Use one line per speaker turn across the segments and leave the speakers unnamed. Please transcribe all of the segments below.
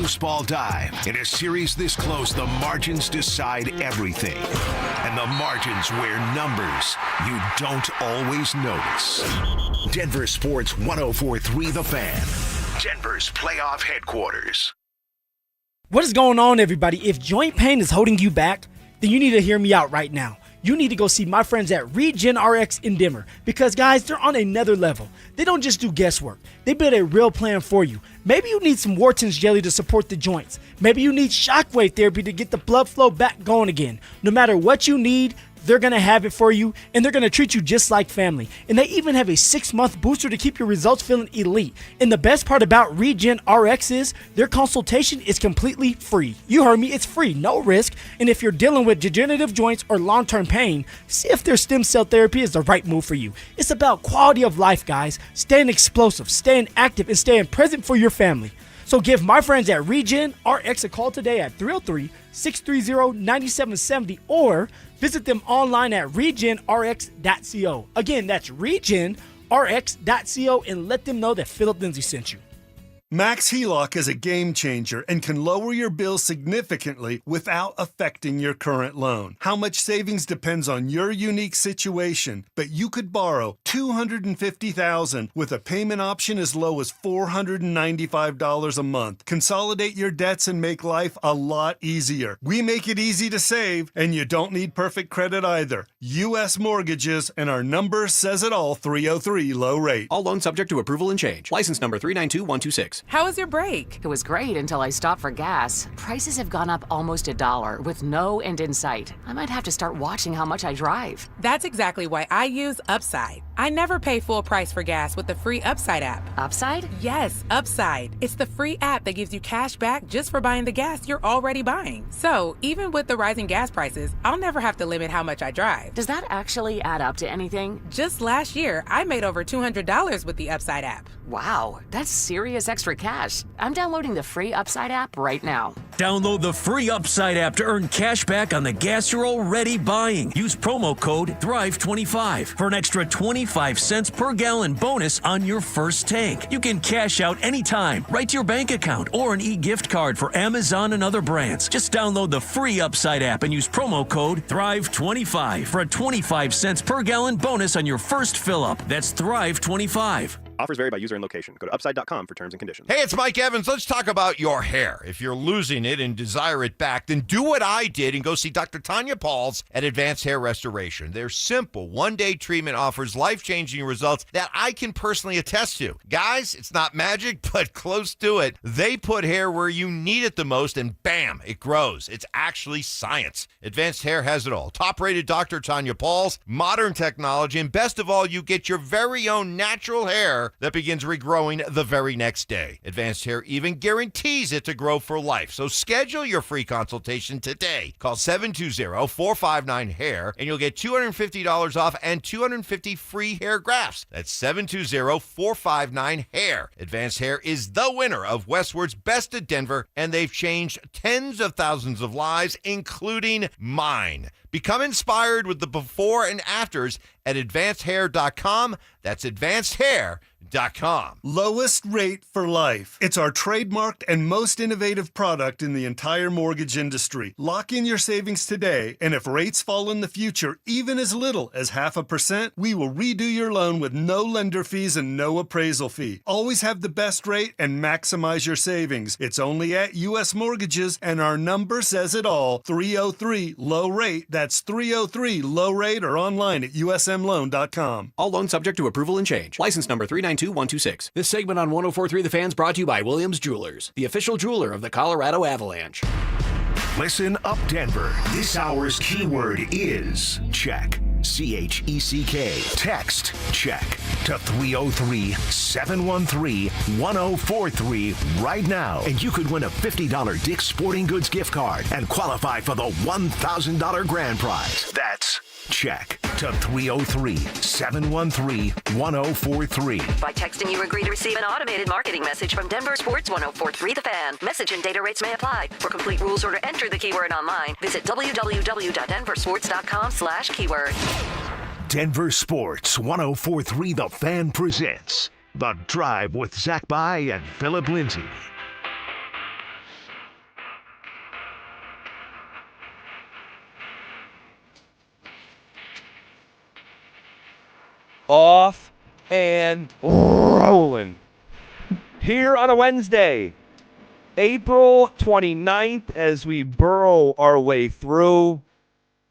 Loose Ball Dive. In a series this close, the margins decide everything. And the margins where numbers you don't always notice. Denver Sports 104.3 The Fan. Denver's playoff headquarters.
What is going on, everybody? If joint pain is holding you back, then you need to hear me out right now. You need to go see my friends at RegenRx in Denver because, guys, they're on another level. They don't just do guesswork. They build a real plan for you. Maybe you need some Wharton's jelly to support the joints. Maybe you need shockwave therapy to get the blood flow back going again. No matter what you need, they're going to have it for you, and they're going to treat you just like family. And they even have a 6-month booster to keep your results feeling elite. And the best part about RegenRx is their consultation is completely free. You heard me, it's free, no risk. And if you're dealing with degenerative joints or long-term pain, see if their stem cell therapy is the right move for you. It's about quality of life, guys. Staying explosive, staying active, and staying present for your family. So give my friends at RegenRx a call today at 303-630-9770 or visit them online at regenrx.co. Again, that's regenrx.co, and let them know that Phillip Lindsay sent you.
Max HELOC is a game changer and can lower your bill significantly without affecting your current loan. How much savings depends on your unique situation, but you could borrow $250,000 with a payment option as low as $495 a month. Consolidate your debts and make life a lot easier. We make it easy to save, and you don't need perfect credit either. U.S. Mortgages, and our number says it all, 303 low rate.
All loans subject to approval and change. License number 392126.
How was your break?
It was great until I stopped for gas. Prices have gone up almost $1 with no end in sight. I might have to start watching how much I drive.
That's exactly why I use Upside. I never pay full price for gas with the free Upside app.
Upside?
Yes, Upside. It's the free app that gives you cash back just for buying the gas you're already buying. So, even with the rising gas prices, I'll never have to limit how much I drive.
Does that actually add up to anything?
Just last year, I made over $200 with the Upside app.
Wow, that's serious extra cash. I'm downloading the free Upside app right now.
Download the free Upside app to earn cash back on the gas you're already buying. Use promo code THRIVE25 for an extra 25 cents per gallon bonus on your first tank. You can cash out anytime, right to your bank account, or an e-gift card for Amazon and other brands. Just download the free Upside app and use promo code THRIVE25 for a 25 cents per gallon bonus on your first fill-up. That's THRIVE25.
Offers vary by user and location. Go to upside.com for terms and conditions.
Hey, it's Mike Evans. Let's talk about your hair. If you're losing it and desire it back, then do what I did and go see Dr. Tanya Pauls at Advanced Hair Restoration. Their simple one-day treatment offers life-changing results that I can personally attest to. Guys, it's not magic, but close to it. They put hair where you need it the most, and bam, it grows. It's actually science. Advanced Hair has it all. Top-rated Dr. Tanya Pauls, modern technology, and best of all, you get your very own natural hair that begins regrowing the very next day. Advanced Hair even guarantees it to grow for life. So schedule your free consultation today. Call 720-459-HAIR and you'll get $250 off and 250 free hair grafts. That's 720-459-HAIR. Advanced Hair is the winner of Westward's Best of Denver, and they've changed tens of thousands of lives, including mine. Become inspired with the before and afters at advancedhair.com. That's advancedhair.com.
Lowest rate for life. It's our trademarked and most innovative product in the entire mortgage industry. Lock in your savings today, and if rates fall in the future, even as little as 0.5%, we will redo your loan with no lender fees and no appraisal fee. Always have the best rate and maximize your savings. It's only at U.S. Mortgages, and our number says it all, 303 low rate. That's 303 low rate, or online at usmloan.com.
All loans subject to approval and change. License number 392126. This segment on 104.3 The Fan's brought to you by Williams Jewelers, the official jeweler of the Colorado Avalanche.
Listen up, Denver. This hour's keyword is check. CHECK. Text check to 303-713-1043 right now, and you could win a $50 Dick's Sporting Goods gift card and qualify for the $1,000 grand prize. That's check to 303-713-1043.
By texting, you agree to receive an automated marketing message from Denver Sports 104.3 The Fan. Message and data rates may apply. For complete rules or to enter the keyword online, visit www.denversports.com/keyword.
Denver Sports 104.3 The Fan presents The Drive with Zach By and Phillip Lindsay.
off and rolling. Here on a Wednesday, April 29th, as we burrow our way through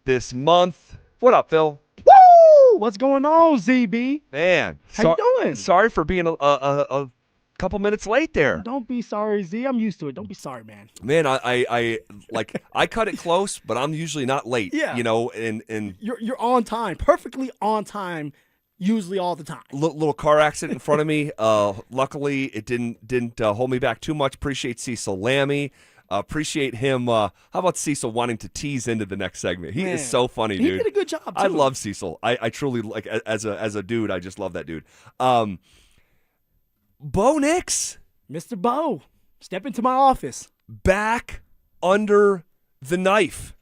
this month. What up, Phil?
Woo! What's going on, ZB?
Man.
How you doing?
Sorry for being a couple minutes late there.
Don't be sorry, Z. I'm used to it. Don't be sorry, man.
Man, I cut it close, but I'm usually not late.
Yeah.
You know, and
You're on time. Perfectly on time, usually all the time.
little car accident in front of me. Luckily, it didn't hold me back too much. Appreciate Cecil Lammy. Appreciate him. How about Cecil wanting to tease into the next segment? He is so funny, dude.
He did a good job, too.
I love Cecil. I truly, like, as a dude, I just love that dude. Bo Nix.
Mr. Bo, step into my office.
Back under the knife.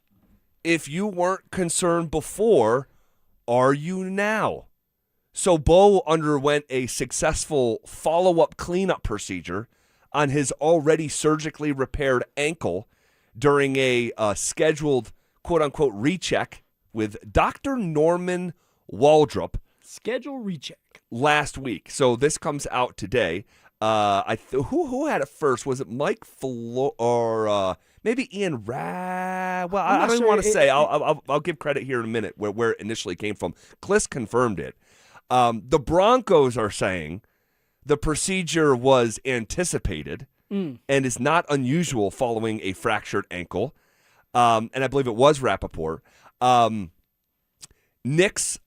If you weren't concerned before, are you now? So Bo underwent a successful follow-up cleanup procedure on his already surgically repaired ankle during a scheduled quote-unquote recheck with Dr. Norman Waldrop.
Schedule recheck.
Last week. So this comes out today. Who had it first? Was it Mike or maybe Ian Well, I don't even want to say. I'll give credit here in a minute where it initially came from. Kliss confirmed it. The Broncos are saying the procedure was anticipated and is not unusual following a fractured ankle. And I believe it was Rappaport. Nix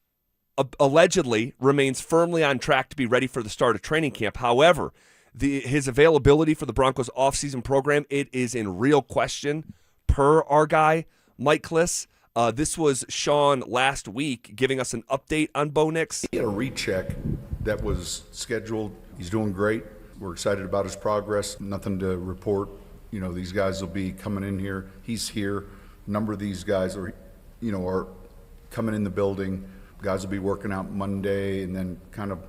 allegedly remains firmly on track to be ready for the start of training camp. However, his availability for the Broncos offseason program, it is in real question per our guy, Mike Kliss. This was Sean last week giving us an update on Bo Nix.
He had a recheck that was scheduled. He's doing great. We're excited about his progress. Nothing to report. You know, these guys will be coming in here. He's here. A number of these guys are coming in the building. Guys will be working out Monday and then kind of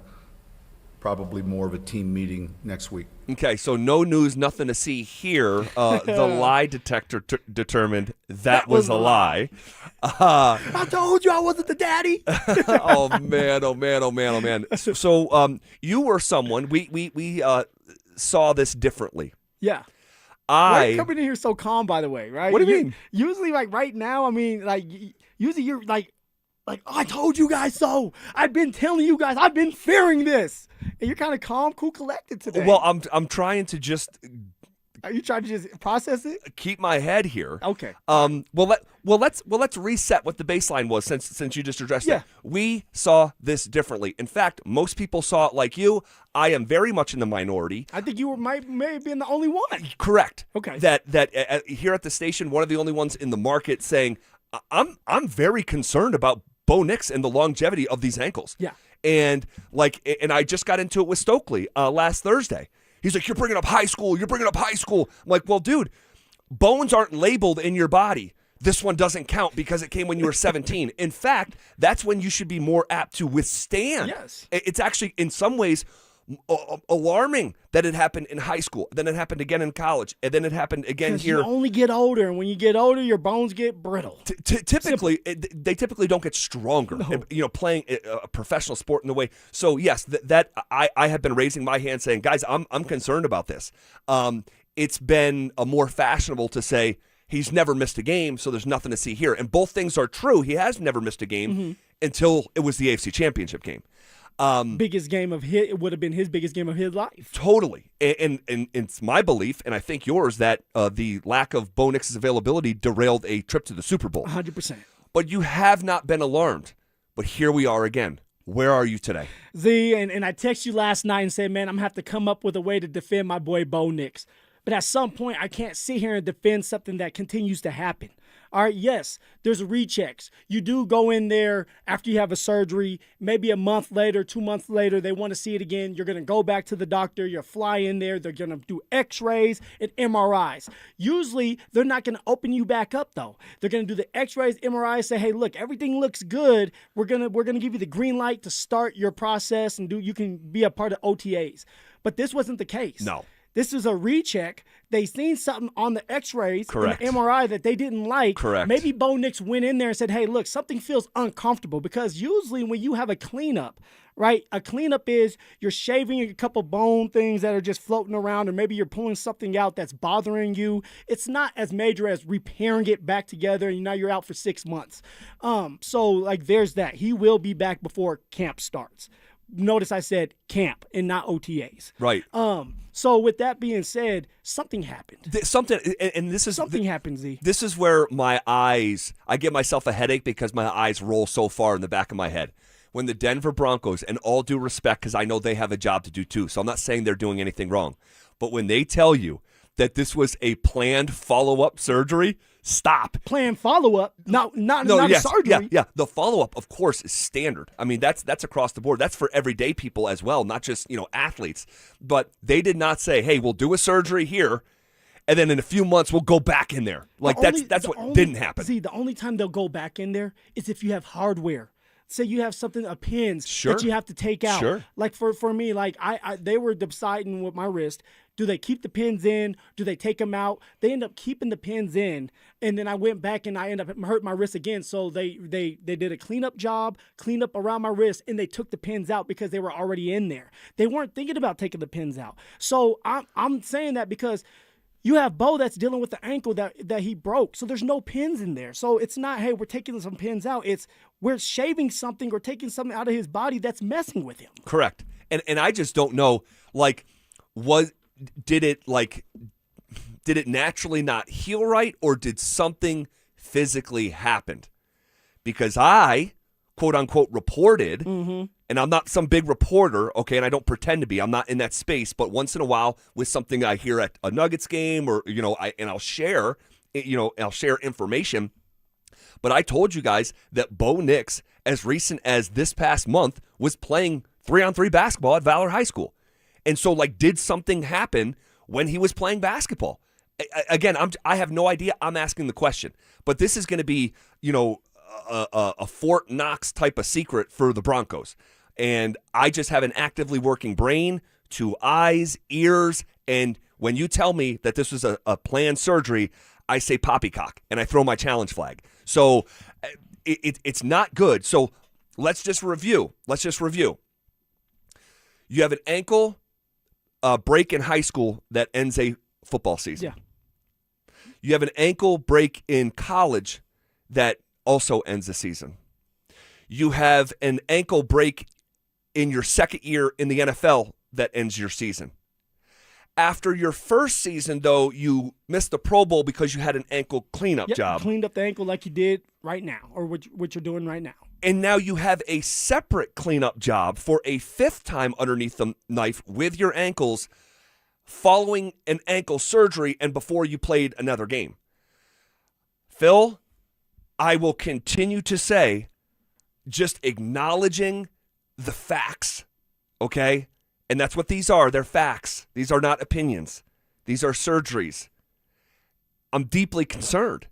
probably more of a team meeting next week.
Okay, so no news, nothing to see here. The lie detector determined that was a lie.
I told you I wasn't the daddy.
Oh man. So you were someone, we saw this differently.
Yeah. Why are you coming in here so calm, by the way, right?
What do you mean?
Usually, like right now, I mean, like usually you're like, I told you guys so. I've been telling you guys. I've been fearing this. And you're kind of calm, cool, collected today.
Well, I'm trying to just.
Are you trying to just process it?
Keep my head here.
Okay.
Let's reset what the baseline was since you just addressed that. We saw this differently. In fact, most people saw it like you. I am very much in the minority.
I think you may have been the only one.
Correct.
Okay.
That here at the station, one of the only ones in the market saying, I'm very concerned about Bo Nix and the longevity of these ankles.
Yeah.
And I just got into it with Stokely last Thursday. He's like, you're bringing up high school. I'm like, well, dude, bones aren't labeled in your body. This one doesn't count because it came when you were 17. In fact, that's when you should be more apt to withstand.
Yes.
It's actually, in some ways, alarming that it happened in high school, then it happened again in college, and then it happened again here.
You only get older, and when you get older, your bones get brittle.
Typically, they typically don't get stronger. No. You know, playing a professional sport in the way. So yes, I have been raising my hand, saying, guys, I'm concerned about this. It's been more fashionable to say he's never missed a game, so there's nothing to see here. And both things are true. He has never missed a game until it was the AFC Championship game.
Biggest game of his, it would have been his biggest game of his life.
Totally. And it's my belief, and I think yours, that the lack of Bo Nix's availability derailed a trip to the Super Bowl.
100%.
But you have not been alarmed. But here we are again. Where are you today?
Z, and I texted you last night and said, man, I'm going to have to come up with a way to defend my boy Bo Nix. But at some point, I can't sit here and defend something that continues to happen. All right, yes, there's rechecks. You do go in there after you have a surgery, maybe a month later, 2 months later, they want to see it again. You're going to go back to the doctor. You're fly in there. They're going to do x-rays and MRIs. Usually, they're not going to open you back up, though. They're going to do the x-rays, MRIs, say, hey, look, everything looks good. We're going to give you the green light to start your process and you can be a part of OTAs. But this wasn't the case.
No.
This is a recheck. They seen something on the x-rays
Correct.
and the MRI that they didn't like.
Correct.
Maybe Bo Nix went in there and said, hey, look, something feels uncomfortable, because usually when you have a cleanup, right, a cleanup is you're shaving a couple bone things that are just floating around, or maybe you're pulling something out that's bothering you. It's not as major as repairing it back together, and now you're out for 6 months. So, like, there's that. He will be back before camp starts. Notice I said camp and not OTAs.
Right.
So with that being said, something happened.
Something
happened, Z.
This is where I give myself a headache because my eyes roll so far in the back of my head. When the Denver Broncos, and all due respect, because I know they have a job to do too, so I'm not saying they're doing anything wrong, but when they tell you that this was a planned follow-up surgery, stop.
Planned follow-up, not surgery.
Yeah. The follow-up, of course, is standard. I mean, that's across the board. That's for everyday people as well, not just athletes. But they did not say, "Hey, we'll do a surgery here, and then in a few months we'll go back in there." Like that's what didn't happen.
See, the only time they'll go back in there is if you have hardware. Say you have something, a pins that you have to take out.
Sure.
Like for me, like they were deciding with my wrist, do they keep the pins in? Do they take them out? They end up keeping the pins in, and then I went back and I ended up hurt my wrist again. So they did a cleanup job, cleaned up around my wrist, and they took the pins out because they were already in there. They weren't thinking about taking the pins out. So I'm saying that because you have Bo that's dealing with the ankle that he broke. So there's no pins in there. So it's not, hey, we're taking some pins out. It's we're shaving something or taking something out of his body that's messing with him.
Correct. And I just don't know, like, did it naturally not heal right, or did something physically happen? Because I, quote unquote, reported, and I'm not some big reporter, okay, and I don't pretend to be. I'm not in that space, but once in a while with something I hear at a Nuggets game, or I'll share, I'll share information. But I told you guys that Bo Nix, as recent as this past month, was playing 3-on-3 basketball at Valor High School. And so, like, did something happen when he was playing basketball? Again, I have no idea. I'm asking the question. But this is going to be, a Fort Knox type of secret for the Broncos. And I just have an actively working brain, 2 eyes, ears, and when you tell me that this was a planned surgery, I say poppycock, and I throw my challenge flag. So it's not good. So let's just review. You have an ankle break in high school that ends a football season.
Yeah.
You have an ankle break in college that also ends the season. You have an ankle break in your second year in the NFL that ends your season. After your first season, though, you missed the Pro Bowl because you had an ankle cleanup job.
Cleaned up the ankle like you did right now, or what you're doing right now.
And now you have a separate cleanup job for a 5th time underneath the knife with your ankles following an ankle surgery and before you played another game. Phil, I will continue to say, just acknowledging the facts, okay? And that's what these are. They're facts. These are not opinions. These are surgeries. I'm deeply concerned.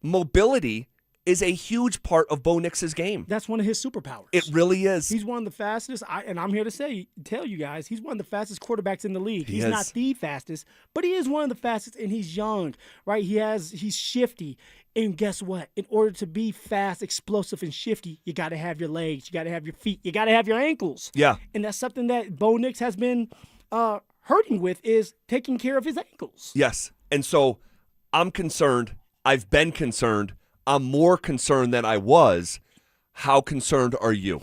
Mobility is a huge part of Bo Nix's game.
That's one of his superpowers.
It really is.
He's one of the fastest, and I'm here to tell you guys, he's one of the fastest quarterbacks in the league. He's not the fastest, but he is one of the fastest, and he's young, right? He's shifty. And guess what? In order to be fast, explosive, and shifty, you got to have your legs, you got to have your feet, you got to have your ankles.
Yeah.
And that's something that Bo Nix has been hurting with, is taking care of his ankles.
Yes. And so I'm concerned. I've been concerned. I'm more concerned than I was. How concerned are you?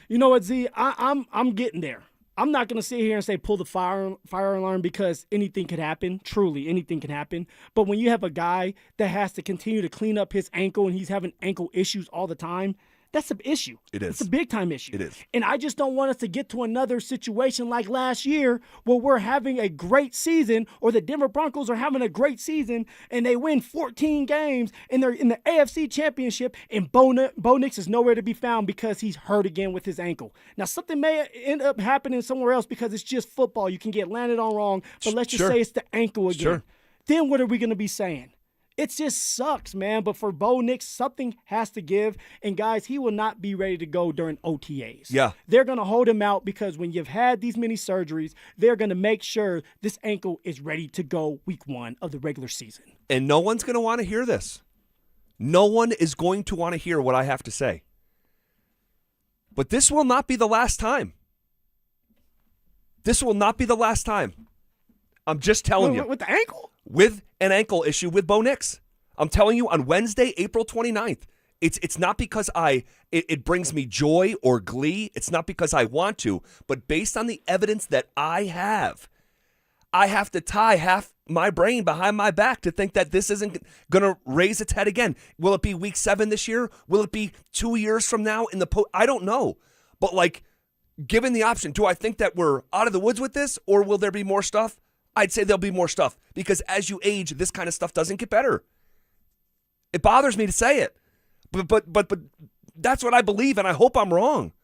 You know what, Z? I'm getting there. I'm not going to sit here and say pull the fire alarm, because anything could happen. Truly, anything can happen. But when you have a guy that has to continue to clean up his ankle and he's having ankle issues all the time, that's an issue.
It is.
It's a big-time issue.
It is.
And I just don't want us to get to another situation like last year where we're having a great season, or the Denver Broncos are having a great season and they win 14 games and they're in the AFC Championship, and Bo Nix is nowhere to be found because he's hurt again with his ankle. Now, something may end up happening somewhere else because it's just football. You can get landed on wrong, but let's just say it's the ankle again.
Sure.
Then what are we going to be saying? It just sucks, man. But for Bo Nix, something has to give. And, guys, he will not be ready to go during OTAs.
Yeah.
They're going to hold him out because when you've had these many surgeries, they're going to make sure this ankle is ready to go week 1 of the regular season.
And no one's going to want to hear this. No one is going to want to hear what I have to say. But this will not be the last time. This will not be the last time. I'm just telling you.
With the ankle?
With an ankle issue with Bo Nix. I'm telling you on Wednesday, April 29th. It's not because it brings me joy or glee. It's not because I want to. But based on the evidence that I have to tie half my brain behind my back to think that this isn't going to raise its head again. Will it be week 7 this year? Will it be 2 years from now in the I don't know. But, like, given the option, do I think that we're out of the woods with this, or will there be more stuff? I'd say there'll be more stuff because as you age, this kind of stuff doesn't get better. It bothers me to say it, but that's what I believe, and I hope I'm wrong.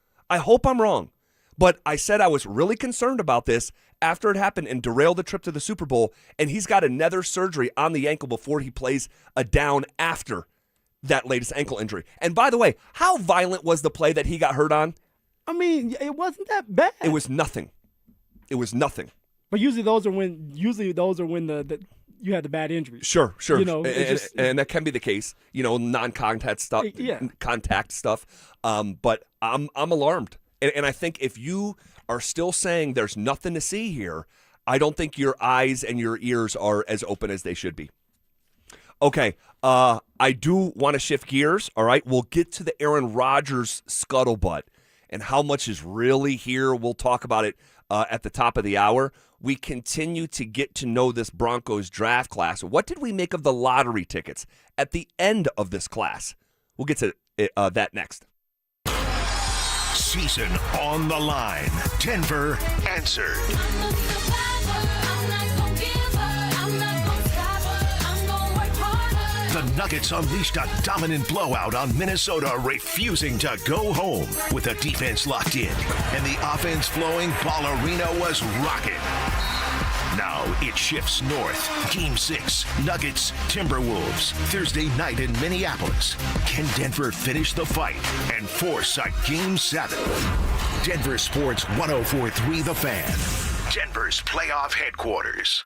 But I said I was really concerned about this after it happened and derailed the trip to the Super Bowl, and he's got another surgery on the ankle before he plays a down after that latest ankle injury. And by the way, how violent was the play that he got hurt on?
I mean, it wasn't that bad.
It was nothing.
But usually those are when the you had the bad injuries.
Sure.
You know,
and that can be the case. You know, non-contact stuff, contact stuff. But I'm alarmed, and I think if you are still saying there's nothing to see here, I don't think your eyes and your ears are as open as they should be. Okay, I do want to shift gears. All right, we'll get to the Aaron Rodgers scuttlebutt and how much is really here. We'll talk about it at the top of the hour. We continue to get to know this Broncos draft class. What did we make of the lottery tickets at the end of this class? We'll get to that next.
Season on the line. Denver answered. The Nuggets unleashed a dominant blowout on Minnesota, refusing to go home. With the defense locked in and the offense flowing, Ball Arena was rocking. Now it shifts north. Game 6, Nuggets, Timberwolves, Thursday night in Minneapolis. Can Denver finish the fight and force a Game 7? Denver Sports 104.3 The Fan. Denver's playoff headquarters.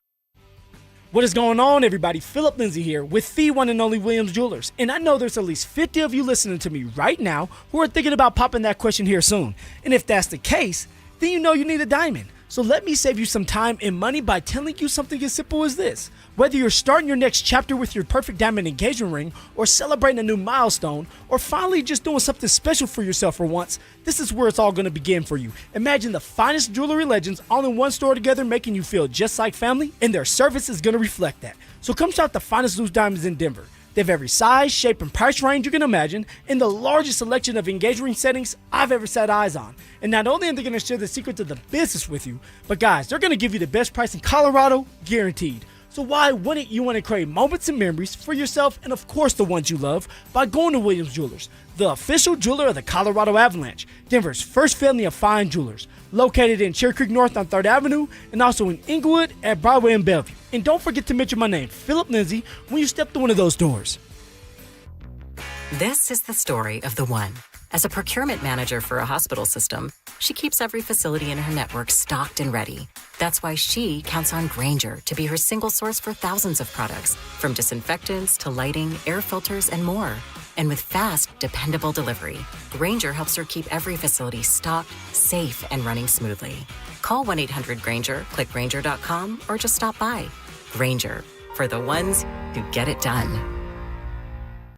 What is going on, everybody? Phillip Lindsay here with the one and only Williams Jewelers. And I know there's at least 50 of you listening to me right now who are thinking about popping that question here soon. And if that's the case, then you know you need a diamond. So let me save you some time and money by telling you something as simple as this. Whether you're starting your next chapter with your perfect diamond engagement ring, or celebrating a new milestone, or finally just doing something special for yourself for once, this is where it's all going to begin for you. Imagine the finest jewelry legends all in one store together, making you feel just like family, and their service is going to reflect that. So come shop the finest loose diamonds in Denver. They have every size, shape, and price range you can imagine, and the largest selection of engagement ring settings I've ever set eyes on. And not only are they going to share the secrets of the business with you, but guys, they're going to give you the best price in Colorado, guaranteed. So why wouldn't you want to create moments and memories for yourself and, of course, the ones you love by going to Williams Jewelers, the official jeweler of the Colorado Avalanche, Denver's first family of fine jewelers, located in Cherry Creek North on 3rd Avenue and also in Inglewood at Broadway and Bellevue. And don't forget to mention my name, Phillip Lindsay, when you step through one of those doors.
This is the story of the one. As a procurement manager for a hospital system, she keeps every facility in her network stocked and ready. That's why she counts on Grainger to be her single source for thousands of products, from disinfectants to lighting, air filters, and more. And with fast, dependable delivery, Grainger helps her keep every facility stocked, safe, and running smoothly. Call 1-800-GRAINGER, click Grainger.com, or just stop by. Grainger, for the ones who get it done.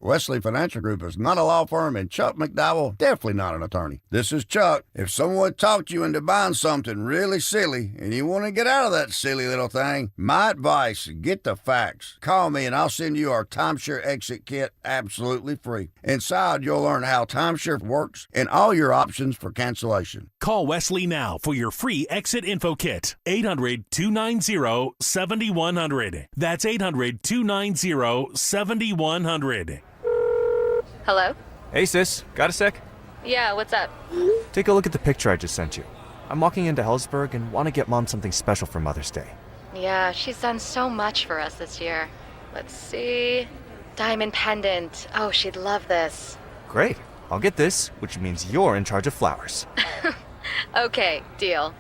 Wesley Financial Group is not a law firm, and Chuck McDowell definitely not an attorney. This is Chuck. If someone talked you into buying something really silly and you want to get out of that silly little thing, my advice, get the facts. Call me and I'll send you our timeshare exit kit absolutely free. Inside, you'll learn how timeshare works and all your options for cancellation.
Call Wesley now for your free exit info kit. 800-290-7100. That's 800-290-7100.
Hello?
Hey, sis. Got a sec?
Yeah, what's up?
Take a look at the picture I just sent you. I'm walking into Hellsburg and want to get Mom something special for Mother's Day.
Yeah, she's done so much for us this year. Let's see. Diamond pendant. Oh, she'd love this.
Great. I'll get this, which means you're in charge of flowers.
Okay, deal.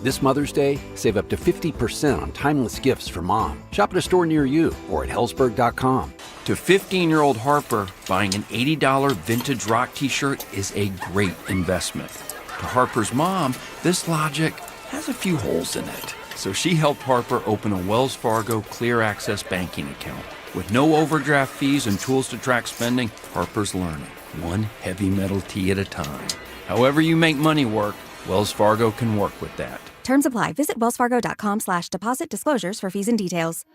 This Mother's Day, save up to 50% on timeless gifts for mom. Shop at a store near you or at Hellsberg.com.
To 15-year-old Harper, buying an $80 vintage rock t-shirt is a great investment. To Harper's mom, this logic has a few holes in it. So she helped Harper open a Wells Fargo Clear Access banking account. With no overdraft fees and tools to track spending, Harper's learning, one heavy metal tee at a time. However you make money work, Wells Fargo can work with that.
Terms apply. Visit wellsfargo.com/deposit disclosures for fees and details.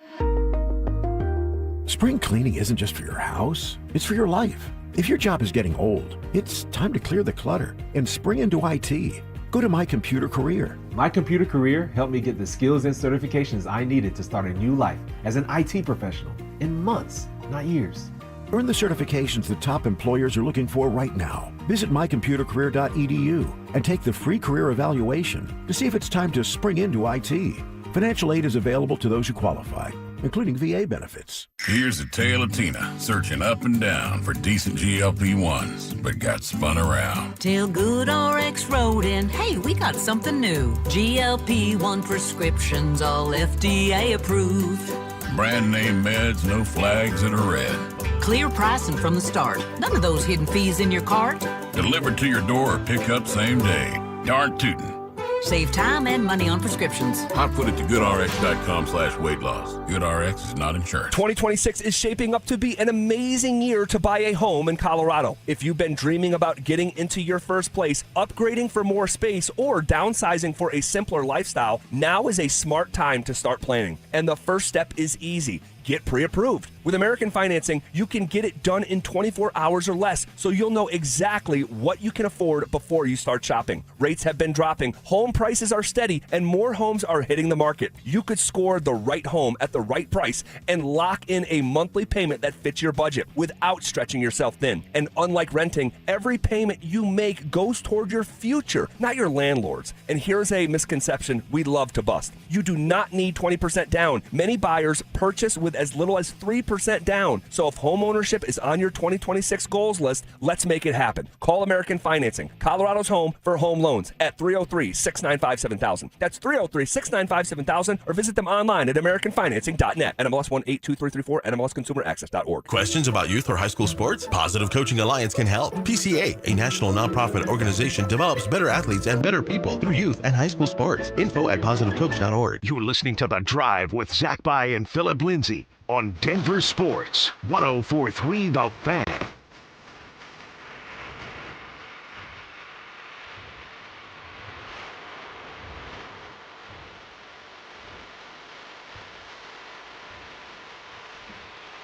Spring cleaning isn't just for your house, it's for your life. If your job is getting old, it's time to clear the clutter and spring into IT. Go to My Computer Career.
My Computer Career helped me get the skills and certifications I needed to start a new life as an IT professional in months, not years.
Earn the certifications the top employers are looking for right now. Visit mycomputercareer.edu and take the free career evaluation to see if it's time to spring into IT. Financial aid is available to those who qualify, including VA benefits.
Here's a tale of Tina searching up and down for decent GLP-1s, but got spun around.
Till Good RX wrote in, hey, we got something new. GLP-1 prescriptions, all FDA approved.
Brand name meds, no flags that are red.
Clear pricing from the start. None of those hidden fees in your cart.
Delivered to your door or pick up same day. Darn tootin'.
Save time and money on prescriptions.
Hot put it to goodrx.com/weight loss. GoodRx is not insurance.
2026 is shaping up to be an amazing year to buy a home in Colorado. If you've been dreaming about getting into your first place, upgrading for more space, or downsizing for a simpler lifestyle, now is a smart time to start planning. And the first step is easy. Get pre-approved. With American Financing, you can get it done in 24 hours or less, so you'll know exactly what you can afford before you start shopping. Rates have been dropping, home prices are steady, and more homes are hitting the market. You could score the right home at the right price and lock in a monthly payment that fits your budget without stretching yourself thin. And unlike renting, every payment you make goes toward your future, not your landlord's. And here's a misconception we love to bust. You do not need 20% down. Many buyers purchase with as little as 3% down. So if home ownership is on your 2026 goals list, let's make it happen. Call American Financing, Colorado's home for home loans, at 303-695-7000. That's 303-695-7000, or visit them online at americanfinancing.net. NMLS 182334, NMLSconsumeraccess.org.
Questions about youth or high school sports? Positive Coaching Alliance can help. PCA, a national nonprofit organization, develops better athletes and better people through youth and high school sports. Info at positivecoach.org.
You're listening to The Drive with Zach By and Phillip Lindsay on Denver Sports 104.3 The Fan.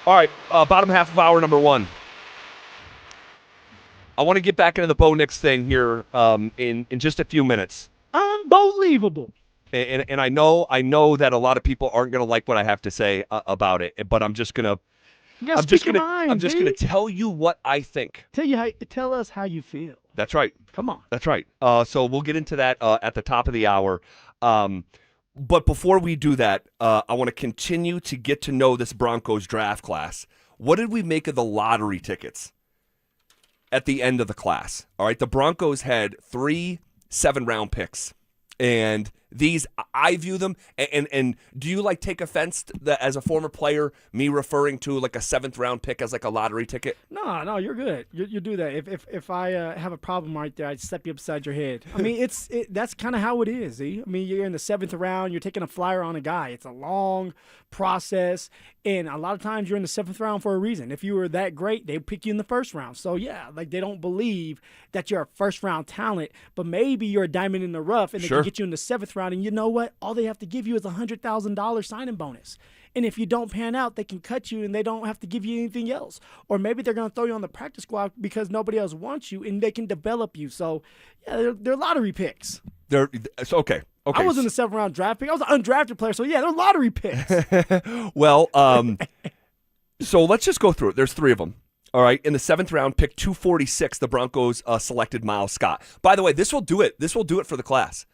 All right, bottom half of hour number one. I want to get back into the Bo Nix thing here in just a few minutes.
Unbelievable.
And I know that a lot of people aren't going to like what I have to say about it, but I'm just going to tell you what I think.
Tell us how you feel.
That's right.
Come on.
That's right. So we'll get into that at the top of the hour. But before we do that, I want to continue to get to know this Broncos draft class. What did we make of the lottery tickets at the end of the class? All right, the Broncos had 3 7-round picks. And these, I view them, and do you take offense that as a former player, me referring to a 7th-round pick as a lottery ticket?
No, you're good. You do that. If I have a problem right there, I'd step you upside your head. I mean, that's kind of how it is. I mean, you're in the 7th round, you're taking a flyer on a guy. It's a long process, and a lot of times you're in the 7th round for a reason. If you were that great, they pick you in the 1st round. So yeah, they don't believe that you're a 1st-round talent, but maybe you're a diamond in the rough, and they can get you in the 7th round. And you know what? All they have to give you is a $100,000 signing bonus. And if you don't pan out, they can cut you and they don't have to give you anything else. Or maybe they're going to throw you on the practice squad because nobody else wants you and they can develop you. So, yeah, they're lottery picks.
Okay.
I was in the 7th round draft pick. I was an undrafted player. So, yeah, they're lottery picks.
Well, so let's just go through it. There's 3 of them. All right, in the 7th round, pick 246, the Broncos selected Miles Scott. By the way, this will do it. This will do it for the class.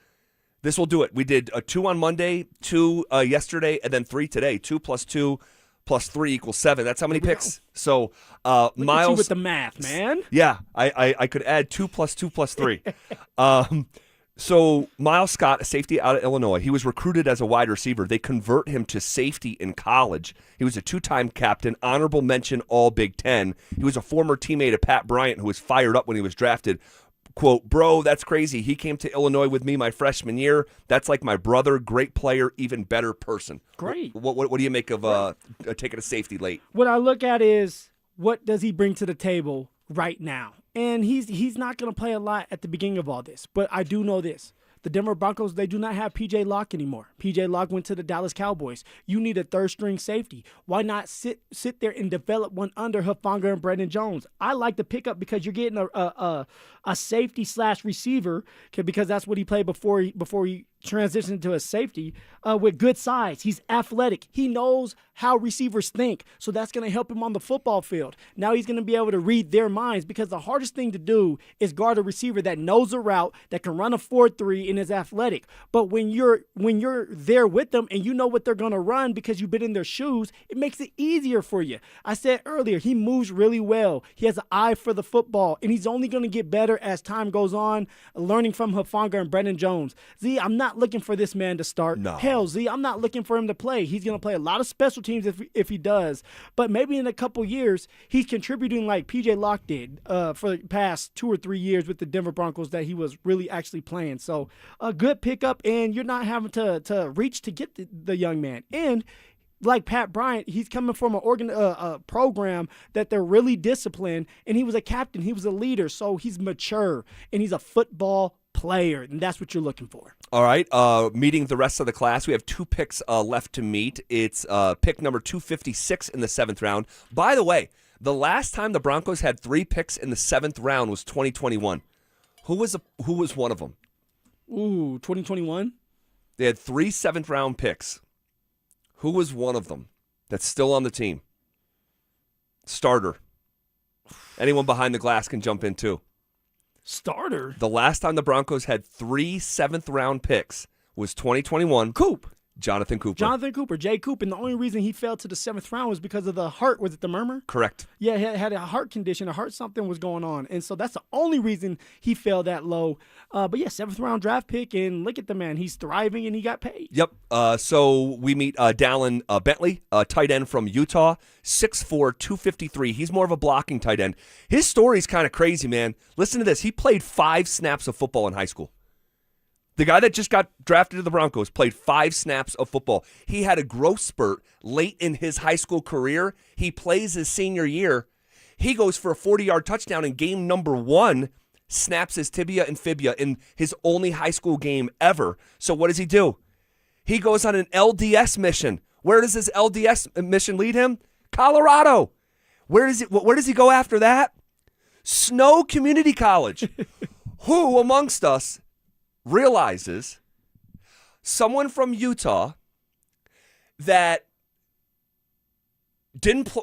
This will do it. We did 2 on Monday, 2 yesterday, and then 3 today. 2 plus 2 plus 3 equals 7. That's how many picks. So
Look at
Miles
you with the math, man.
Yeah, I could add 2 plus 2 plus 3. So Miles Scott, a safety out of Illinois, he was recruited as a wide receiver. They convert him to safety in college. He was a 2-time captain, honorable mention All Big Ten. He was a former teammate of Pat Bryant, who was fired up when he was drafted. Quote, bro, that's crazy. He came to Illinois with me my freshman year. That's like my brother, great player, even better person.
Great.
What do you make of taking a safety late?
What I look at is, what does he bring to the table right now? And he's not going to play a lot at the beginning of all this. But I do know this. The Denver Broncos, they do not have P.J. Locke anymore. P.J. Locke went to the Dallas Cowboys. You need a third-string safety. Why not sit there and develop one under Hufanga and Brandon Jones? I like the pickup because you're getting a safety/receiver, because that's what he played before he transitioned to a safety, with good size. He's athletic. He knows how receivers think, so that's going to help him on the football field. Now he's going to be able to read their minds, because the hardest thing to do is guard a receiver that knows a route, that can run a 4-3, and is athletic. But when you're there with them and you know what they're going to run because you've been in their shoes, it makes it easier for you. I said earlier, he moves really well. He has an eye for the football, and he's only going to get better as time goes on, learning from Hufanga and Brandon Jones. Z, I'm not looking for this man to start.
No.
Hell, Z, I'm not looking for him to play. He's going to play a lot of special teams if he does. But maybe in a couple years, he's contributing like P.J. Locke did for the past 2 or 3 years with the Denver Broncos, that he was really actually playing. So a good pickup, and you're not having to reach to get the young man. And like Pat Bryant, he's coming from a program that they're really disciplined, and he was a captain. He was a leader, so he's mature, and he's a football player, and that's what you're looking for.
All right, meeting the rest of the class. We have 2 picks left to meet. It's pick number 256 in the 7th round. By the way, the last time the Broncos had 3 picks in the 7th round was 2021. Who was one of them?
Ooh, 2021?
They had 3 7th-round picks. Who was one of them that's still on the team? Starter. Anyone behind the glass can jump in, too.
Starter?
The last time the Broncos had 3 7th-round picks was 2021. Jonathan Cooper.
Jay Cooper. And the only reason he fell to the 7th round was because of the heart. Was it the murmur?
Correct.
Yeah, he had a heart condition. Something was going on. And so that's the only reason he fell that low. But yeah, 7th round draft pick. And look at the man. He's thriving and he got paid.
Yep. So we meet Dallin Bentley, tight end from Utah, 6'4", 253. He's more of a blocking tight end. His story's kind of crazy, man. Listen to this. He played 5 snaps of football in high school. The guy that just got drafted to the Broncos played 5 snaps of football. He had a growth spurt late in his high school career. He plays his senior year. He goes for a 40-yard touchdown in game number 1, snaps his tibia and fibia in his only high school game ever. So what does he do? He goes on an LDS mission. Where does his LDS mission lead him? Colorado. Where does he go after that? Snow Community College. Who amongst us realizes someone from Utah that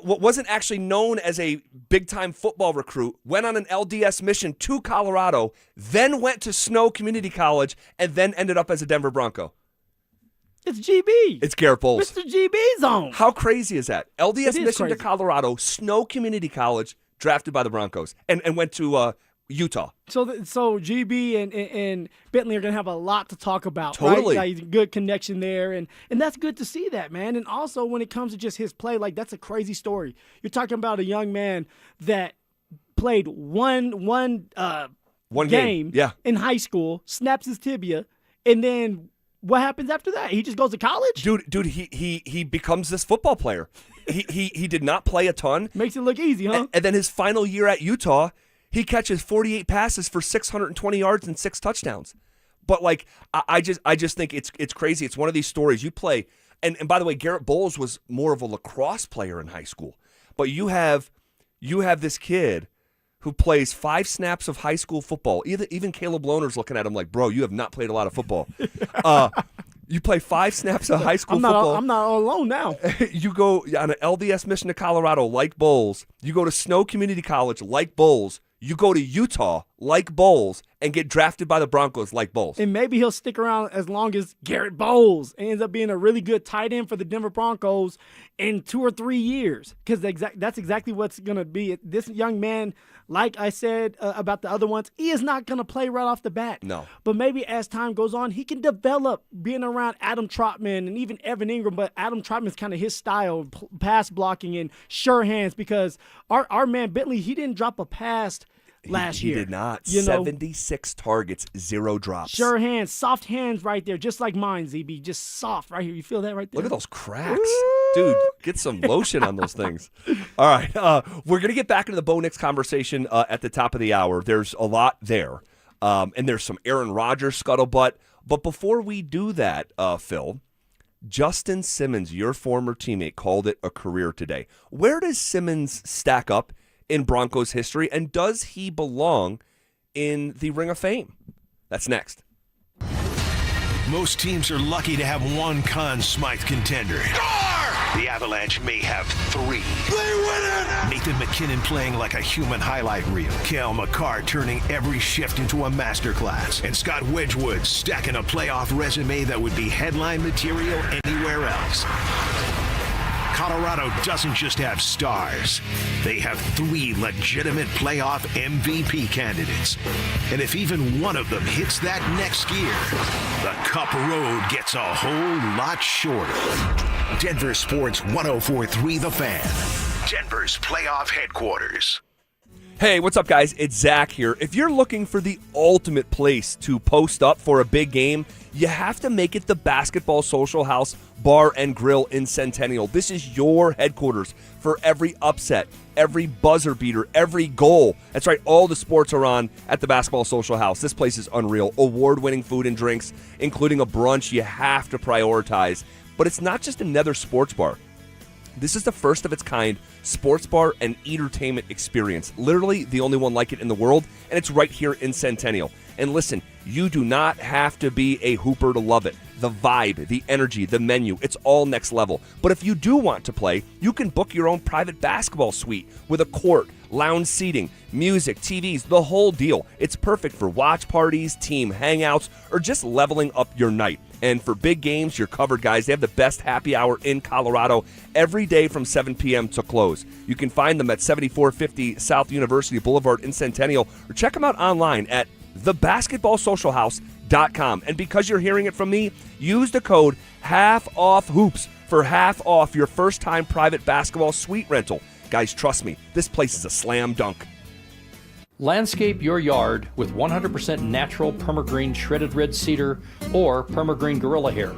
wasn't actually known as a big-time football recruit, went on an LDS mission to Colorado, then went to Snow Community College, and then ended up as a Denver Bronco?
It's GB.
It's Garrett Bowles.
Mr. GB zone.
How crazy is that? LDS mission
crazy.
to Colorado, Snow Community College, drafted by the Broncos, and went to Utah.
So GB and Bentley are going to have a lot to talk about.
Totally.
Right? Like, good connection there. And that's good to see that, man. And also when it comes to just his play, like, that's a crazy story. You're talking about a young man that played one game in high school, snaps his tibia, and then what happens after that? He just goes to college?
Dude, he becomes this football player. He did not play a ton.
Makes it look easy, huh?
And then his final year at Utah, he catches 48 passes for 620 yards and 6 touchdowns. But like, I just think it's crazy. It's one of these stories you play. And by the way, Garrett Bowles was more of a lacrosse player in high school. But you have this kid who plays 5 snaps of high school football. Even Caleb Lohner's looking at him like, bro, you have not played a lot of football. You play 5 snaps of high school football.
I'm not alone now.
You go on an LDS mission to Colorado like Bowles. You go to Snow Community College like Bowles. You go to Utah like Bowles and get drafted by the Broncos like Bowles.
And maybe he'll stick around as long as Garrett Bowles ends up being a really good tight end for the Denver Broncos in 2 or 3 years, because that's exactly what's going to be. This young man, like I said about the other ones, he is not going to play right off the bat.
No.
But maybe as time goes on, he can develop being around Adam Trotman and even Evan Ingram, but Adam Trotman's kind of his style, pass blocking and sure hands, because our man Bentley, he didn't drop a pass last year.
He did not.
You know,
76 targets, 0 drops.
sure hands, soft hands right there, just like mine, ZB, just soft right here. You feel that right there?
Look at those cracks. Dude, get some lotion on those things. All right, we're going to get back into the Bo Nix conversation at the top of the hour. There's a lot there, and there's some Aaron Rodgers scuttlebutt. But before we do that, Phil, Justin Simmons, your former teammate, called it a career today. Where does Simmons stack up in Broncos history, and does he belong in the Ring of Fame? That's next.
Most teams are lucky to have one Conn Smythe contender. The Avalanche may have 3. They win it! Nathan McKinnon playing like a human highlight reel. Cale Makar turning every shift into a masterclass. And Scott Wedgwood stacking a playoff resume that would be headline material anywhere else. Colorado doesn't just have stars. They have 3 legitimate playoff MVP candidates. And if even one of them hits that next gear, the Cup road gets a whole lot shorter. Denver Sports 104.3 The Fan. Denver's playoff headquarters.
Hey, what's up, guys? It's Zach here. If you're looking for the ultimate place to post up for a big game, you have to make it the Basketball Social House Bar and Grill in Centennial. This is your headquarters for every upset, every buzzer beater, every goal. That's right, all the sports are on at the Basketball Social House. This place is unreal. Award-winning food and drinks, including a brunch you have to prioritize. But it's not just another sports bar. This is the first of its kind sports bar and entertainment experience. Literally the only one like it in the world, and it's right here in Centennial. And listen, you do not have to be a hooper to love it. The vibe, the energy, the menu, it's all next level. But if you do want to play, you can book your own private basketball suite with a court, lounge seating, music, TVs, the whole deal. It's perfect for watch parties, team hangouts, or just leveling up your night. And for big games, you're covered, guys. They have the best happy hour in Colorado every day from 7 p.m. to close. You can find them at 7450 South University Boulevard in Centennial, or check them out online at thebasketballsocialhouse.com. And because you're hearing it from me, use the code HALFOFFHOOPS for half off your first-time private basketball suite rental. Guys, trust me, this place is a slam dunk.
Landscape your yard with 100% natural Permagreen shredded red cedar or Permagreen gorilla hair.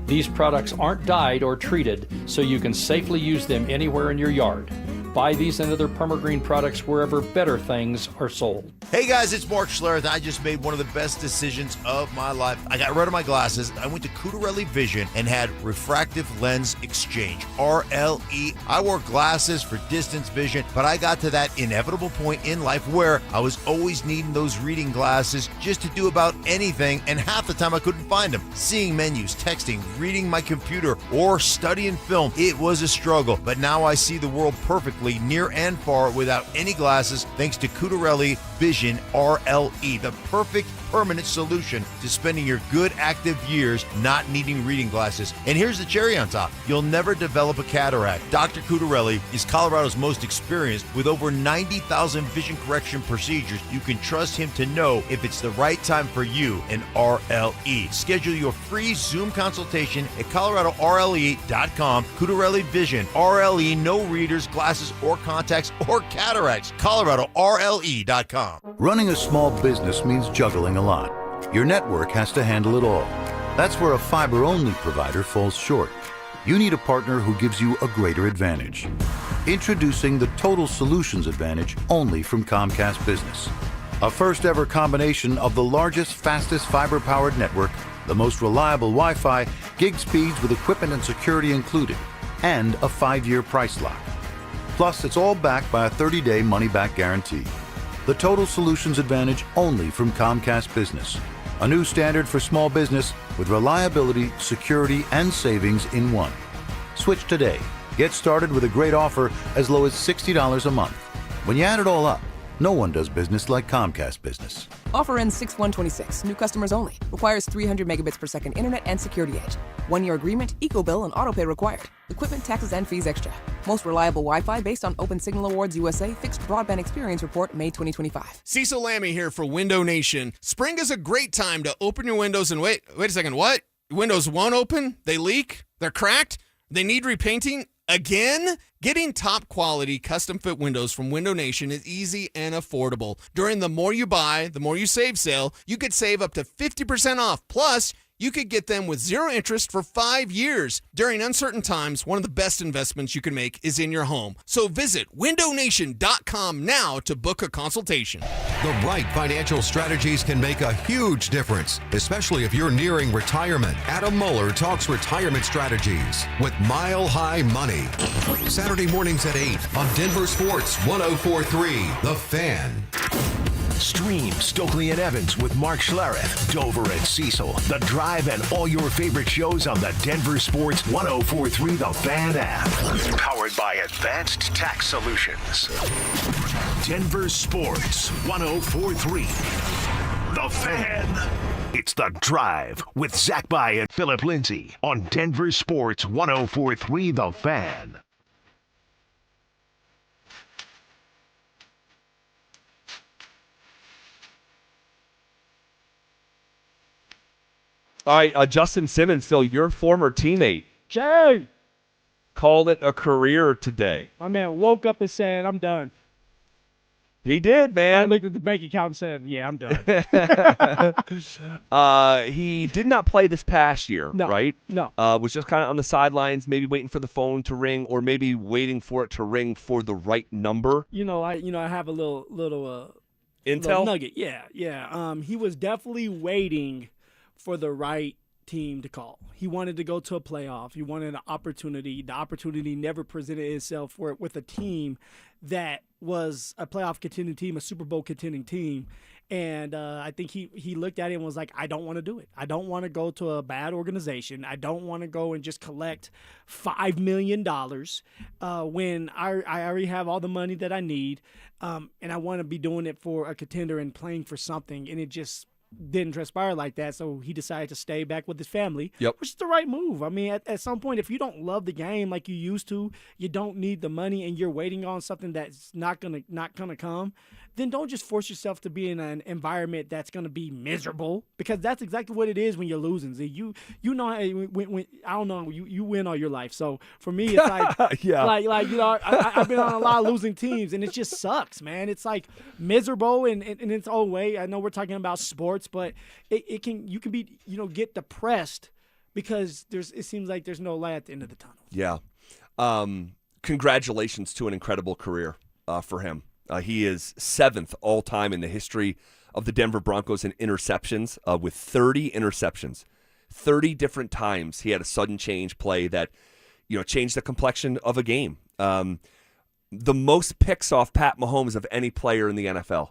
These products aren't dyed or treated, so you can safely use them anywhere in your yard. Buy these and other Permagreen products wherever better things are sold.
Hey guys, it's Mark Schlereth. I just made one of the best decisions of my life. I got rid of my glasses. I went to Cutarelli Vision and had refractive lens exchange, RLE. I wore glasses for distance vision, but I got to that inevitable point in life where I was always needing those reading glasses just to do about anything, and half the time I couldn't find them. Seeing menus, texting, reading my computer, or studying film, it was a struggle, but now I see the world perfectly near and far without any glasses thanks to Cutarelli Vision RLE, the perfect permanent solution to spending your good active years not needing reading glasses. And here's the cherry on top. You'll never develop a cataract. Dr. Cutarelli is Colorado's most experienced with over 90,000 vision correction procedures. You can trust him to know if it's the right time for you and RLE. Schedule your free Zoom consultation at coloradorle.com. Cutarelli Vision RLE, no readers, glasses, or contacts, or cataracts. coloradorle.com.
Running a small business means juggling a lot. Your network has to handle it all. That's where a fiber-only provider falls short. You need a partner who gives you a greater advantage. Introducing the Total Solutions Advantage only from Comcast Business. A first-ever combination of the largest, fastest fiber-powered network, the most reliable Wi-Fi, gig speeds with equipment and security included, and a 5-year price lock. Plus, it's all backed by a 30-day money-back guarantee. The Total Solutions Advantage only from Comcast Business. A new standard for small business with reliability, security, and savings in one. Switch today. Get started with a great offer as low as $60 a month. When you add it all up, No one does business like Comcast Business.
Offer ends 6/126. New customers only. Requires 300 megabits per second internet and security edge. 1-year agreement, eco-bill, and autopay required. Equipment, taxes, and fees extra. Most reliable Wi-Fi based on Open Signal Awards USA Fixed Broadband Experience Report, May 2025.
Cecil Lammy here for Window Nation. Spring is a great time to open your windows and wait a second, what? Windows won't open? They leak? They're cracked? They need repainting? Again? Getting top quality custom fit windows from Window Nation is easy and affordable. During the More You Buy, the More You Save sale, you could save up to 50% off. Plus, you could get them with 0 interest for 5 years. During uncertain times, one of the best investments you can make is in your home. So visit windownation.com now to book a consultation.
The right financial strategies can make a huge difference, especially if you're nearing retirement. Adam Mueller talks retirement strategies with Mile High Money. Saturday mornings at 8 on Denver Sports 104.3 The Fan.
Stream Stokely and Evans with Mark Schlereth, Dover and Cecil, The Drive, and all your favorite shows on the Denver Sports 104.3 The Fan app. Powered by Advanced Tax Solutions. Denver Sports 104.3 The Fan. It's The Drive with Zach By and Phillip Lindsay on Denver Sports 104.3 The Fan.
All right, Justin Simmons, Phil, your former teammate,
Jay,
called it a career today.
my man woke up and said, I'm done.
He did,
I
man.
looked at the bank account and said, yeah, I'm done.
He did not play this past year,
No,
right?
no.
Was just kind of on the sidelines, maybe waiting for the phone to ring, or maybe waiting for it to ring for the right number.
I have a little
Intel?
little nugget. Yeah. He was definitely waiting for the right team to call. He wanted to go to a playoff. He wanted an opportunity. The opportunity never presented itself with a team that was a playoff contending team, a Super Bowl contending team. And I think he looked at it and was like, I don't want to do it. I don't want to go to a bad organization. I don't want to go and just collect $5 million when I already have all the money that I need. And I want to be doing it for a contender and playing for something. And it just didn't transpire like that, so he decided to stay back with his family, which is the right move. I mean, at some point, if you don't love the game like you used to, you don't need the money, and you're waiting on something that's not gonna come, then don't just force yourself to be in an environment that's gonna be miserable, because that's exactly what it is when you're losing. So you when I don't know, you win all your life. So for me, it's like I've been on a lot of losing teams, and it just sucks, man. It's like miserable in its own way. I know we're talking about sports, but you can be get depressed because it seems like there's no light at the end of the tunnel.
Yeah. Congratulations to an incredible career for him. He is 7th all-time in the history of the Denver Broncos in interceptions, with 30 interceptions. 30 different times he had a sudden change play that changed the complexion of a game. The most picks off Pat Mahomes of any player in the NFL.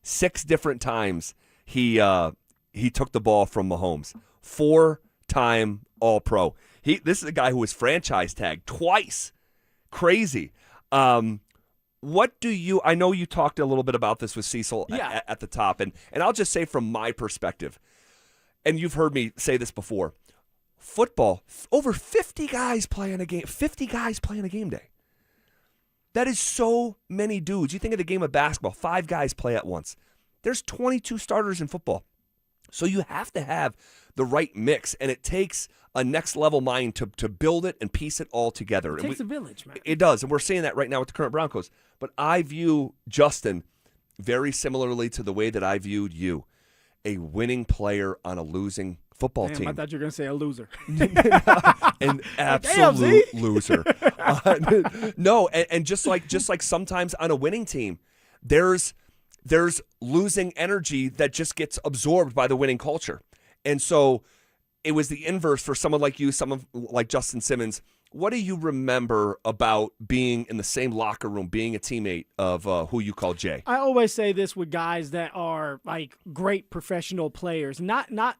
6 different times he took the ball from Mahomes. 4-time All-Pro. This is a guy who was franchise tagged twice. Crazy. I know you talked a little bit about this with Cecil at the top, and I'll just say from my perspective, and you've heard me say this before, football, over 50 guys playing a game, 50 guys playing a game day. That is so many dudes. You think of the game of basketball, 5 guys play at once. There's 22 starters in football. So you have to have the right mix, and it takes a next-level mind to build it and piece it all together.
It takes a village, man.
It does, and we're seeing that right now with the current Broncos. But I view Justin very similarly to the way that I viewed you, a winning player on a losing football team.
I thought you were going to say a loser.
An absolute loser. No, and just like sometimes on a winning team, there's losing energy that just gets absorbed by the winning culture. And so it was the inverse for someone like you, someone like Justin Simmons. What do you remember about being in the same locker room, being a teammate of who you call Jay?
I always say this with guys that are like great professional players, not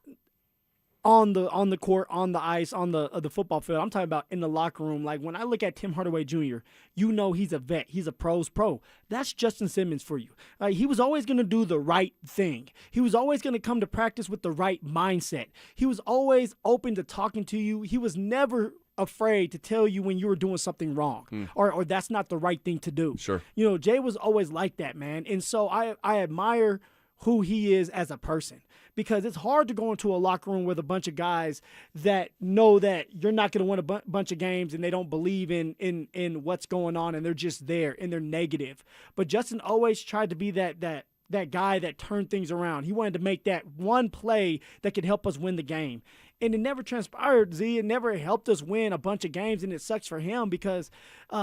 on the court, on the ice, on the football field. I'm talking about in the locker room. Like, when I look at Tim Hardaway Jr., you know he's a vet. He's a pro's pro. That's Justin Simmons for you. Like, he was always going to do the right thing. He was always going to come to practice with the right mindset. He was always open to talking to you. He was never afraid to tell you when you were doing something wrong or that's not the right thing to do.
Sure.
You know, Jay was always like that, man. And so I admire who he is as a person, because it's hard to go into a locker room with a bunch of guys that know that you're not going to win a bunch of games and they don't believe in what's going on and they're just there and they're negative. But Justin always tried to be that guy that turned things around. He wanted to make that one play that could help us win the game. And it never transpired, Z. It never helped us win a bunch of games, and it sucks for him because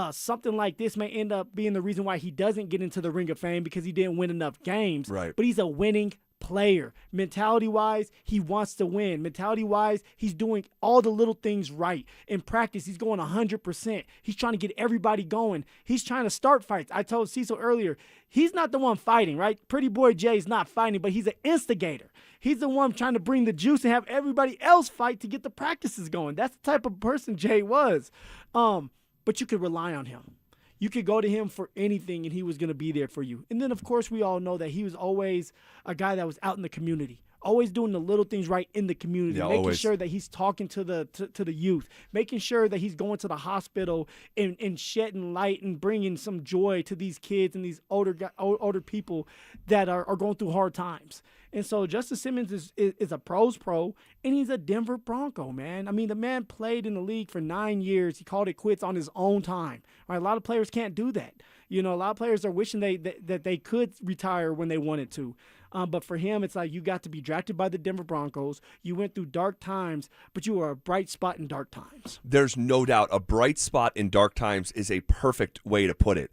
something like this may end up being the reason why he doesn't get into the Ring of Fame, because he didn't win enough games.
Right.
But he's a winning player. Mentality-wise, he wants to win. Mentality-wise, he's doing all the little things right. In practice, he's going 100%. He's trying to get everybody going. He's trying to start fights. I told Cecil earlier, he's not the one fighting, right? Pretty boy Jay's not fighting, but he's an instigator. He's the one trying to bring the juice and have everybody else fight to get the practices going. That's the type of person Jay was. But you could rely on him. You could go to him for anything, and he was going to be there for you. And then, of course, we all know that he was always a guy that was out in the community, always doing the little things right in the community, making sure that he's talking to the youth, making sure that he's going to the hospital and shedding light and bringing some joy to these kids and these older people that are going through hard times. And so Justin Simmons is a pro's pro, and he's a Denver Bronco, man. I mean, the man played in the league for 9 years. He called it quits on his own time. Right? A lot of players can't do that. You know, a lot of players are wishing that they could retire when they wanted to. But for him, it's like you got to be drafted by the Denver Broncos. You went through dark times, but you were a bright spot in dark times.
There's no doubt. A bright spot in dark times is a perfect way to put it.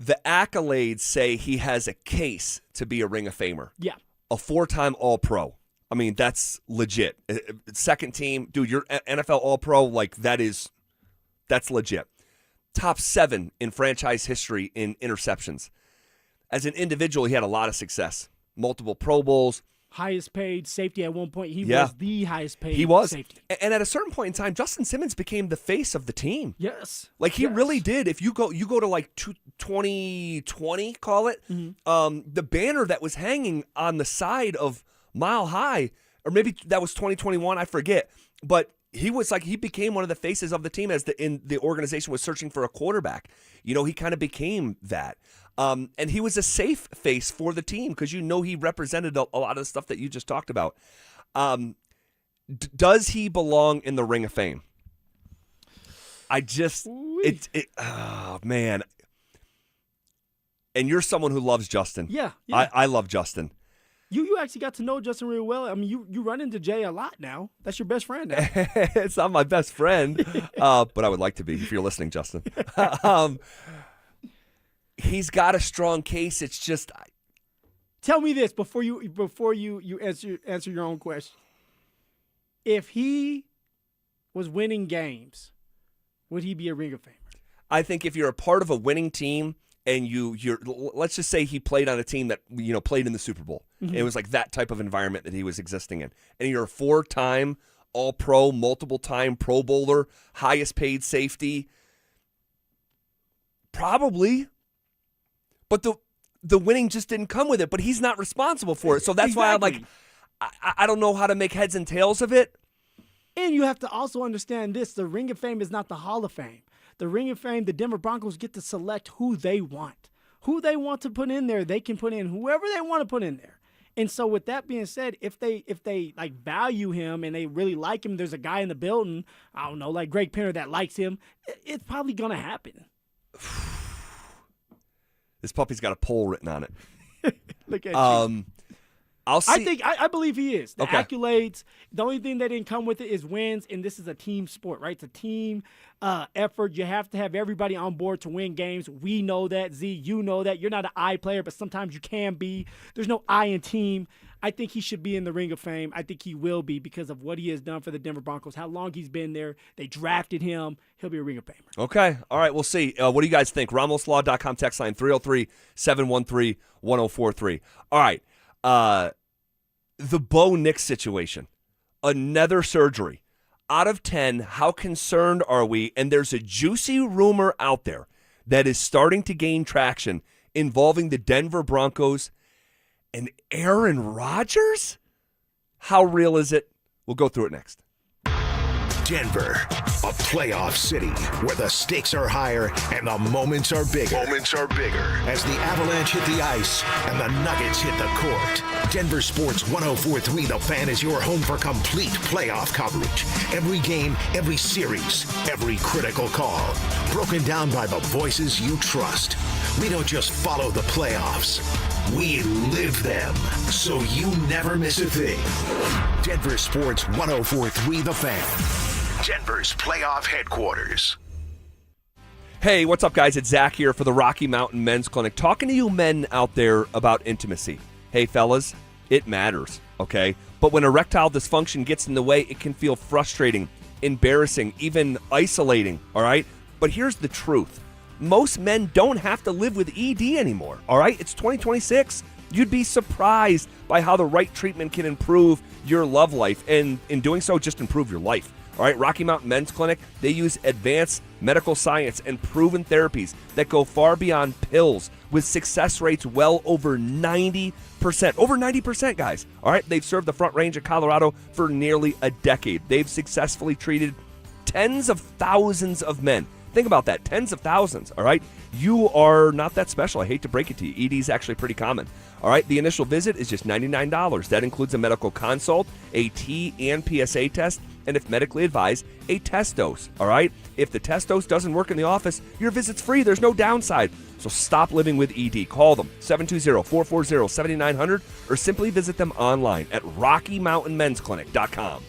The accolades say he has a case to be a Ring of Famer.
Yeah.
A 4-time All-Pro. I mean, that's legit. Second team, dude, you're NFL All-Pro, like that's legit. Top 7 in franchise history in interceptions. As an individual, he had a lot of success. Multiple Pro Bowls.
Highest paid safety at one point. He was the highest paid safety.
And at a certain point in time, Justin Simmons became the face of the team.
Yes.
Like, he really did. If you go to like 2020, call it, the banner that was hanging on the side of Mile High, or maybe that was 2021, I forget. But he became one of the faces of the team as the organization was searching for a quarterback. You know, he kind of became that. And he was a safe face for the team because he represented a lot of the stuff that you just talked about. Does he belong in the Ring of Fame? Oh man. And you're someone who loves Justin.
Yeah.
I love Justin.
You actually got to know Justin real well. I mean, you run into Jay a lot now. That's your best friend now.
It's not my best friend, but I would like to be if you're listening, Justin. He's got a strong case. It's just,
tell me this before you answer your own question. If he was winning games, would he be a Ring of Famer?
I think if you're a part of a winning team and you're let's just say he played on a team that played in the Super Bowl. Mm-hmm. It was like that type of environment that he was existing in, and you're a 4-time All-Pro, multiple-time Pro Bowler, highest paid safety. Probably. But the winning just didn't come with it, but he's not responsible for it. So that's why I'm like, I don't know how to make heads and tails of it.
And you have to also understand this. The Ring of Fame is not the Hall of Fame. The Ring of Fame, the Denver Broncos get to select who they want. Who they want to put in there, they can put in whoever they want to put in there. And so with that being said, if they like value him and they really like him, there's a guy in the building, I don't know, like Greg Penner that likes him, it's probably going to happen.
This puppy's got a poll written on it.
Look at you.
I'll see.
I believe he is. The
Okay.
accolades, the only thing that didn't come with it is wins, and this is a team sport, right? It's a team effort. You have to have everybody on board to win games. We know that, Z. You know that. You're not an I player, but sometimes you can be. There's no I in team. I think he should be in the Ring of Fame. I think he will be because of what he has done for the Denver Broncos, how long he's been there. They drafted him. He'll be a Ring of Famer.
Okay. All right. We'll see. What do you guys think? RamosLaw.com text line 303-713-1043. All right. The Bo Nix situation. Another surgery. Out of 10, how concerned are we? And there's a juicy rumor out there that is starting to gain traction involving the Denver Broncos and Aaron Rodgers? How real is it? We'll go through it next.
Denver, a playoff city where the stakes are higher and the moments are bigger. As the Avalanche hit the ice and the Nuggets hit the court. Denver Sports 104.3 The Fan is your home for complete playoff coverage. Every game, every series, every critical call. Broken down by the voices you trust. We don't just follow the playoffs. We live them, so you never miss a thing. Denver Sports 104.3 The Fan, Denver's playoff headquarters.
Hey, what's up, guys? It's Zach here for the Rocky Mountain Men's Clinic, talking to you men out there about intimacy. Hey, fellas, it matters, okay? But when erectile dysfunction gets in the way, it can feel frustrating, embarrassing, even isolating, all right? But here's the truth. Most men don't have to live with ED anymore, all right? It's 2026. You'd be surprised by how the right treatment can improve your love life, and in doing so, just improve your life, all right? Rocky Mountain Men's Clinic, they use advanced medical science and proven therapies that go far beyond pills with success rates well over 90%. Over 90%, guys, all right? They've served the Front Range of Colorado for nearly a decade. They've successfully treated tens of thousands of men. Think about that, tens of thousands, all right? You are not that special. I hate to break it to you. ED is actually pretty common, all right? The initial visit is just $99. That includes a medical consult, a T and PSA test, and if medically advised, a test dose, all right? If the test dose doesn't work in the office, your visit's free. There's no downside. So stop living with ED. Call them, 720-440-7900, or simply visit them online at RockyMountainMen'sClinic.com.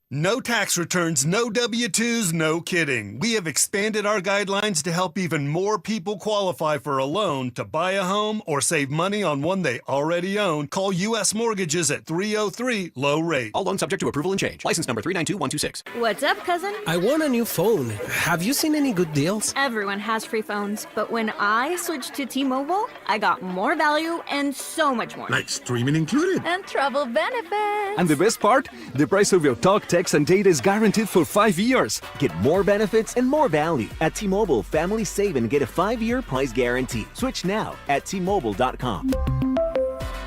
No tax returns, no W-2s, no kidding. We have expanded our guidelines to help even more people qualify for a loan to buy a home or save money on one they already own. Call U.S. Mortgages at 303-LOW-RATE.
All loans subject to approval and change. License number 392126.
What's up, cousin?
I want a new phone. Have you seen any good deals?
Everyone has free phones, but when I switched to T-Mobile, I got more value and so much more.
Like streaming included.
And travel benefits.
And the best part? The price of your talk, text, and data is guaranteed for 5 years.
Get more benefits and more value. At T-Mobile, families save and get a 5-year price guarantee. Switch now at T-Mobile.com.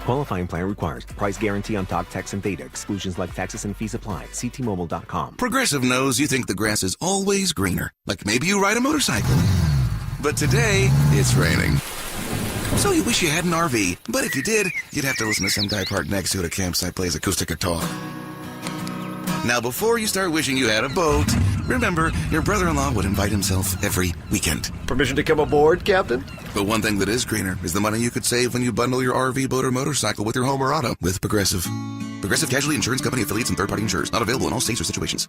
Qualifying plan requires price guarantee on talk, text, and data. Exclusions like taxes and fees apply. See T-Mobile.com.
Progressive knows you think the grass is always greener. Like maybe you ride a motorcycle. But today, it's raining. So you wish you had an RV. But if you did, you'd have to listen to some guy parked next to it at a campsite plays acoustic guitar. Now, before you start wishing you had a boat, remember, your brother-in-law would invite himself every weekend.
Permission to come aboard, Captain?
But one thing that is greener is the money you could save when you bundle your RV, boat, or motorcycle with your home or auto with Progressive. Progressive Casualty Insurance Company affiliates and third-party insurers. Not available in all states or situations.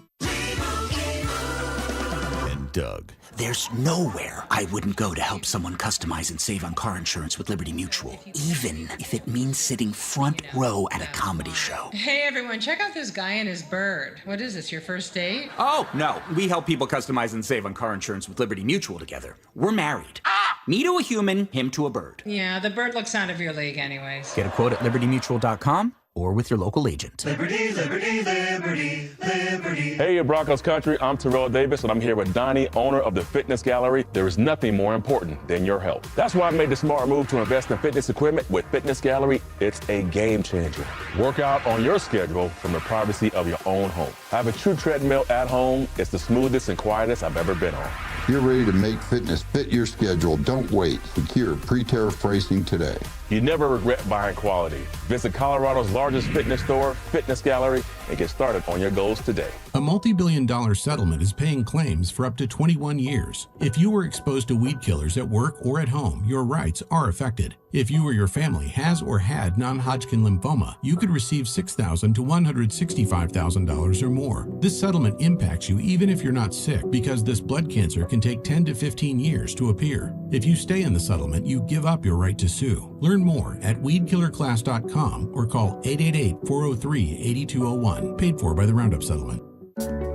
And Doug. There's nowhere I wouldn't go to help someone customize and save on car insurance with Liberty Mutual, even if it means sitting front row at a comedy show.
Hey everyone, check out this guy and his bird. What is this, your first date?
Oh, no. We help people customize and save on car insurance with Liberty Mutual together. We're married. Me to a human, him to a bird.
Yeah, the bird looks out of your league anyways.
Get a quote at libertymutual.com or with your local agent.
Liberty, liberty, liberty, liberty.
Hey, Broncos country, I'm Terrell Davis, and I'm here with Donnie, owner of the Fitness Gallery. There is nothing more important than your health. That's why I made the smart move to invest in fitness equipment with Fitness Gallery. It's a game changer. Work out on your schedule from the privacy of your own home. I have a true treadmill at home. It's the smoothest and quietest I've ever been on.
You're ready to make fitness fit your schedule. Don't wait. Secure pre-tariff pricing today.
You never regret buying quality. Visit Colorado's largest fitness store, Fitness Gallery, and get started on your goals today.
A multi-billion-dollar settlement is paying claims for up to 21 years. If you were exposed to weed killers at work or at home, your rights are affected. If you or your family has or had non-Hodgkin lymphoma, you could receive $6,000 to $165,000 or more. This settlement impacts you even if you're not sick, because this blood cancer can take 10 to 15 years to appear. If you stay in the settlement, you give up your right to sue. Learn more at weedkillerclass.com or call 888-403-8201. Paid for by the Roundup Settlement.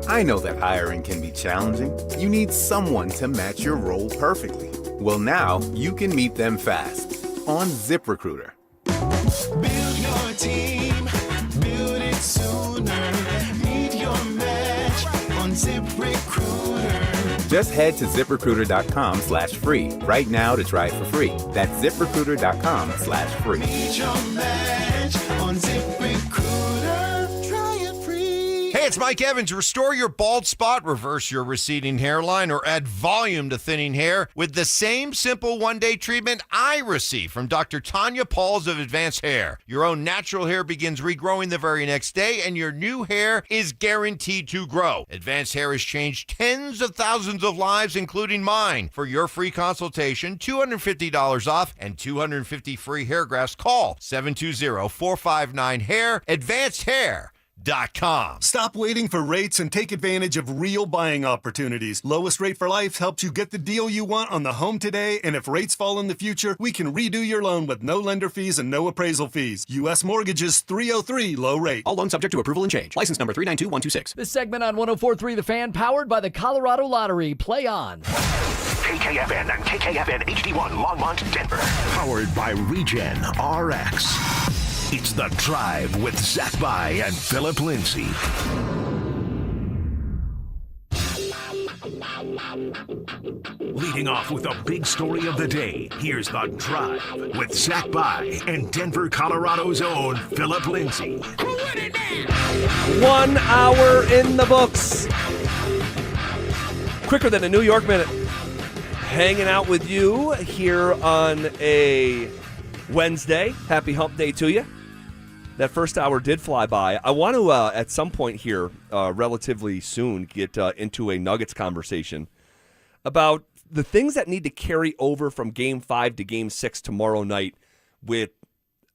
I know that hiring can be challenging. You need someone to match your role perfectly. Well, now you can meet them fast on ZipRecruiter.
Build your team. on ZipRecruiter.
Just head to ZipRecruiter.com/free right now to try it for free. That's ZipRecruiter.com/free.
Meet your match on ZipRecruiter. Try it free.
Hey, it's Mike Evans. Restore your bald spot, reverse your receding hairline, or add volume to thinning hair with the same simple one-day treatment I receive from Dr. Tanya Pauls of Advanced Hair. Your own natural hair begins regrowing the very next day, and your new hair is guaranteed to grow. Advanced Hair has changed tens of thousands of lives, including mine. For your free consultation, $250 off and 250 free hair grafts, call 720-459-HAIR, advancedhair.com.
Stop waiting for rates and take advantage of real buying opportunities. Lowest Rate for Life helps you get the deal you want on the home today, and if rates fall in the future, we can redo your loan with no lender fees and no appraisal fees. U.S. Mortgages 303 low rate.
All loans subject to approval and change. License number 392126.
This segment on 104.3 The Fan, powered by the Colorado Lottery. Play on.
KKFN and KKFN HD1 Longmont, Denver. Powered by Regen RX. It's The Drive with Zach By and Phillip Lindsay. Leading off with a big story of the day, here's The Drive with Zach By and Denver, Colorado's own Phillip Lindsay.
1 hour in the books. Quicker than a New York minute. Hanging out with you here on a Wednesday. Happy hump day to you. That first hour did fly by. I want to, at some point here, relatively soon, get into a Nuggets conversation about the things that need to carry over from Game 5 to Game 6 tomorrow night with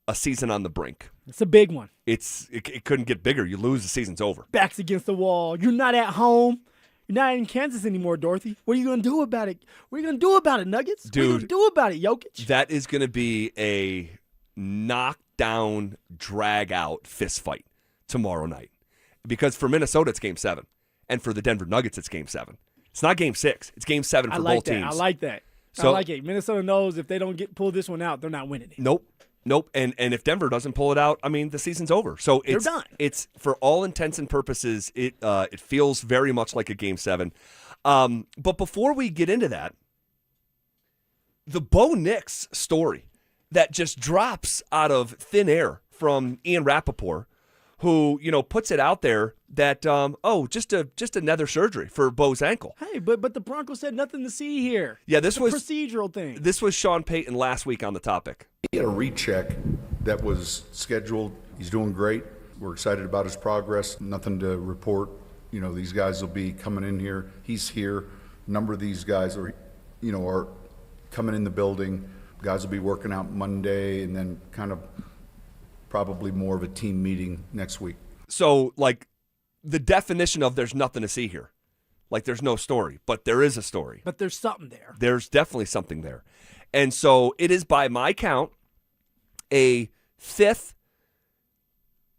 a season on the brink.
It's a big one.
It couldn't get bigger. You lose, the season's over.
Backs against the wall. You're not at home. You're not in Kansas anymore, Dorothy. What are you going to do about it? What are you going to do about it, Nuggets?
Dude,
what are you going to do about it, Jokic?
That is going to be a knockdown, drag-out fist fight tomorrow night. Because for Minnesota, it's Game 7. And for the Denver Nuggets, it's Game 7. It's not Game 6. It's Game 7 for both teams.
I like that.
So,
I like it. Minnesota knows if they don't pull this one out, they're not winning it.
Nope. And if Denver doesn't pull it out, I mean, the season's over. So
they're done.
It's for all intents and purposes, it feels very much like a Game 7. But before we get into that, the Bo Nix story that just drops out of thin air from Ian Rappaport, who, puts it out there that, just another surgery for Bo's ankle.
Hey, but the Broncos had nothing to see here.
Yeah, this was
a procedural thing.
This was Sean Payton last week on the topic.
He had a recheck that was scheduled. He's doing great. We're excited about his progress. Nothing to report. These guys will be coming in here. He's here. A number of these guys are coming in the building. Guys will be working out Monday, and then kind of probably more of a team meeting next week.
So, the definition of there's nothing to see here. There's no story, but there is a story.
But there's something there.
There's definitely something there. And so it is, by my count, a fifth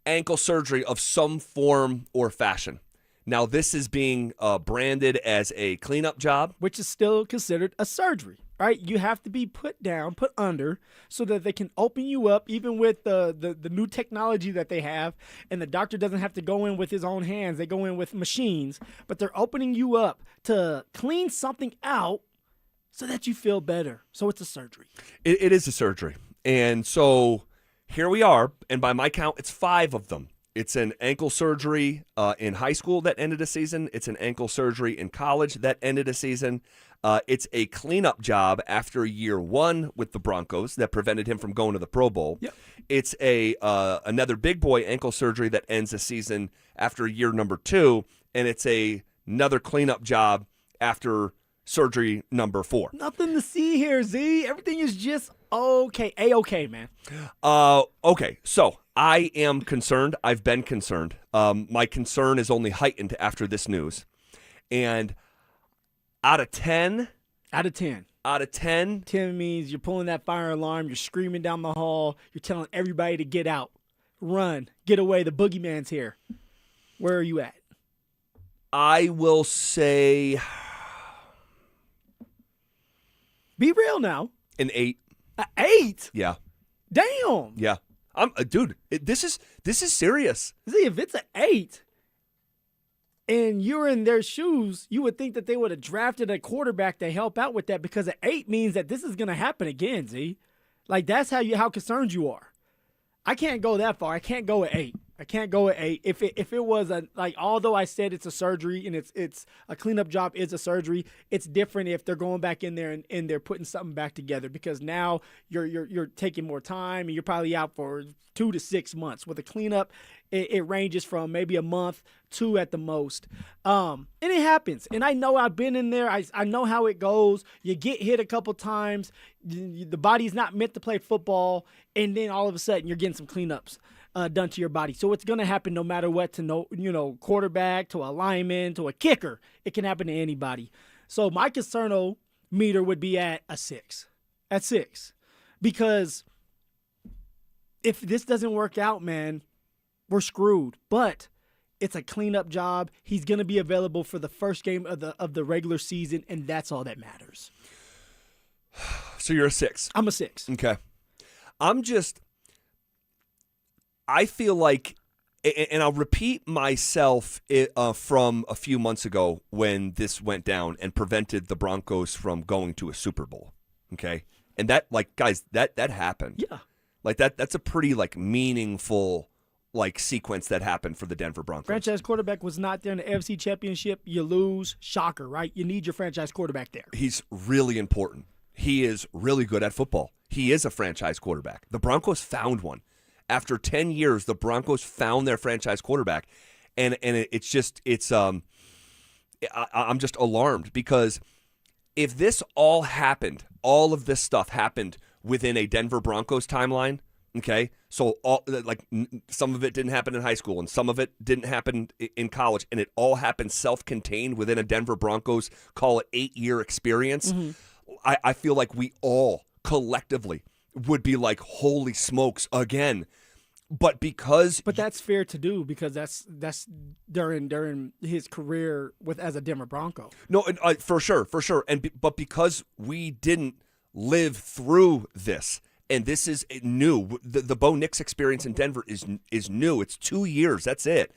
ankle surgery of some form or fashion. Now, this is being branded as a cleanup job.
Which is still considered a surgery, right? You have to be put down, put under, so that they can open you up, even with the new technology that they have. And the doctor doesn't have to go in with his own hands. They go in with machines. But they're opening you up to clean something out so that you feel better. So it's a surgery.
It is a surgery. And so here we are. And by my count, it's 5 of them. It's an ankle surgery in high school that ended a season. It's an ankle surgery in college that ended a season. It's a cleanup job after year 1 with the Broncos that prevented him from going to the Pro Bowl.
Yep.
It's another big boy ankle surgery that ends a season after year number 2, and it's another cleanup job after surgery number 4.
Nothing to see here, Z. Everything is just okay. A-okay, man.
Okay, so I am concerned. I've been concerned. My concern is only heightened after this news. And out of 10.
10 means you're pulling that fire alarm. You're screaming down the hall. You're telling everybody to get out. Run. Get away. The boogeyman's here. Where are you at?
I will say...
Be real now.
An 8.
An 8?
Yeah.
Damn.
Yeah. Dude, this is serious.
See, if it's an 8, and you're in their shoes, you would think that they would have drafted a quarterback to help out with that, because an 8 means that this is going to happen again, Z. Like, that's how concerned you are. I can't go that far. I can't go at 8. I can't go at 8. If it was although I said it's a surgery and it's a cleanup job is a surgery, it's different if they're going back in there and they're putting something back together, because now you're taking more time and you're probably out for 2 to 6 months. With a cleanup, it ranges from maybe a month, 2 at the most. And it happens. And I know I've been in there. I know how it goes. You get hit a couple times. The body's not meant to play football. And then all of a sudden you're getting some cleanups done to your body. So it's going to happen no matter what, to quarterback, to a lineman, to a kicker. It can happen to anybody. So my concerno meter would be at a 6. At 6. Because if this doesn't work out, man, we're screwed. But it's a cleanup job. He's going to be available for the first game of the regular season, and that's all that matters.
So you're a 6.
I'm a 6.
Okay. I feel like, and I'll repeat myself from a few months ago when this went down and prevented the Broncos from going to a Super Bowl. Okay. And that, guys, that happened.
Yeah.
That's a pretty, meaningful, sequence that happened for the Denver Broncos.
Franchise quarterback was not there in the AFC Championship. You lose. Shocker, right? You need your franchise quarterback there.
He's really important. He is really good at football. He is a franchise quarterback. The Broncos found one. After 10 years, the Broncos found their franchise quarterback, and I'm just alarmed, because if this all happened, all of this stuff happened within a Denver Broncos timeline, okay? So some of it didn't happen in high school, and some of it didn't happen in college, and it all happened self-contained within a Denver Broncos, call it 8-year experience.
Mm-hmm.
I feel like we all collectively would be like, holy smokes, again. But
that's fair to do, because that's during his career as a Denver Bronco.
No, for sure, but because we didn't live through this, and this is new. The Bo Nix experience in Denver is new. It's 2 years. That's it.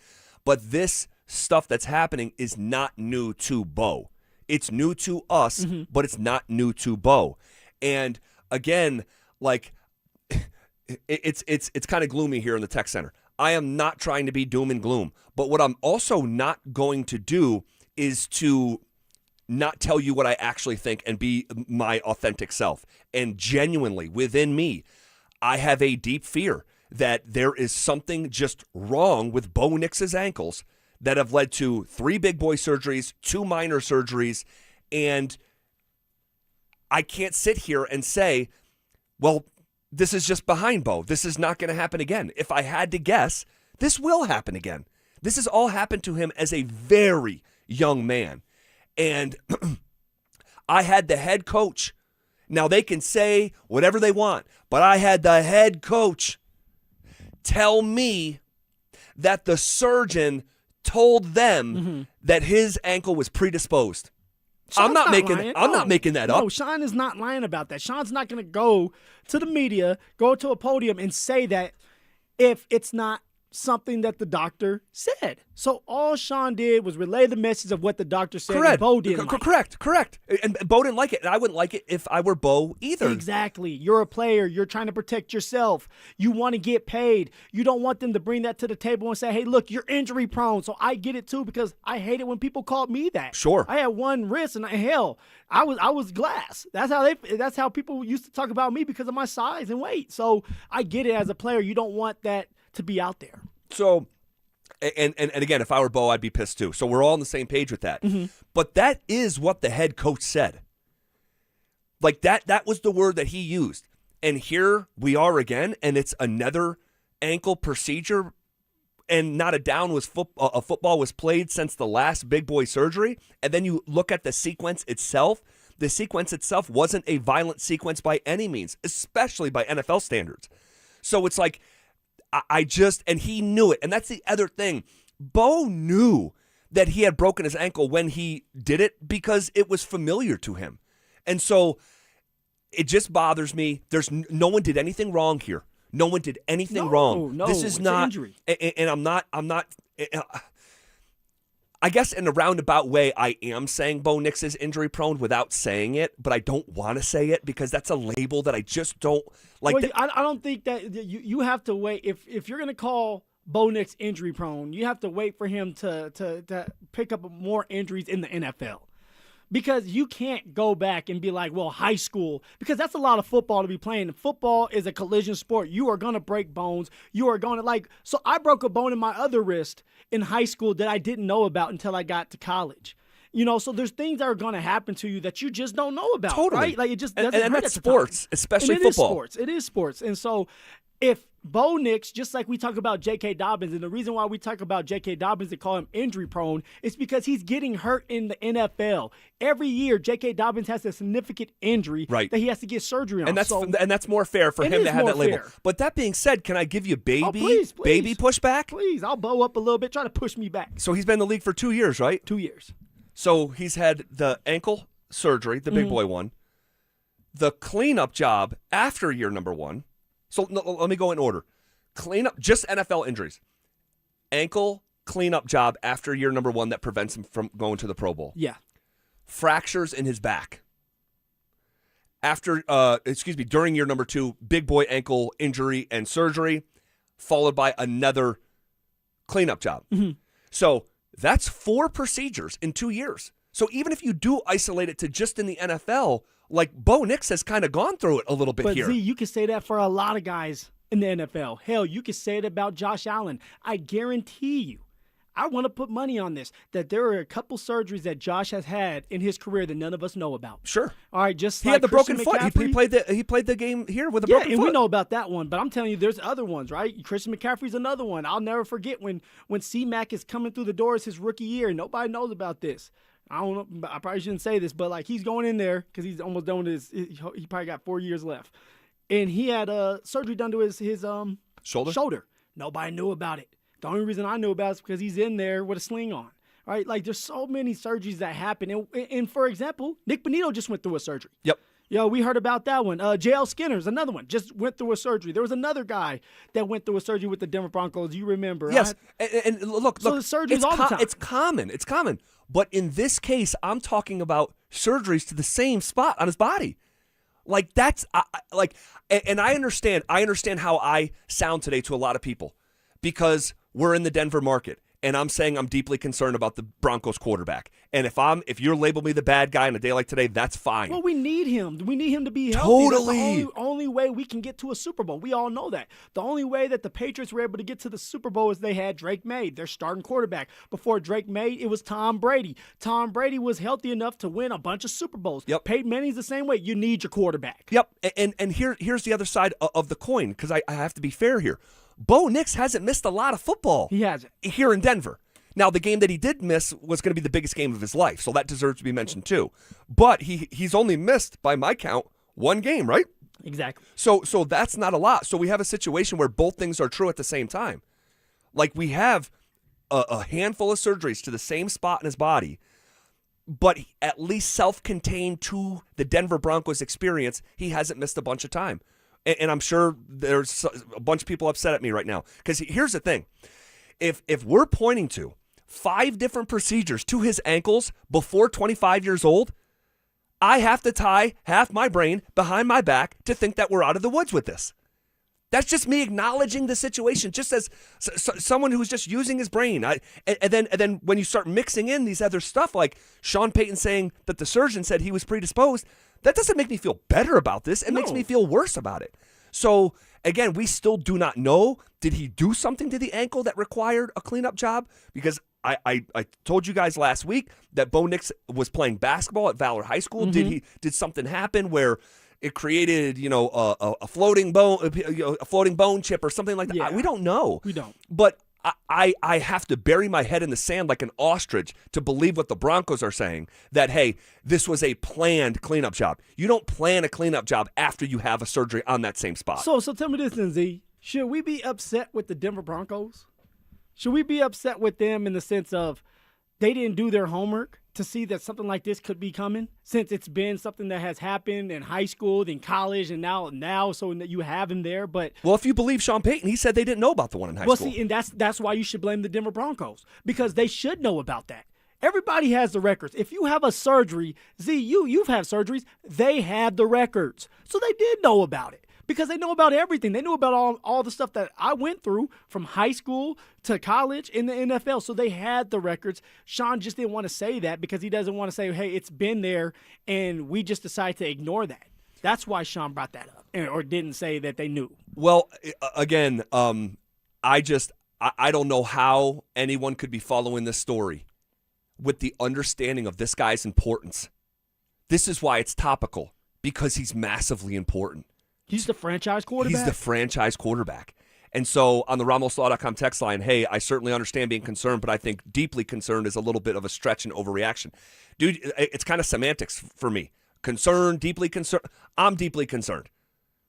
But this stuff that's happening is not new to Bo. It's new to us, mm-hmm. but it's not new to Bo. And again, it's kind of gloomy here in the tech center. I am not trying to be doom and gloom, but what I'm also not going to do is to not tell you what I actually think and be my authentic self. And genuinely, within me, I have a deep fear that there is something just wrong with Bo Nix's ankles that have led to 3 big boy surgeries, 2 minor surgeries, and I can't sit here and say, well, this is just behind Bo. This is not going to happen again. If I had to guess, this will happen again. This has all happened to him as a very young man. And I had the head coach. Now, they can say whatever they want, but I had the head coach tell me that the surgeon told them mm-hmm. that his ankle was predisposed. I'm not making that up.
No, Sean is not lying about that. Sean's not going to go to the media, go to a podium and say that if it's not something that the doctor said. So all Sean did was relay the message of what the doctor said.
Correct.
And Bo didn't
Correct. And Bo didn't like it, and I wouldn't like it if I were Bo either.
Exactly. You're a player. You're trying to protect yourself. You want to get paid. You don't want them to bring that to the table and say, hey, look, you're injury prone. So I get it too, because I hate it when people called me that.
Sure.
I had one wrist, and I was glass. That's how people used to talk about me, because of my size and weight. So I get it as a player. You don't want that to be out there.
So, and again, if I were Bo, I'd be pissed too. So we're all on the same page with that.
Mm-hmm.
But that is what the head coach said. That was the word that he used. And here we are again, and it's another ankle procedure, and not a down was a football was played since the last big boy surgery. And then you look at the sequence itself. The sequence itself wasn't a violent sequence by any means, especially by NFL standards. So it's like, and he knew it. And that's the other thing. Bo knew that he had broken his ankle when he did it, because it was familiar to him. And so it just bothers me. No one did anything wrong here. No one did anything wrong.
No,
this is not
injury.
And I'm not I guess in a roundabout way, I am saying Bo Nix is injury prone without saying it, but I don't want to say it because that's a label that I just don't like.
Well, I don't think that you have to wait. If you're going to call Bo Nix injury prone, you have to wait for him to pick up more injuries in the NFL. Because you can't go back and be like, well, high school, because that's a lot of football to be playing. Football is a collision sport. You are going to break bones. You are going to so I broke a bone in my other wrist in high school that I didn't know about until I got to college. So there's things that are going to happen to you that you just don't know about.
Totally.
Right? Like it just doesn't
and
hurt
that's
at the
sports,
time.
especially
and
football.
It is sports. And so if Bo Nix, just like we talk about J.K. Dobbins, and the reason why we talk about J.K. Dobbins and call him injury prone is because he's getting hurt in the NFL. Every year, J.K. Dobbins has a significant injury that he has to get surgery on.
And that's more fair for him to have that label.
Fair.
But that being said, can I give you
please.
baby pushback?
Please, I'll bow up a little bit. Try to push me back.
So he's been in the league for 2 years, right?
2 years.
So he's had the ankle surgery, the big boy one, the cleanup job after year number 1. So let me go in order. Cleanup, just NFL injuries. Ankle cleanup job after year number 1 that prevents him from going to the Pro Bowl.
Yeah.
Fractures in his back. During year number 2, big boy ankle injury and surgery, followed by another cleanup job.
Mm-hmm.
So that's 4 procedures in 2 years. So even if you do isolate it to just in the NFL, like Bo Nix has kind of gone through it a little bit here.
But Z, you can say that for a lot of guys in the NFL. Hell, you could say it about Josh Allen. I guarantee you, I want to put money on this, that there are a couple surgeries that Josh has had in his career that none of us know about.
Sure.
All right, just
he
like
had the
Christian
broken foot.
McCaffrey.
He played the game here with a broken foot.
Yeah, and we know about that one. But I'm telling you, there's other ones, right? Christian McCaffrey's another one. I'll never forget when C-Mac is coming through the doors his rookie year. Nobody knows about this. I don't know. I probably shouldn't say this, but he's going in there because he's almost done with his. He probably got 4 years left, and he had surgery done to his shoulder. Nobody knew about it. The only reason I knew about it is because he's in there with a sling on. Right? There's so many surgeries that happen, and for example, Nick Bonito just went through a surgery.
Yep.
We heard about that one. J.L. Skinner's another one, just went through a surgery. There was another guy that went through a surgery with the Denver Broncos. You remember?
Yes, and look,
the surgeries all the time.
It's common. But in this case, I'm talking about surgeries to the same spot on his body. And I understand how I sound today to a lot of people because we're in the Denver market. And I'm saying I'm deeply concerned about the Broncos quarterback. And if you're labeled me the bad guy on a day like today, that's fine.
Well, we need him. We need him to be healthy.
Totally.
That's the only way we can get to a Super Bowl. We all know that. The only way that the Patriots were able to get to the Super Bowl is they had Drake May, their starting quarterback. Before Drake May, it was Tom Brady. Tom Brady was healthy enough to win a bunch of Super Bowls.
Yep.
Peyton Manning's the same way. You need your quarterback.
Yep. And here's the other side of the coin, because I have to be fair here. Bo Nix hasn't missed a lot of football.
He hasn't.
Here in Denver. Now, the game that he did miss was going to be the biggest game of his life, so that deserves to be mentioned too. But he's only missed, by my count, 1 game, right?
Exactly.
So that's not a lot. So we have a situation where both things are true at the same time. We have a handful of surgeries to the same spot in his body, but at least self-contained to the Denver Broncos experience, he hasn't missed a bunch of time. And I'm sure there's a bunch of people upset at me right now. Because here's the thing. If we're pointing to 5 different procedures to his ankles before 25 years old, I have to tie half my brain behind my back to think that we're out of the woods with this. That's just me acknowledging the situation, just as someone who's just using his brain. And then when you start mixing in these other stuff, like Sean Payton saying that the surgeon said he was predisposed, that doesn't make me feel better about this. It makes me feel worse about it. So, again, we still do not know. Did he do something to the ankle that required a cleanup job? Because I told you guys last week that Bo Nix was playing basketball at Valor High School.
Mm-hmm.
Did something happen where it created, a floating bone chip or something like that?
Yeah.
We don't know.
We don't.
But I have to bury my head in the sand like an ostrich to believe what the Broncos are saying, that, hey, this was a planned cleanup job. You don't plan a cleanup job after you have a surgery on that same spot.
So tell me this then, Z. Should we be upset with the Denver Broncos? Should we be upset with them in the sense of they didn't do their homework? to see that something like this could be coming, since it's been something that has happened in high school, then college, and now, so that you have him there. But
well, if you believe Sean Payton, he said they didn't know about the one in high school.
Well, see, and that's why you should blame the Denver Broncos, because they should know about that. Everybody has the records. If you have a surgery, you've had surgeries, they had the records. So they did know about it because they know about everything. They knew about all the stuff that I went through from high school to college in the NFL. So they had the records. Sean just didn't want to say that because he doesn't want to say, hey, it's been there, and we just decided to ignore that. That's why Sean brought that up or didn't say that they knew.
Well, again, I don't know how anyone could be following this story with the understanding of this guy's importance. This is why it's topical, because he's massively important.
He's the franchise quarterback?
He's the franchise quarterback. And so on the RamosLaw.com text line, hey, I certainly understand being concerned, but I think deeply concerned is a little bit of a stretch and overreaction. Dude, it's kind of semantics for me. Concerned, deeply concerned. I'm deeply concerned.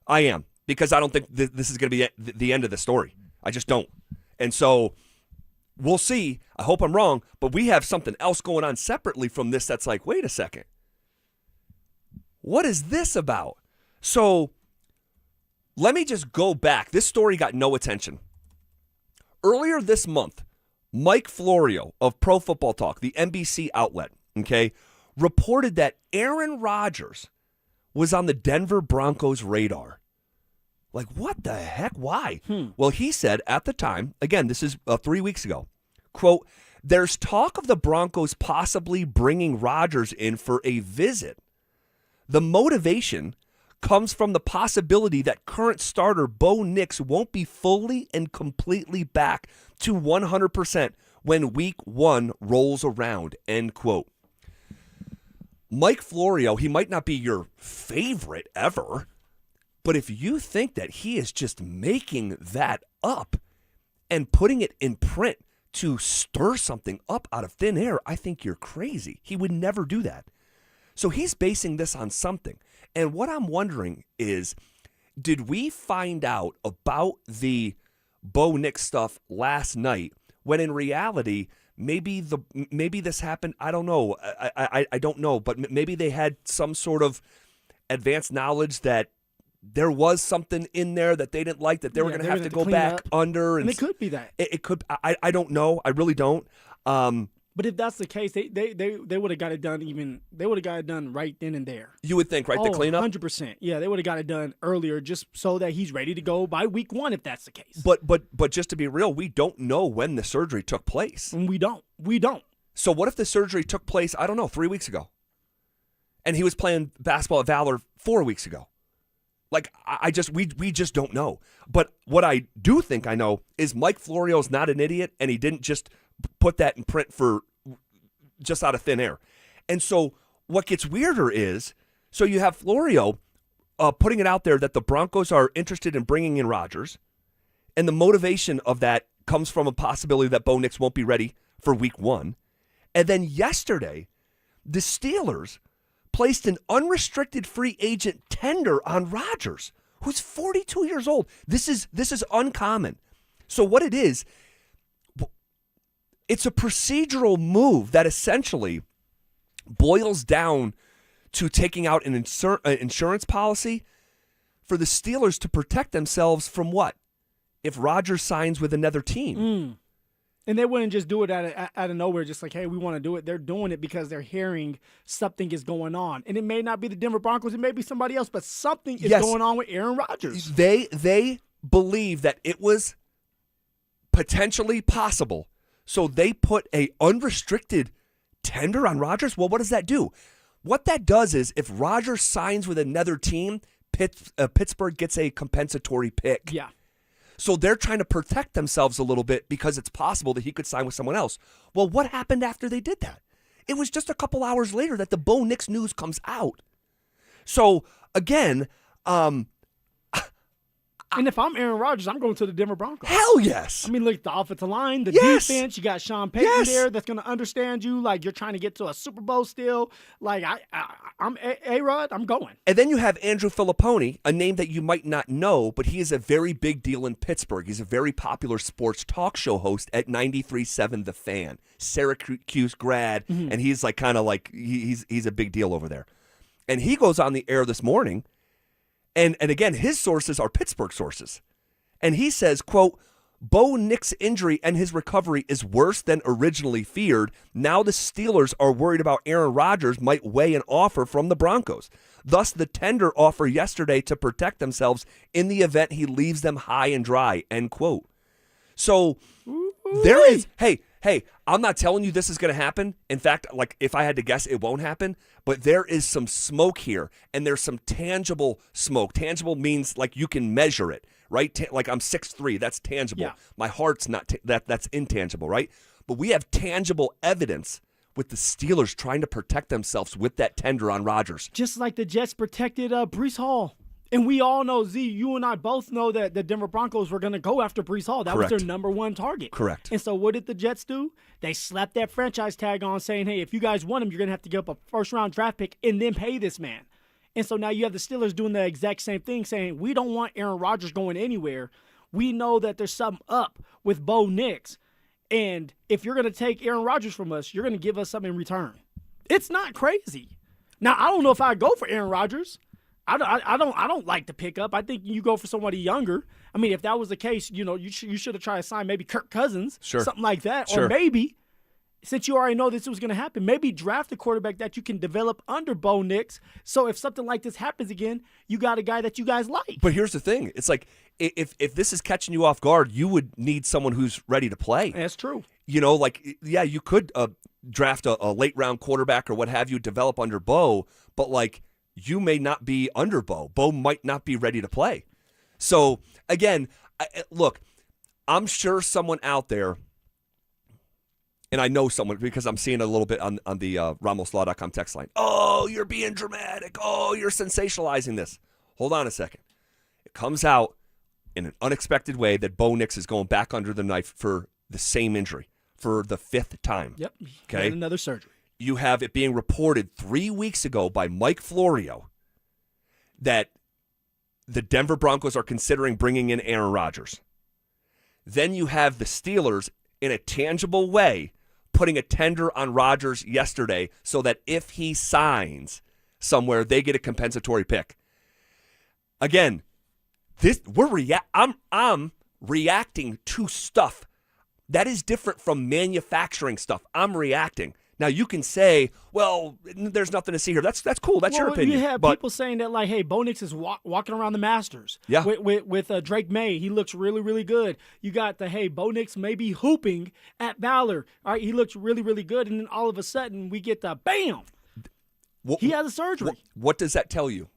I am, because I don't think this is going to be the end of the story. I just don't. And so we'll see. I hope I'm wrong, but we have something else going on separately from this that's like, wait a second. What is this about? So let me just go back. This story got no attention. Earlier this month, Mike Florio of Pro Football Talk, the NBC outlet, okay, reported that Aaron Rodgers was on the Denver Broncos radar. Like, what the heck? Why? Well, he said at the time, again, this is 3 weeks ago, quote, there's talk of the Broncos possibly bringing Rodgers in for a visit. The motivation comes from the possibility that current starter Bo Nix won't be fully and completely back to 100% when week 1 rolls around, end quote. Mike Florio, he might not be your favorite ever, but if you think that he is just making that up and putting it in print to stir something up out of thin air, I think you're crazy. He would never do that. So he's basing this on something. And what I'm wondering is, did we find out about the Bo Nix stuff last night when in reality, maybe this happened? I don't know. I don't know. But maybe they had some sort of advanced knowledge that there was something in there that they didn't like, that they were going to have to go back under.
And it could be that.
It could. I don't know. I really don't.
But if that's the case, they would have got it done right then and there.
You would think, right? The cleanup?
100%. Yeah, they would have got it done earlier just so that he's ready to go by week 1 if that's the case.
But just to be real, we don't know when the surgery took place.
And we don't.
So what if the surgery took place, I don't know, 3 weeks ago? And he was playing basketball at Valor 4 weeks ago. Like, we just don't know. But what I do think I know is Mike Florio's not an idiot, and he didn't just put that in print for just out of thin air. And so what gets weirder is, so you have Florio putting it out there that the Broncos are interested in bringing in Rodgers, and the motivation of that comes from a possibility that Bo Nix won't be ready for week 1. And then yesterday, the Steelers placed an unrestricted free agent tender on Rodgers, who's 42 years old. This is uncommon. So what it is, it's a procedural move that essentially boils down to taking out an insurance policy for the Steelers to protect themselves from what? If Rodgers signs with another team.
And they wouldn't just do it out of nowhere, just like, hey, we want to do it. They're doing it because they're hearing something is going on. And it may not be the Denver Broncos. It may be somebody else, but something is going on with Aaron Rodgers.
They believe that it was potentially possible. So they put a unrestricted tender on Rodgers. Well, what does that do? What that does is if Rodgers signs with another team, Pittsburgh gets a compensatory pick.
Yeah.
So they're trying to protect themselves a little bit because it's possible that he could sign with someone else. Well, what happened after they did that? It was just a couple hours later that the Bo Nix news comes out. So, again,
And if I'm Aaron Rodgers, I'm going to the Denver Broncos.
Hell yes.
I mean, look, the offensive line, the
Yes.
defense. You got Sean Payton
Yes.
there that's going to understand you. Like, you're trying to get to a Super Bowl still. Like, I'm A-Rod. I'm going.
And then you have Andrew Filippone, a name that you might not know, but he is a very big deal in Pittsburgh. He's a very popular sports talk show host at 93.7 The Fan. Syracuse grad, and he's like kind of like he's a big deal over there. And he goes on the air this morning, and again, his sources are Pittsburgh sources. And he says, quote, Bo Nix injury and his recovery is worse than originally feared. Now the Steelers are worried about Aaron Rodgers might weigh an offer from the Broncos. Thus, the tender offer yesterday to protect themselves in the event he leaves them high and dry, end quote. So there is, hey, I'm not telling you this is going to happen. In fact, like if I had to guess, it won't happen. But there is some smoke here, and there's some tangible smoke. Tangible means like you can measure it, right? Like I'm 6'3", that's tangible.
Yeah.
My heart's not that's intangible, right? But we have tangible evidence with the Steelers trying to protect themselves with that tender on Rodgers.
Just like the Jets protected Breece Hall. And we all know, Z, you and I both know that the Denver Broncos were going to go after Breece Hall. That
Correct.
was their number one target.
Correct.
And so what did the Jets do? They slapped that franchise tag on saying, hey, if you guys want him, you're going to have to give up a first-round draft pick and then pay this man. And so now you have the Steelers doing the exact same thing, saying, we don't want Aaron Rodgers going anywhere. We know that there's something up with Bo Nix. And if you're going to take Aaron Rodgers from us, you're going to give us something in return. It's not crazy. Now, I don't know if I'd go for Aaron Rodgers. I don't like the pickup. I think you go for somebody younger. I mean, if that was the case, you should have tried to sign maybe Kirk Cousins, something like that.
Sure.
Or maybe, since you already know this was going to happen, maybe draft a quarterback that you can develop under Bo Nix. So if something like this happens again, you got a guy that you guys like.
But here's the thing. It's like if this is catching you off guard, you would need someone who's ready to play.
That's true.
You could draft a late-round quarterback or what have you, develop under Bo, but like you may not be under Bo. Bo might not be ready to play. So, again, look, I'm sure someone out there, and I know someone because I'm seeing a little bit on the RamosLaw.com text line. Oh, you're being dramatic. Oh, you're sensationalizing this. Hold on a second. It comes out in an unexpected way that Bo Nix is going back under the knife for the same injury for the 5th time.
Yep.
Okay.
Had another surgery.
You have it being reported 3 weeks ago by Mike Florio that the Denver Broncos are considering bringing in Aaron Rodgers. Then you have the Steelers in a tangible way putting a tender on Rodgers yesterday so that if he signs somewhere, they get a compensatory pick. Again, I'm reacting to stuff that is different from manufacturing stuff. I'm reacting. Now, you can say, well, there's nothing to see here. That's cool. That's your opinion.
You have people saying that, like, hey, Bo Nix is walking around the Masters with Drake May. He looks really, really good. You got the, Bo Nix may be hooping at Valor. All right, he looks really, really good. And then all of a sudden, we get the bam. He has a surgery.
What does that tell you?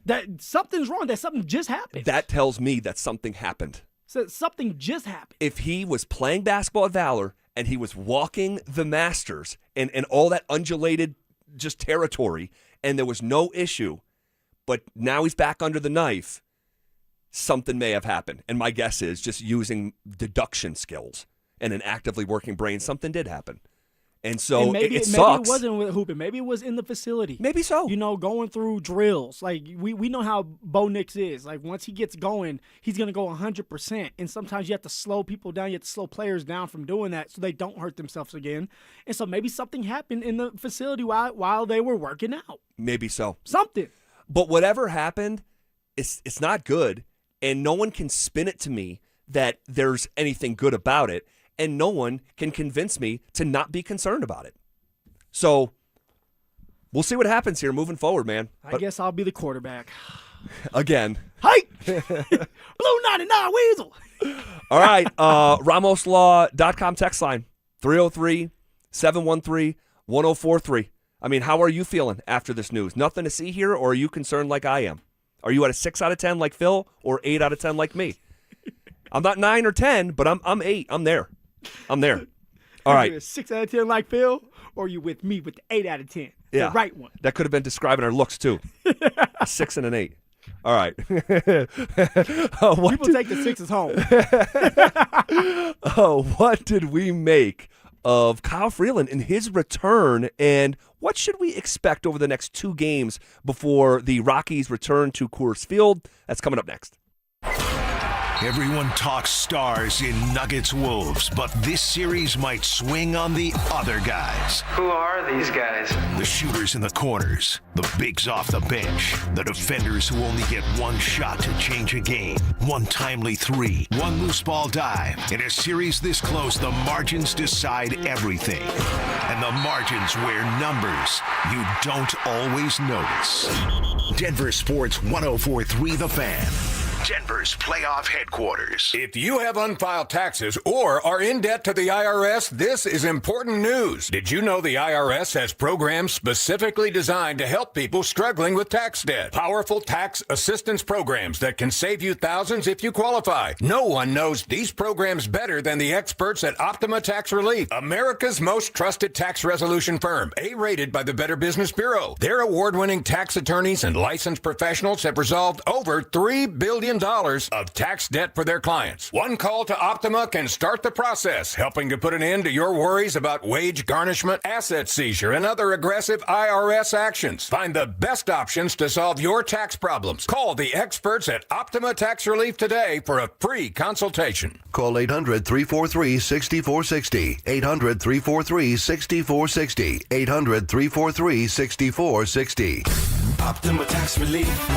That something's wrong. That something just happened.
That tells me that something happened.
So something just happened.
If he was playing basketball at Valor and he was walking the Masters and all that undulated just territory and there was no issue, but now he's back under the knife, something may have happened. And my guess is just using deduction skills and an actively working brain, something did happen. And so it sucks.
Maybe it wasn't with hooping. Maybe it was in the facility.
Maybe so.
Going through drills. Like, we know how Bo Nix is. Like, once he gets going, he's going to go 100%. And sometimes you have to slow people down. You have to slow players down from doing that so they don't hurt themselves again. And so maybe something happened in the facility while they were working out.
Maybe so.
Something.
But whatever happened, it's not good. And no one can spin it to me that there's anything good about it. And no one can convince me to not be concerned about it. So we'll see what happens here moving forward, man.
I guess I'll be the quarterback.
Again.
Hey! Blue 99 Weasel!
All right. RamosLaw.com text line, 303-713-1043. I mean, how are you feeling after this news? Nothing to see here, or are you concerned like I am? Are you at a 6 out of 10 like Phil, or 8 out of 10 like me? I'm not 9 or 10, but I'm 8. I'm there. All right.
You 6 out of 10 like Phil, or you with me with the 8 out of 10?
Yeah.
The right one.
That could have been describing our looks, too. A 6 and an 8. All right.
People take the Sixers home.
What did we make of Kyle Freeland in his return, and what should we expect over the next 2 games before the Rockies return to Coors Field? That's coming up next.
Everyone talks stars in Nuggets Wolves, but this series might swing on the other guys.
Who are these guys?
The shooters in the corners, the bigs off the bench, the defenders who only get one shot to change a game, one timely 3, one loose ball dive. In a series this close, the margins decide everything. And the margins where numbers you don't always notice. Denver Sports 104.3 The Fan. Denver's playoff headquarters.
If you have unfiled taxes or are in debt to the IRS, this is important news. Did you know the IRS has programs specifically designed to help people struggling with tax debt? Powerful tax assistance programs that can save you thousands if you qualify. No one knows these programs better than the experts at Optima Tax Relief, America's most trusted tax resolution firm, A-rated by the Better Business Bureau. Their award-winning tax attorneys and licensed professionals have resolved over $3 billion of tax debt for their clients. One call to Optima can start the process, helping to put an end to your worries about wage garnishment, asset seizure, and other aggressive IRS actions. Find the best options to solve your tax problems. Call the experts at Optima Tax Relief today for a free consultation.
Call 800-343-6460. 800-343-6460. 800-343-6460.
Optima Tax Relief.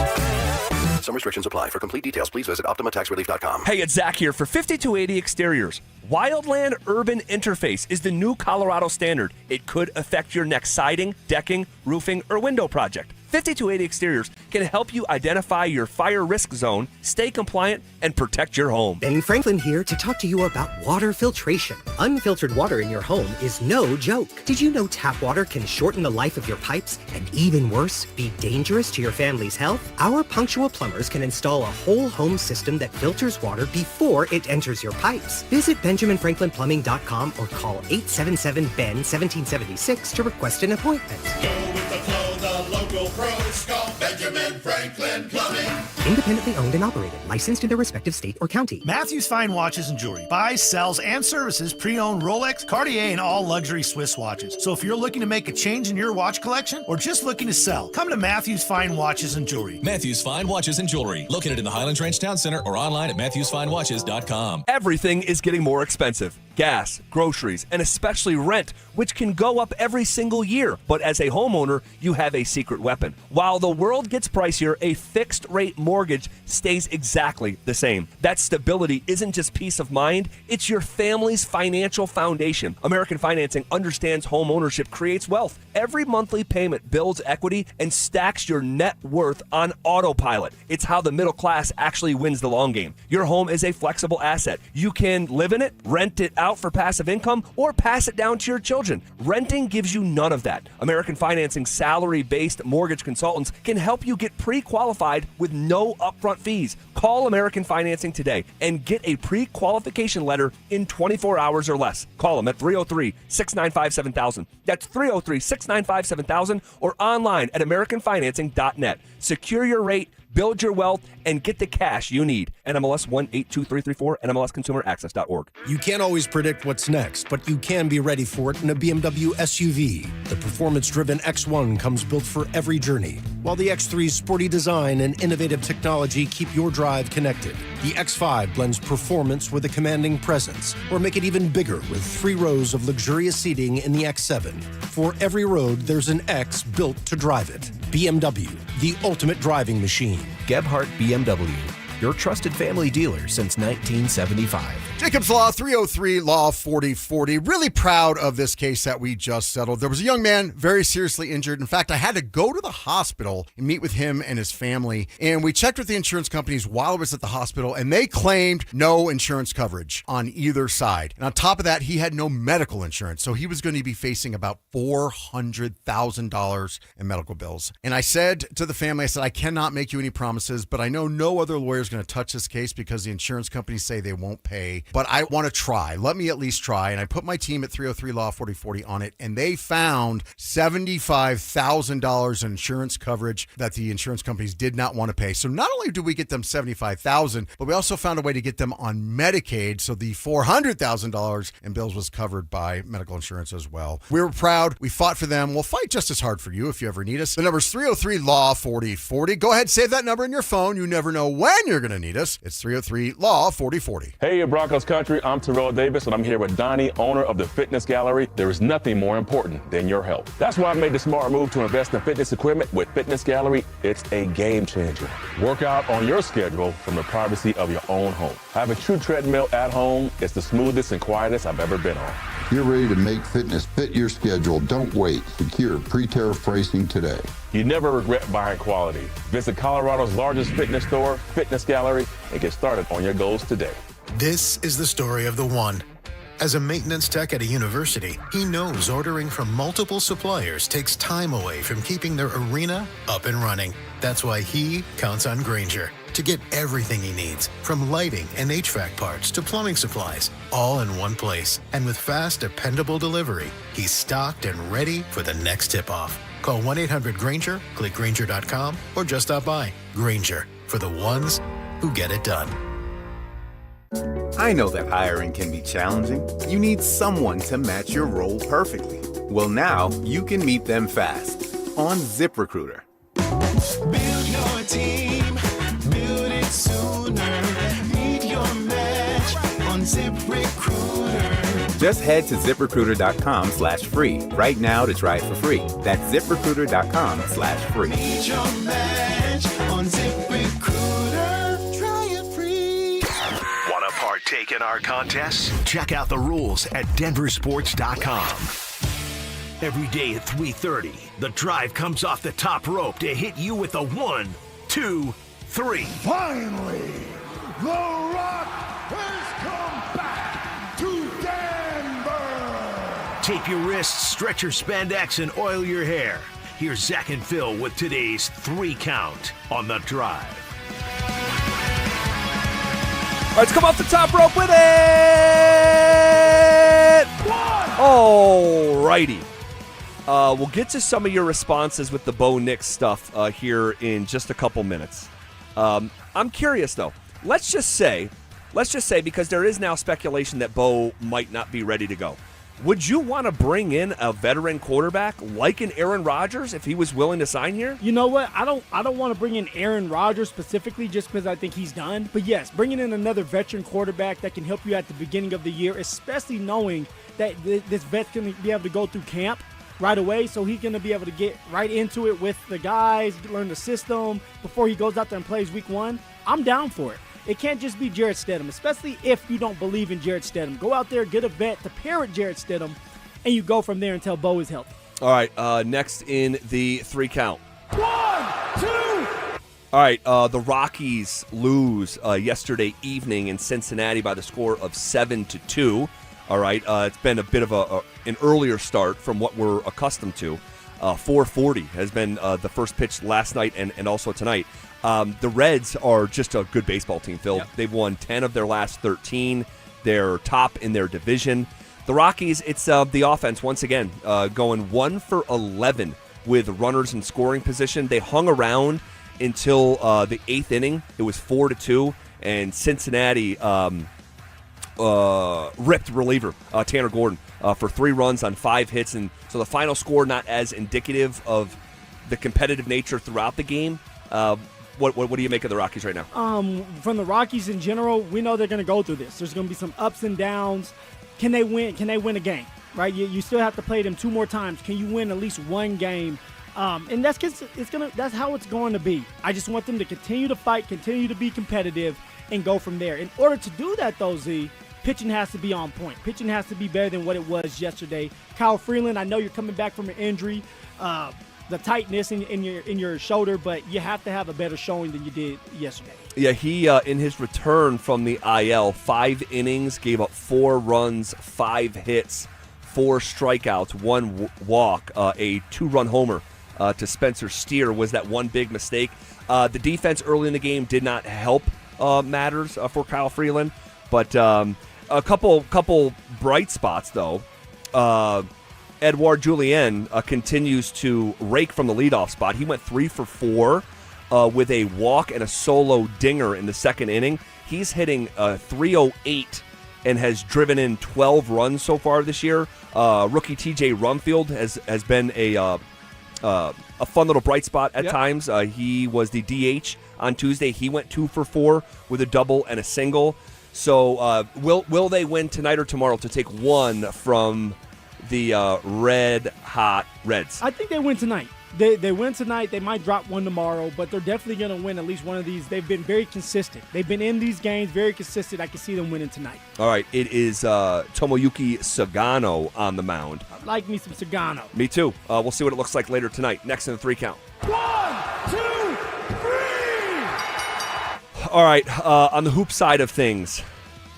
Some restrictions apply. For complete details, please visit OptimaTaxRelief.com.
Hey, it's Zach here for 5280 Exteriors. Wildland Urban Interface is the new Colorado standard. It could affect your next siding, decking, roofing, or window project. 5280 Exteriors can help you identify your fire risk zone, stay compliant, and protect your home.
Ben Franklin here to talk to you about water filtration. Unfiltered water in your home is no joke. Did you know tap water can shorten the life of your pipes and, even worse, be dangerous to your family's health? Our punctual plumbers can install a whole home system that filters water before it enters your pipes. Visit BenjaminFranklinPlumbing.com or call 877-BEN-1776 to request an appointment.
Go with the flow, the local pros call Benjamin Franklin Plumbing.
Independently owned and operated, licensed in their respective state or county.
Matthews Fine Watches and Jewelry buys, sells, and services pre-owned Rolex, Cartier, and all luxury Swiss watches. So if you're looking to make a change in your watch collection or just looking to sell, come to Matthews Fine Watches and Jewelry.
Matthews Fine Watches and Jewelry, located in the Highlands Ranch Town Center or online at MatthewsFineWatches.com.
Everything is getting more expensive. Gas, groceries, and especially rent, which can go up every single year. But as a homeowner, you have a secret weapon. While the world gets pricier, a fixed-rate mortgage stays exactly the same. That stability isn't just peace of mind, it's your family's financial foundation. American Financing understands home ownership creates wealth. Every monthly payment builds equity and stacks your net worth on autopilot. It's how the middle class actually wins the long game. Your home is a flexible asset. You can live in it, rent it out for passive income, or pass it down to your children. Renting gives you none of that. American Financing salary-based mortgage consultants can help you get pre-qualified with no upfront fees. Call American Financing today and get a pre-qualification letter in 24 hours or less. Call them at 303-695-7000. That's 303-695-7000 or online at AmericanFinancing.net. Secure your rate, build your wealth, and get the cash you need. NMLS 182334, NMLSConsumerAccess.org.
You can't always predict what's next, but you can be ready for it in a BMW SUV. The performance-driven X1 comes built for every journey, while the X3's sporty design and innovative technology keep your drive connected. The X5 blends performance with a commanding presence, or make it even bigger with 3 rows of luxurious seating in the X7. For every road, there's an X built to drive it. BMW, the ultimate driving machine.
Gebhardt BMW, your trusted family dealer since 1975.
Jacob's Law 303 Law 4040. Really proud of this case that we just settled. There was a young man very seriously injured. In fact, I had to go to the hospital and meet with him and his family. And we checked with the insurance companies while I was at the hospital, and they claimed no insurance coverage on either side. And on top of that, he had no medical insurance. So he was going to be facing about $400,000 in medical bills. And I said to the family, I said, I cannot make you any promises, but I know no other lawyers is going to touch this case because the insurance companies say they won't pay, but I want to try. Let me at least try. And I put my team at 303-LAW-4040 on it, and they found $75,000 in insurance coverage that the insurance companies did not want to pay. So not only do we get them $75,000, but we also found a way to get them on Medicaid. So the $400,000 in bills was covered by medical insurance as well. We were proud. We fought for them. We'll fight just as hard for you if you ever need us. The number's 303-LAW-4040. Go ahead and save that number in your phone. You never know when you're going to need us. It's 303-LAW-4040.
Hey, Broncos country, I'm Terrell Davis, and I'm here with Donnie, owner of the Fitness Gallery. There is nothing more important than your health. That's why I made the smart move to invest in fitness equipment with Fitness Gallery. It's a game changer. Work out on your schedule from the privacy of your own home. I have a true treadmill at home. It's the smoothest and quietest I've ever been on.
You're ready to make fitness fit your schedule. Don't wait. Secure pre-tariff pricing today.
You never regret buying quality. Visit Colorado's largest fitness store, Fitness Gallery, and get started on your goals today.
This is the story of the one. As a maintenance tech at a university, he knows ordering from multiple suppliers takes time away from keeping their arena up and running. That's why he counts on Grainger to get everything he needs, from lighting and HVAC parts to plumbing supplies, all in one place. And with fast, dependable delivery, he's stocked and ready for the next tip-off. Call 1-800-GRAINGER, click Grainger.com, or just stop by. Grainger, for the ones who get it done.
I know that hiring can be challenging. You need someone to match your role perfectly. Well, now you can meet them fast on ZipRecruiter.
Build your team, build it sooner. Meet your match on ZipRecruiter.
Just head to ZipRecruiter.com/free right now to try it for free. That's ZipRecruiter.com/free.
Meet your match on ZipRecruiter. Try it free.
Want to partake in our contests? Check out the rules at DenverSports.com. Every day at 3:30, the drive comes off the top rope to hit you with a 1, 2, 3.
Finally, the Rock has come back to Denver.
Tape your wrists, stretch your spandex, and oil your hair. Here's Zach and Phil with today's 3 count on the drive.
All right, let's come off the top rope with it. All righty. We'll get to some of your responses with the Bo Nix stuff here in just a couple minutes. I'm curious, though. Let's just say, because there is now speculation that Bo might not be ready to go. Would you want to bring in a veteran quarterback like an Aaron Rodgers if he was willing to sign here?
You know what? I don't want to bring in Aaron Rodgers specifically just because I think he's done. But yes, bringing in another veteran quarterback that can help you at the beginning of the year, especially knowing that this vet's going to be able to go through camp right away, so he's going to be able to get right into it with the guys, learn the system before he goes out there and plays week 1. I'm down for it. It can't just be Jarrett Stidham, especially if you don't believe in Jarrett Stidham. Go out there, get a vet to pair with Jarrett Stidham, and you go from there until Bo is healthy.
All right, next in the 3 count.
1, 2.
All right, the Rockies lose yesterday evening in Cincinnati by the score of 7-2. All right, it's been a bit of an earlier start from what we're accustomed to. 4:40 has been the first pitch last night and also tonight. The Reds are just a good baseball team, Phil. Yep. They've won 10 of their last 13. They're top in their division. The Rockies, it's the offense once again going 1 for 11 with runners in scoring position. They hung around until the 8th inning. It was 4-2, and Cincinnati ripped reliever Tanner Gordon for 3 runs on 5 hits, and so the final score not as indicative of the competitive nature throughout the game. What do you make of the Rockies right now?
From the Rockies in general, we know they're going to go through this. There's going to be some ups and downs. Can they win? Can they win a game? Right? You still have to play them 2 more times. Can you win at least 1 game? And that's how it's going to be. I just want them to continue to fight, continue to be competitive, and go from there. In order to do that, though, Z, pitching has to be on point. Pitching has to be better than what it was yesterday. Kyle Freeland, I know you're coming back from an injury, the tightness in your shoulder, but you have to have a better showing than you did yesterday.
Yeah, he in his return from the IL, 5 innings, gave up 4 runs, 5 hits, 4 strikeouts, 1 walk, a 2-run homer to Spencer Steer was that one big mistake. The defense early in the game did not help matters for Kyle Freeland. But a couple bright spots, though. Edouard Julien continues to rake from the leadoff spot. He went 3 for 4 with a walk and a solo dinger in the second inning. He's hitting .308 and has driven in 12 runs so far this year. Rookie TJ Rumfield has been a fun little bright spot at times. He was the DH on Tuesday. He went 2 for 4 with a double and a single. So will they win tonight or tomorrow to take one from the red hot Reds?
I think they win tonight. They win tonight. They might drop one tomorrow, but they're definitely going to win at least one of these. They've been very consistent. They've been in these games very consistent. I can see them winning tonight.
All right, it is Tomoyuki Sagano on the mound.
I like me some Sagano.
Me too. We'll see what it looks like later tonight. Next in the 3 count.
1, 2, 3.
All right, on the hoop side of things,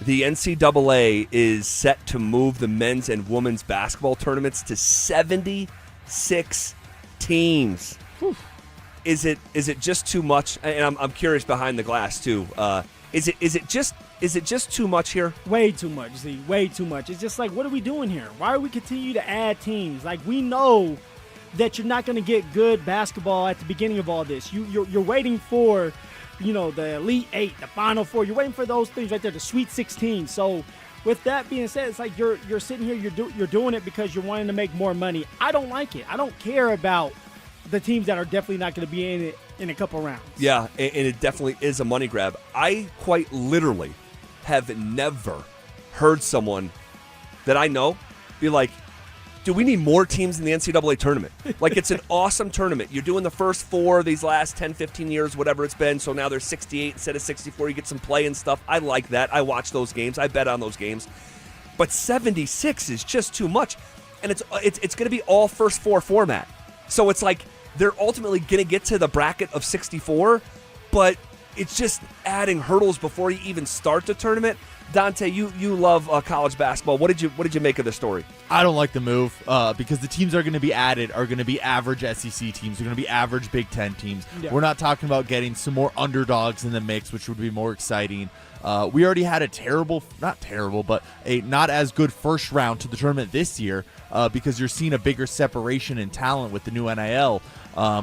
the NCAA is set to move the men's and women's basketball tournaments to 76 teams.
Whew.
Is it just too much? And I'm curious behind the glass too. Is it just too much here?
Way too much, Z. Way too much. It's just like, what are we doing here? Why are we continue to add teams? Like, we know that you're not going to get good basketball at the beginning of all this. You're waiting for, the Elite 8, the Final 4. You're waiting for those things right there, the Sweet 16. So with that being said, it's like you're sitting here, you're doing it because you're wanting to make more money. I don't like it. I don't care about the teams that are definitely not going to be in it in a couple rounds.
Yeah, and it definitely is a money grab. I quite literally have never heard someone that I know be like, do we need more teams in the NCAA tournament? Like, it's an awesome tournament. You're doing the first 4 these last 10, 15 years, whatever it's been, so now there's 68 instead of 64. You get some play and stuff. I like that. I watch those games. I bet on those games. But 76 is just too much, and it's going to be all first 4 format. So it's like they're ultimately going to get to the bracket of 64, but it's just adding hurdles before you even start the tournament. Dante, you love college basketball. What did you make of the story?
I don't like the move because the teams that are going to be added are going to be average SEC teams. They're going to be average Big Ten teams. Yeah. We're not talking about getting some more underdogs in the mix, which would be more exciting. We already had a not as good first round to the tournament this year because you're seeing a bigger separation in talent with the new NIL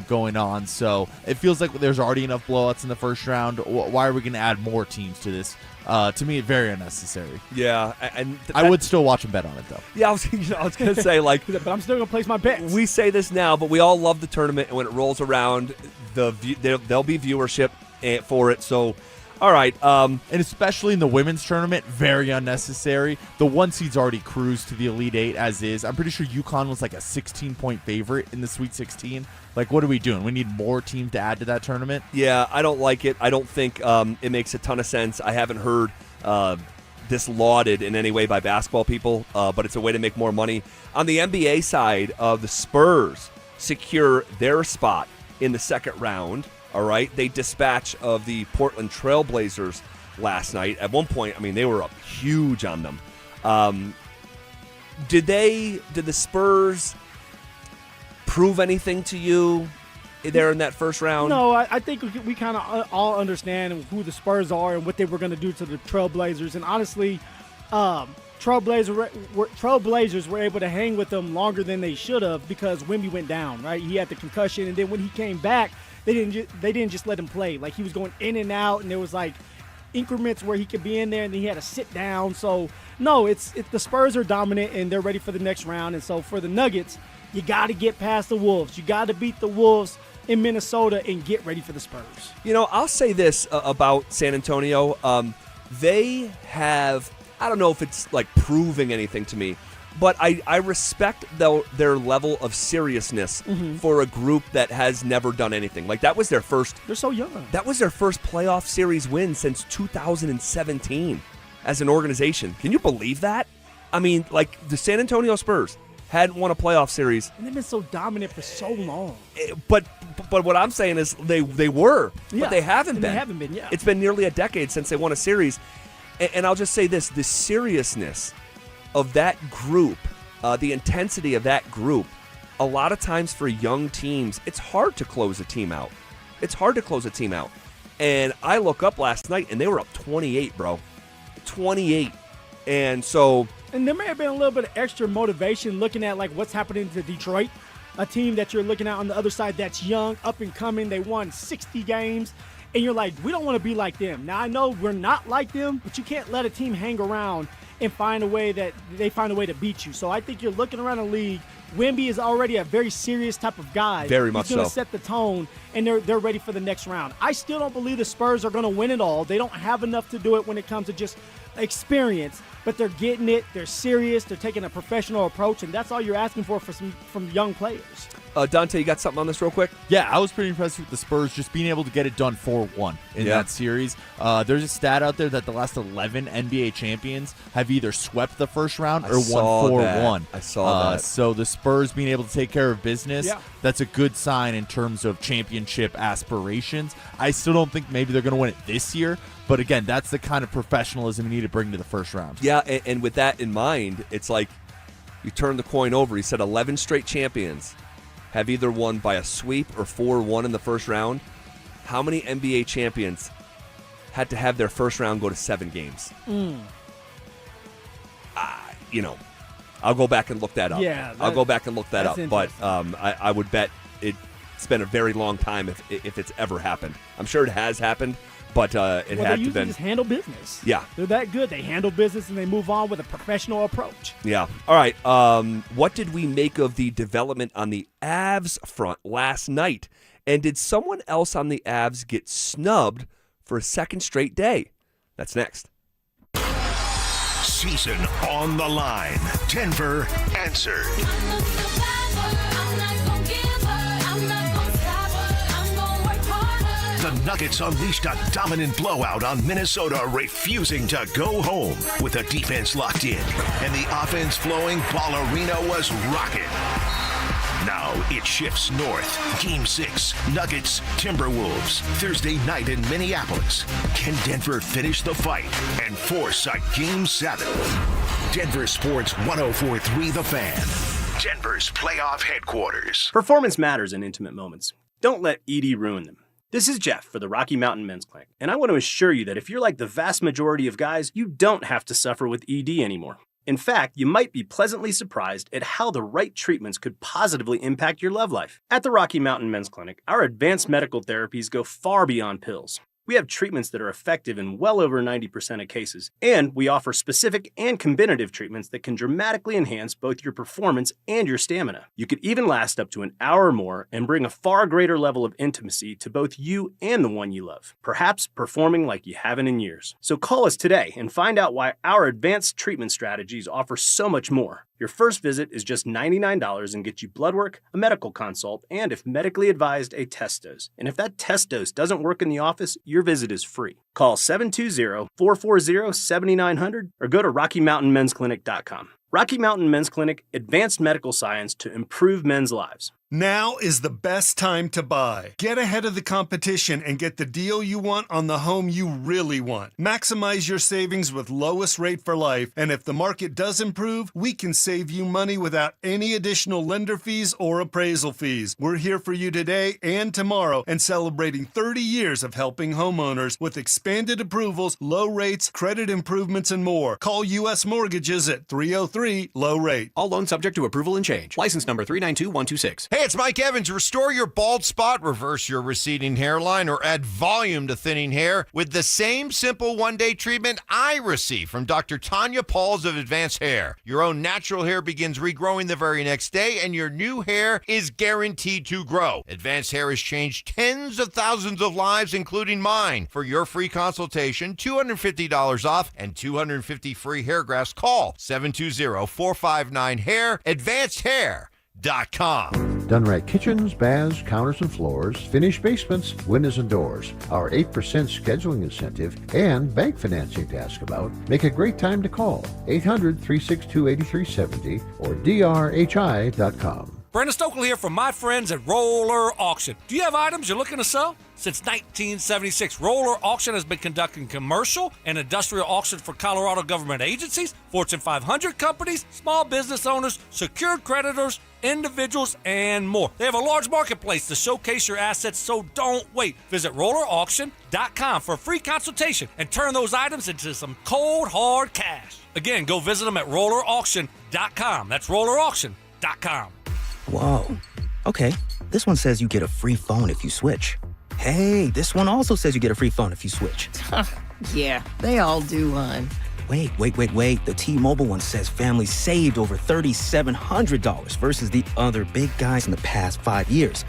going on. So it feels like there's already enough blowouts in the first round. Why are we going to add more teams to this? To me, very unnecessary.
Yeah, and
I would still watch and bet on it, though.
Yeah, I was going to say, like,
but I'm still going to place my bets.
We say this now, but we all love the tournament, and when it rolls around, there'll be viewership for it. So, all right,
and especially in the women's tournament, very unnecessary. The 1 seed's already cruised to the Elite 8 as is. I'm pretty sure UConn was like a 16-point favorite in the Sweet 16. Like, what are we doing? We need more teams to add to that tournament?
Yeah, I don't like it. I don't think it makes a ton of sense. I haven't heard this lauded in any way by basketball people, but it's a way to make more money. On the NBA side, the Spurs secure their spot in the second round. All right, they dispatch of the Portland Trailblazers last night. At one point, I mean, they were up huge on them. Did the Spurs prove anything to you there in that first round?
No, I think we kind of all understand who the Spurs are and what they were going to do to the Trailblazers. And honestly, Trailblazers were able to hang with them longer than they should have because Wemby went down, right? He had the concussion, and then when he came back, they didn't just let him play. Like, he was going in and out, and there was like increments where he could be in there, and then he had to sit down. So no, it's the Spurs are dominant, and they're ready for the next round. And so for the Nuggets, you got to get past the Wolves. You got to beat the Wolves in Minnesota and get ready for the Spurs.
I'll say this about San Antonio. They have, I don't know if it's like proving anything to me, but I respect their level of seriousness for a group that has never done anything. Like, that was their first.
They're so young.
That was their first playoff series win since 2017 as an organization. Can you believe that? I mean, like, the San Antonio Spurs hadn't won a playoff series.
And they've been so dominant for so long.
But what I'm saying is they were, but they haven't been.
They haven't been, yeah.
It's been nearly a decade since they won a series. And I'll just say this, the seriousness of that group, the intensity of that group, a lot of times for young teams, it's hard to close a team out. And I look up last night, and they were up 28, bro. 28. And so...
And there may have been a little bit of extra motivation looking at like what's happening to Detroit, a team that you're looking at on the other side that's young, up and coming. They won 60 games, and you're like, we don't want to be like them. Now, I know we're not like them, but you can't let a team hang around and find a way to beat you. So I think you're looking around the league. Wemby is already a very serious type of guy.
Very much
He's going to
so.
set the tone, and they're ready for the next round. I still don't believe the Spurs are going to win it all. They don't have enough to do it when it comes to just experience, but they're getting it. They're serious. They're taking a professional approach, and that's all you're asking for from young players.
Dante, you got something on this real quick?
Yeah, I was pretty impressed with the Spurs just being able to get it done 4-1 in that series. There's a stat out there that the last 11 NBA champions have either swept the first round or won 4-1.
I saw that.
So the Spurs being able to take care of business, that's a good sign in terms of championship aspirations. I still don't think maybe they're going to win it this year, but again, that's the kind of professionalism you need to bring to the first round.
Yeah, and with that in mind, it's like you turn the coin over. He said 11 straight champions have either won by a sweep or 4-1 in the first round. How many NBA champions had to have their first round go to 7 games? I'll go back and look that up.
Yeah,
I'll go back and look that up. But
interesting.
I would bet it's been a very long time if it's ever happened. I'm sure it has happened, but it had to been.
Just handle business.
Yeah,
they're that good. They handle business and they move on with a professional approach.
Yeah. All right. What did we make of the development on the Avs front last night? And did someone else on the Avs get snubbed for a second straight day? That's next.
Season on the line. Denver answered. The Nuggets unleashed a dominant blowout on Minnesota, refusing to go home. With the defense locked in and the offense flowing, Ballerina was rocking. Now it shifts north. Game 6, Nuggets, Timberwolves, Thursday night in Minneapolis. Can Denver finish the fight and force a Game 7? Denver Sports 104.3 The Fan. Denver's playoff headquarters.
Performance matters in intimate moments. Don't let ED ruin them. This is Jeff for the Rocky Mountain Men's Clinic, and I want to assure you that if you're like the vast majority of guys, you don't have to suffer with ED anymore. In fact, you might be pleasantly surprised at how the right treatments could positively impact your love life. At the Rocky Mountain Men's Clinic, our advanced medical therapies go far beyond pills. We have treatments that are effective in well over 90% of cases, and we offer specific and combinative treatments that can dramatically enhance both your performance and your stamina. You could even last up to an hour or more and bring a far greater level of intimacy to both you and the one you love, perhaps performing like you haven't in years. So call us today and find out why our advanced treatment strategies offer so much more. Your first visit is just $99 and gets you blood work, a medical consult, and if medically advised, a test dose. And if that test dose doesn't work in the office, your visit is free. Call 720-440-7900 or go to RockyMountainMen'sClinic.com. Rocky Mountain Men's Clinic, advanced medical science to improve men's lives.
Now is the best time to buy. Get ahead of the competition and get the deal you want on the home you really want. Maximize your savings with lowest rate for life, and if the market does improve, we can save you money without any additional lender fees or appraisal fees. We're here for you today and tomorrow and celebrating 30 years of helping homeowners with expanded approvals, low rates, credit improvements, and more. Call U.S. Mortgages at 303-LOW-RATE.
All loans subject to approval and change. License number 392126.
Hey, it's Mike Evans. Restore your bald spot, reverse your receding hairline, or add volume to thinning hair with the same simple one-day treatment I receive from Dr. Tanya Pauls of Advanced Hair. Your own natural hair begins regrowing the very next day, and your new hair is guaranteed to grow. Advanced Hair has changed tens of thousands of lives, including mine. For your free consultation, $250 off and 250 free hair grafts, call 720-459-HAIR, AdvancedHair.com.
Done right kitchens, baths, counters and floors, finished basements, windows and doors. Our 8% scheduling incentive and bank financing to ask about make a great time to call 800-362-8370 or drhi.com.
Brandon Stokely here from my friends at Roller Auction. Do you have items you're looking to sell? Since 1976, Roller Auction has been conducting commercial and industrial auctions for Colorado government agencies, Fortune 500 companies, small business owners, secured creditors, individuals, and more. They have a large marketplace to showcase your assets, so don't wait. Visit rollerauction.com for a free consultation and turn those items into some cold, hard cash. Again, go visit them at rollerauction.com. That's rollerauction.com.
Whoa. Okay, this one says you get a free phone if you switch. Hey, this one also says you get a free phone if you switch.
Yeah, they all do, hon.
Wait. The T-Mobile one says families saved over $3,700 versus the other big guys in the past 5 years.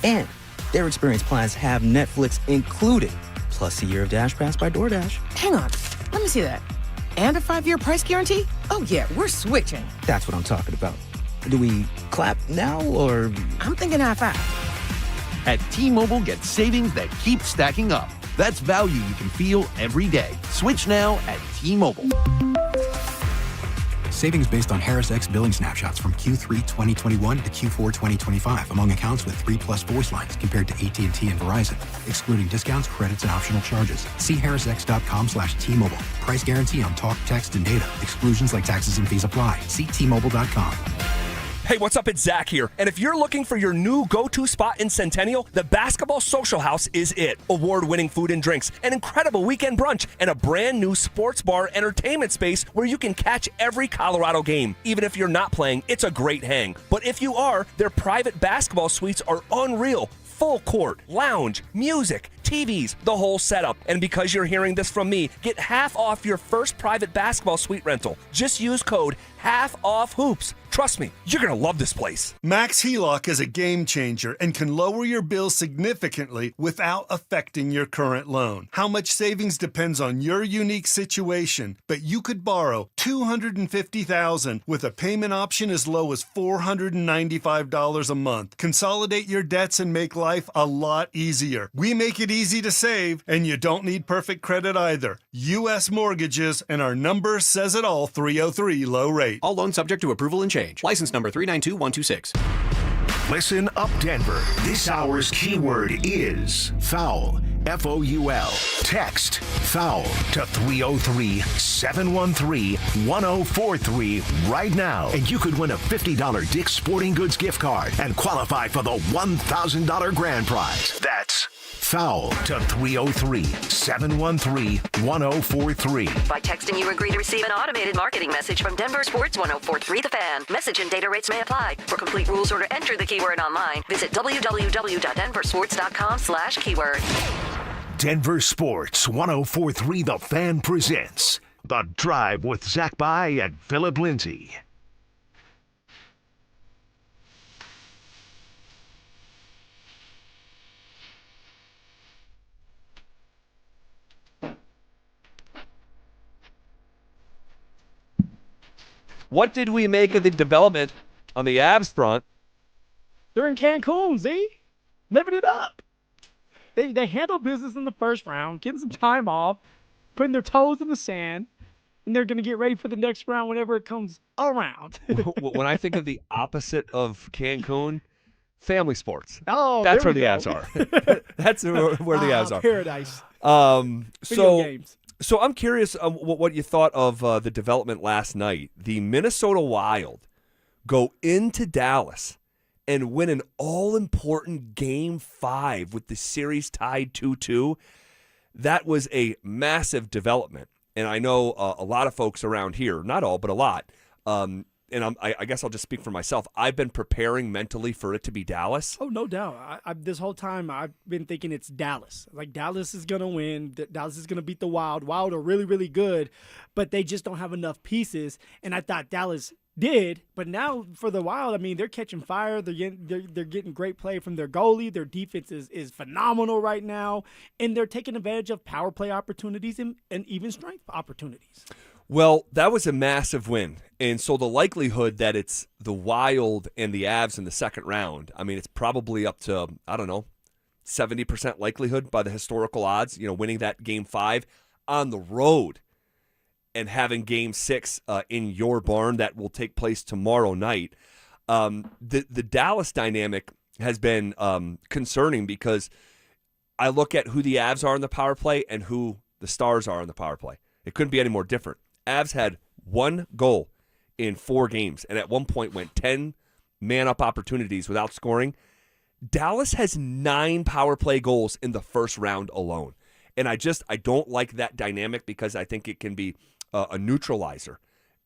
And their experience plans have Netflix included, plus a year of Dash Pass by DoorDash.
Hang on, let me see that. And a 5-year price guarantee? Oh yeah, we're switching.
That's what I'm talking about. Do we clap now, or...?
I'm thinking high five.
At T-Mobile, get savings that keep stacking up. That's value you can feel every day. Switch now at T-Mobile.
Savings based on Harris X billing snapshots from Q3 2021 to Q4 2025 among accounts with 3+ voice lines compared to AT&T and Verizon, excluding discounts, credits, and optional charges. See harrisx.com/T-Mobile. Price guarantee on talk, text, and data. Exclusions like taxes and fees apply. See T-Mobile.com.
Hey, what's up? It's Zach here. And if you're looking for your new go-to spot in Centennial, the Basketball Social House is it. Award-winning food and drinks, an incredible weekend brunch, and a brand new sports bar entertainment space where you can catch every Colorado game. Even if you're not playing, it's a great hang. But if you are, their private basketball suites are unreal. Full court, lounge, music, TVs, the whole setup. And because you're hearing this from me, get half off your first private basketball suite rental. Just use code HALFOFFHOOPS. Trust me, you're going to love this place.
Max HELOC is a game changer and can lower your bill significantly without affecting your current loan. How much savings depends on your unique situation, but you could borrow $250,000 with a payment option as low as $495 a month. Consolidate your debts and make life a lot easier. We make it easy to save, and you don't need perfect credit either. U.S. Mortgages, and our number says it all, 303 low rate.
All loans subject to approval and change. License number 392126.
Listen up, Denver. This hour's keyword is foul. F-O-U-L. Text foul to 303-713-1043 right now, and you could win a $50 Dick's Sporting Goods gift card and qualify for the $1,000 grand prize. That's foul to 303-713-1043.
By texting, you agree to receive an automated marketing message from Denver Sports 1043 The Fan. Message and data rates may apply. For complete rules or to enter the keyword online, visit www.denversports.com/keyword.
Denver Sports 1043 The Fan presents The Drive with Zach By and Phillip Lindsay.
What did we make of the development on the Avs front?
They're in Cancun, Z. Living it up. They handled business in the first round, getting some time off, putting their toes in the sand, and they're going to get ready for the next round whenever it comes around.
When I think of the opposite of Cancun, family sports.
Oh,
that's where
we
the
go.
Avs are. That's where the Avs are.
Paradise.
Video
games.
So I'm curious what you thought of the development last night. The Minnesota Wild go into Dallas and win an all-important Game 5 with the series tied 2-2. That was a massive development. And I know a lot of folks around here, not all, but a lot, and I guess I'll just speak for myself. I've been preparing mentally for it to be Dallas.
Oh, no doubt. This whole time I've been thinking it's Dallas. Like, Dallas is going to win. Dallas is going to beat the Wild. Wild are really, really good, but they just don't have enough pieces. And I thought Dallas did, but now for the Wild, I mean, they're catching fire. They're getting great play from their goalie. Their defense is phenomenal right now, and they're taking advantage of power play opportunities and even strength opportunities.
Well, that was a massive win, and so the likelihood that it's the Wild and the Avs in the second round, I mean, it's probably up to, 70% likelihood by the historical odds, winning that Game 5 on the road and having Game 6 in your barn that will take place tomorrow night. The Dallas dynamic has been concerning because I look at who the Avs are in the power play and who the Stars are in the power play. It couldn't be any more different. Avs had one goal in 4 games and at one point went 10 man-up opportunities without scoring. Dallas has 9 power play goals in the first round alone. And I don't like that dynamic because I think it can be a neutralizer.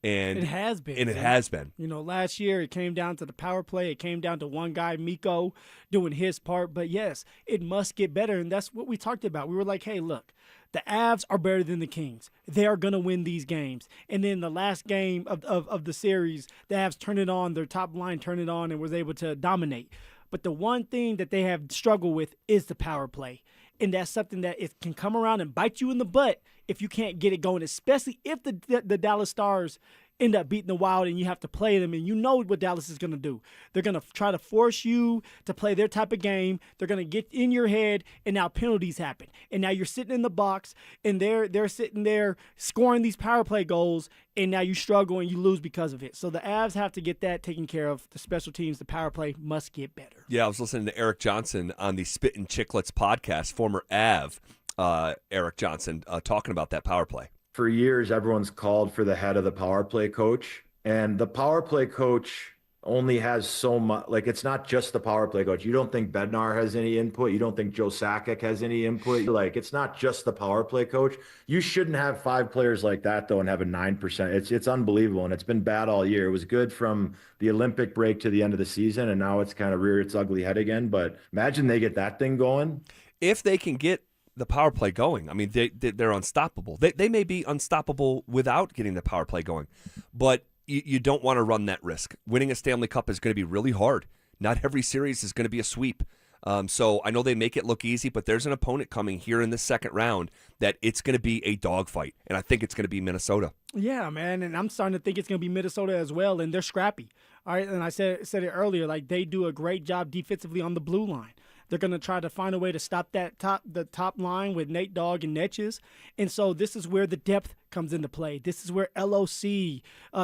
And
it has been.
And it has been.
Last year it came down to the power play. It came down to one guy, Mikko, doing his part. But, yes, it must get better, and that's what we talked about. We were like, hey, look, the Avs are better than the Kings. They are going to win these games. And then the last game of the series, the Avs turned it on, their top line turned it on and was able to dominate. But the one thing that they have struggled with is the power play. And that's something that it can come around and bite you in the butt if you can't get it going, especially if the Dallas Stars end up beating the Wild and you have to play them, and you know what Dallas is going to do. They're going to try to force you to play their type of game. They're going to get in your head, and now penalties happen. And now you're sitting in the box, and they're sitting there scoring these power play goals, and now you struggle and you lose because of it. So the Avs have to get that taken care of. The special teams, the power play must get better.
Yeah, I was listening to Eric Johnson on the Spittin' Chicklets podcast, former Av Eric Johnson, talking about that power play.
For years, everyone's called for the head of the power play coach, and the power play coach only has so much. Like, it's not just the power play coach. You don't think Bednar has any input. You don't think Joe Sakic has any input. Like, it's not just the power play coach. You shouldn't have 5 players like that, though, and have a 9%. It's unbelievable, and it's been bad all year. It was good from the Olympic break to the end of the season, and now it's kind of reared its ugly head again. But imagine they get that thing going.
If they can get the power play going, I mean, they're unstoppable. They may be unstoppable without getting the power play going, but you don't want to run that risk. Winning a Stanley Cup is going to be really hard. Not every series is going to be a sweep. So I know they make it look easy, but there's an opponent coming here in the second round that it's going to be a dogfight, and I think it's going to be Minnesota.
Yeah, man, and I'm starting to think it's going to be Minnesota as well, and they're scrappy. All right, and I said it earlier, like, they do a great job defensively on the blue line. They're going to try to find a way to stop the top line with Nate Dogg and Netches. And so this is where the depth comes into play. This is where LOC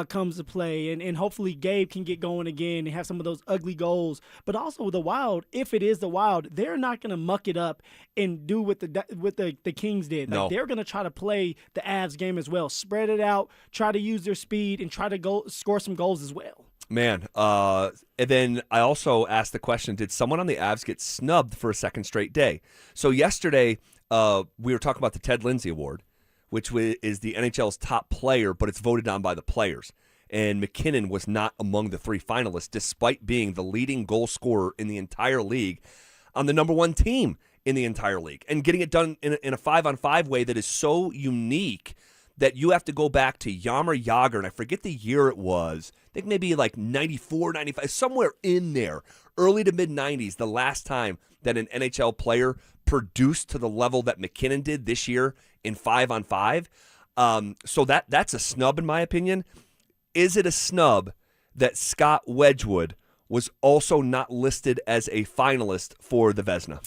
comes to play. And hopefully Gabe can get going again and have some of those ugly goals. But also the Wild, if it is the Wild, they're not going to muck it up and do what the Kings did. Like, they're going to try to play the Avs game as well. Spread it out, try to use their speed, and try to score some goals as well.
Man, and then I also asked the question, did someone on the Avs get snubbed for a second straight day? So yesterday, we were talking about the Ted Lindsay Award, which is the NHL's top player, but it's voted on by the players. And McKinnon was not among the 3 finalists, despite being the leading goal scorer in the entire league on the number 1 team in the entire league, and getting it done in a 5-on-5 way that is so unique that you have to go back to Jaromir Jagr, and I forget the year it was. I think maybe like 94, 95, somewhere in there, early to mid-90s, the last time that an NHL player produced to the level that McKinnon did this year in 5-on-5. So that's a snub, in my opinion. Is it a snub that Scott Wedgwood was also not listed as a finalist for the Vezina?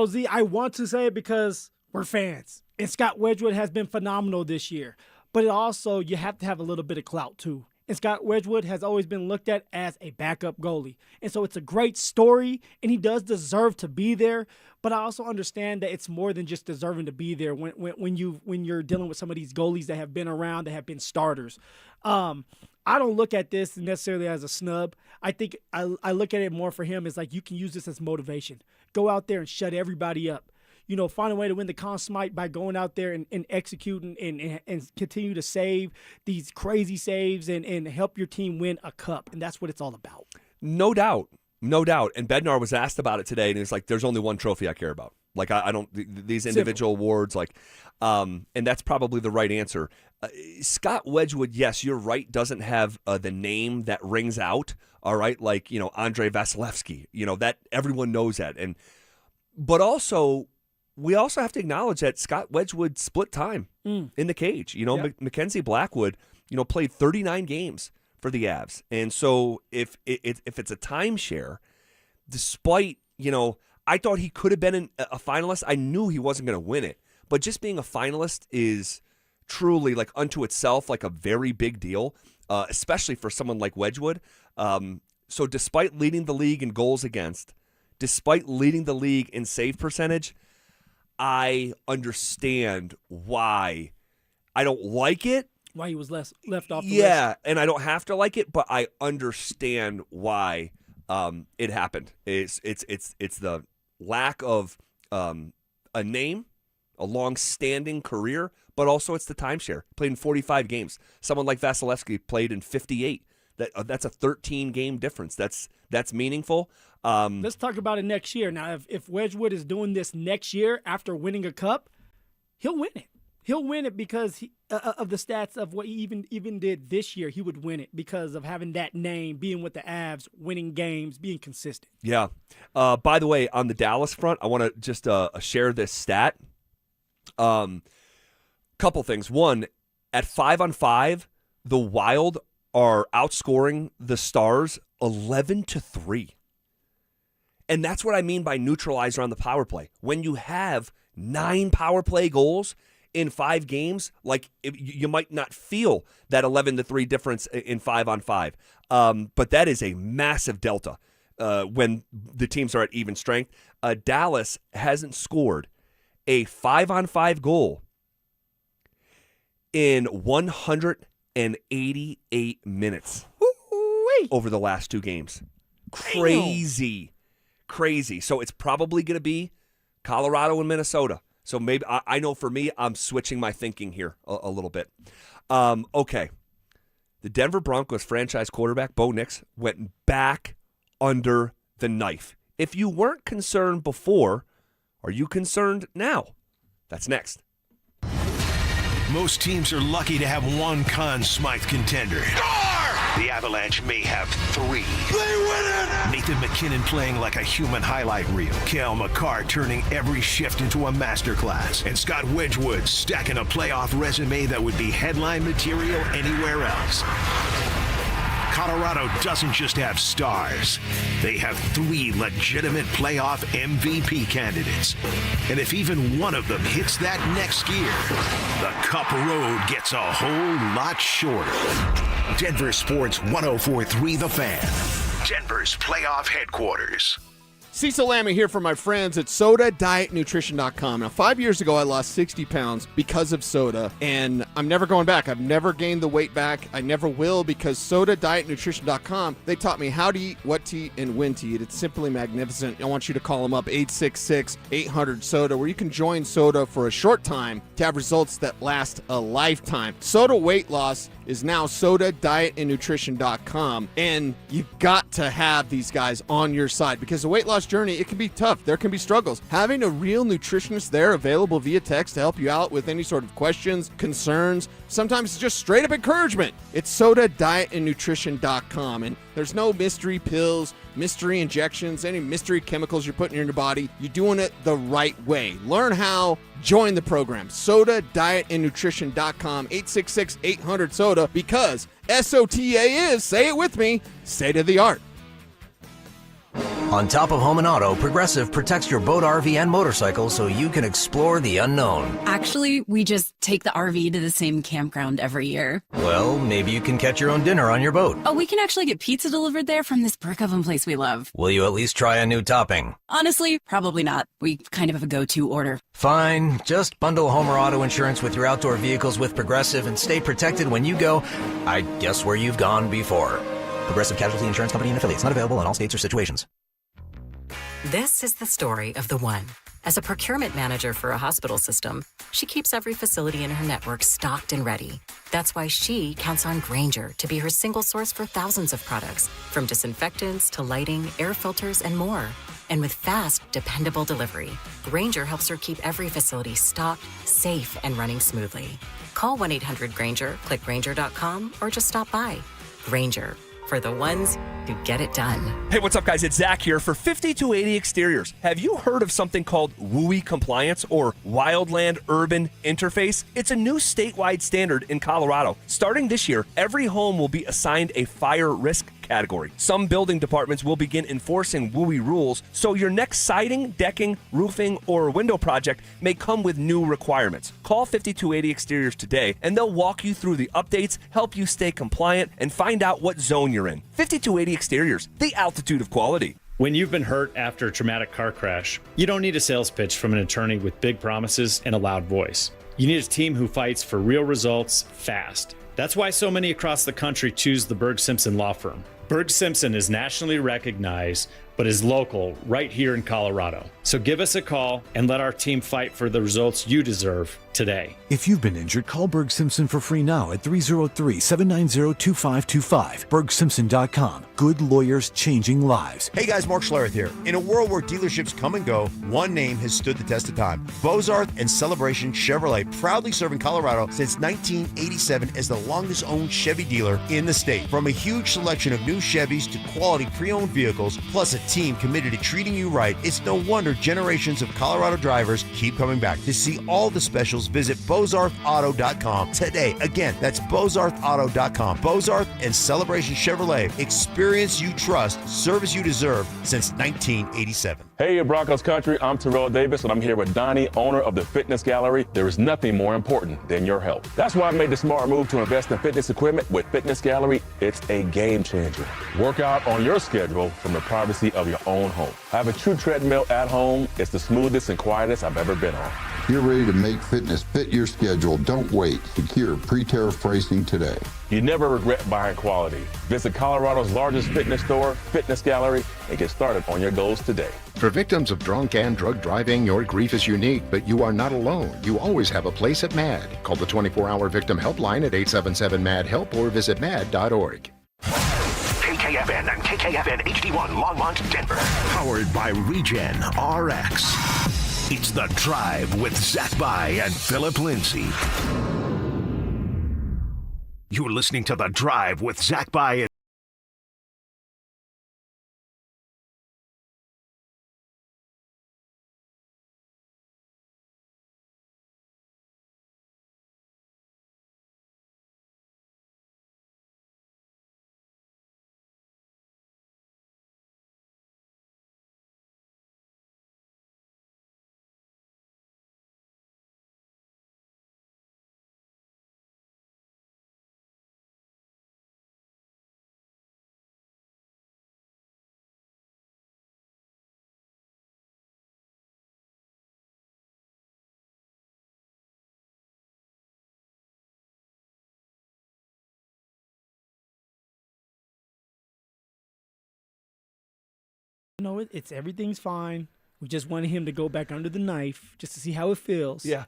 Z, I want to say it because we're fans. And Scott Wedgwood has been phenomenal this year. But it also, you have to have a little bit of clout, too. And Scott Wedgwood has always been looked at as a backup goalie. And so it's a great story, and he does deserve to be there. But I also understand that it's more than just deserving to be there when you're dealing with some of these goalies that have been around, that have been starters. I don't look at this necessarily as a snub. I think I look at it more for him as like, you can use this as motivation. Go out there and shut everybody up. Find a way to win the Conn Smythe by going out there and executing and continue to save these crazy saves and help your team win a cup. And that's what it's all about.
No doubt. No doubt. And Bednar was asked about it today, and he's like, there's only one trophy I care about. Like, I don't, these individual awards, like, and that's probably the right answer. Scott Wedgwood, yes, you're right, doesn't have the name that rings out, all right? Like, Andrei Vasilevsky, that everyone knows that. But also, we also have to acknowledge that Scott Wedgwood split time in the cage. Mackenzie Blackwood, played 39 games for the Avs. And so if it's a timeshare, despite, I thought he could have been a finalist. I knew he wasn't going to win it. But just being a finalist is truly, like, unto itself, like, a very big deal, especially for someone like Wedgwood. So despite leading the league in goals against, despite leading the league in save percentage, I understand why. I don't like it,
Why he was left off the
list. And I don't have to like it, but I understand why it happened. It's the lack of a name, a long-standing career, but also it's the timeshare. Played in 45 games. Someone like Vasilevsky played in 58. That's a 13-game difference. That's meaningful.
Let's talk about it next year. Now, if Wedgwood is doing this next year after winning a cup, he'll win it. He'll win it because of the stats of what he even did this year. He would win it because of having that name, being with the Avs, winning games, being consistent.
Yeah. By the way, on the Dallas front, I want to just share this stat. Couple things. One, at 5-on-5, the Wild are outscoring the Stars 11-3. And that's what I mean by neutralizer on the power play. When you have 9 power play goals in 5 games, like you might not feel that 11-3 difference in 5-on-5. But that is a massive delta when the teams are at even strength. Dallas hasn't scored a 5-on-5 goal in 188 minutes over the last 2 games. Crazy. So it's probably going to be Colorado and Minnesota. So maybe, I know for me, I'm switching my thinking here a little bit. Okay. The Denver Broncos franchise quarterback, Bo Nix, went back under the knife. If you weren't concerned before, are you concerned now? That's next.
Most teams are lucky to have one Conn Smythe contender. The Avalanche may have 3. They win it! Nathan McKinnon playing like a human highlight reel. Cale Makar turning every shift into a masterclass. And Scott Wedgwood stacking a playoff resume that would be headline material anywhere else. Colorado doesn't just have stars. They have 3 legitimate playoff MVP candidates. And if even one of them hits that next gear, the Cup road gets a whole lot shorter. Denver Sports 104.3 The Fan. Denver's playoff headquarters.
Cecil Lammy here for my friends at SodaDietNutrition.com. Now, 5 years ago, I lost 60 pounds because of soda, and I'm never going back. I've never gained the weight back. I never will because SodaDietNutrition.com, they taught me how to eat, what to eat, and when to eat. It's simply magnificent. I want you to call them up, 866-800-SODA, where you can join soda for a short time to have results that last a lifetime. Soda weight loss is now SodaDietNutrition.com, and you've got to have these guys on your side because the weight loss journey, it can be tough. There can be struggles. Having a real nutritionist there available via text to help you out with any sort of questions, concerns, sometimes it's just straight up encouragement. It's SodaDietNutrition.com, and there's no mystery pills, mystery injections, any mystery chemicals you're putting in your body. You're doing it the right way. Learn how. Join the program. SodaDietNutrition.com, 866-800-SODA, because SOTA is, say it with me, state of the art.
On top of home and auto, Progressive protects your boat, RV, and motorcycle so you can explore the unknown.
Actually, we just take the RV to the same campground every year.
Well, maybe you can catch your own dinner on your boat.
Oh, we can actually get pizza delivered there from this brick oven place we love.
Will you at least try a new topping?
Honestly, probably not. We kind of have a go-to order.
Fine. Just bundle home or auto insurance with your outdoor vehicles with Progressive and stay protected when you go, I guess, where you've gone before. Progressive Casualty Insurance Company and affiliates. Not available in all states or situations.
This is the story of the one. As a procurement manager for a hospital system, she keeps every facility in her network stocked and ready. That's why she counts on Grainger to be her single source for thousands of products, from disinfectants to lighting, air filters, and more. And with fast, dependable delivery, Grainger helps her keep every facility stocked, safe, and running smoothly. Call 1-800-GRAINGER, click Grainger.com, or just stop by. Grainger, for the ones who get it done.
Hey, what's up, guys? It's Zach here for 5280 Exteriors. Have you heard of something called WUI Compliance or Wildland Urban Interface? It's a new statewide standard in Colorado. Starting this year, every home will be assigned a fire risk category. Some building departments will begin enforcing WUI rules, so your next siding, decking, roofing, or window project may come with new requirements. Call 5280 Exteriors today, and they'll walk you through the updates, help you stay compliant, and find out what zone you're in. 5280 Exteriors, the altitude of quality.
When you've been hurt after a traumatic car crash, you don't need a sales pitch from an attorney with big promises and a loud voice. You need a team who fights for real results fast. That's why so many across the country choose the Berg Simpson Law Firm. Berg Simpson is nationally recognized, but is local right here in Colorado. So give us a call and let our team fight for the results you deserve today.
If you've been injured, call Berg Simpson for free now at 303-790-2525. BergSimpson.com. Good lawyers changing lives.
Hey guys, Mark Schlereth here. In a world where dealerships come and go, one name has stood the test of time. Bozarth and Celebration Chevrolet, proudly serving Colorado since 1987 as the longest owned Chevy dealer in the state. From a huge selection of new Chevys to quality pre-owned vehicles, plus a team committed to treating you right, it's no wonder generations of Colorado drivers keep coming back. To see all the specials, visit BozarthAuto.com today. Again, that's BozarthAuto.com. Bozarth and Celebration Chevrolet. Experience you trust, service you deserve since 1987.
Hey, Broncos country, I'm Terrell Davis, and I'm here with Donnie, owner of the Fitness Gallery. There is nothing more important than your health. That's why I made the smart move to invest in fitness equipment with Fitness Gallery. It's a game changer. Work out on your schedule from the privacy of your own home. I have a true treadmill at home. It's the smoothest and quietest I've ever been on.
You're ready to make fitness fit your schedule. Don't wait. Secure pre-tariff pricing today.
You never regret buying quality. Visit Colorado's largest fitness store, Fitness Gallery, and get started on your goals today.
For victims of drunk and drug driving, your grief is unique, but you are not alone. You always have a place at MAD. Call the 24-hour victim helpline at 877-MAD-HELP or visit mad.org.
KKFN and KKFN HD1 Longmont, Denver. Powered by Regen RX. It's The Drive with Zach By and Phillip Lindsay. You're listening to The Drive with Zach By and
No, it's everything's fine. We just wanted him to go back under the knife just to see how it feels.
Yeah.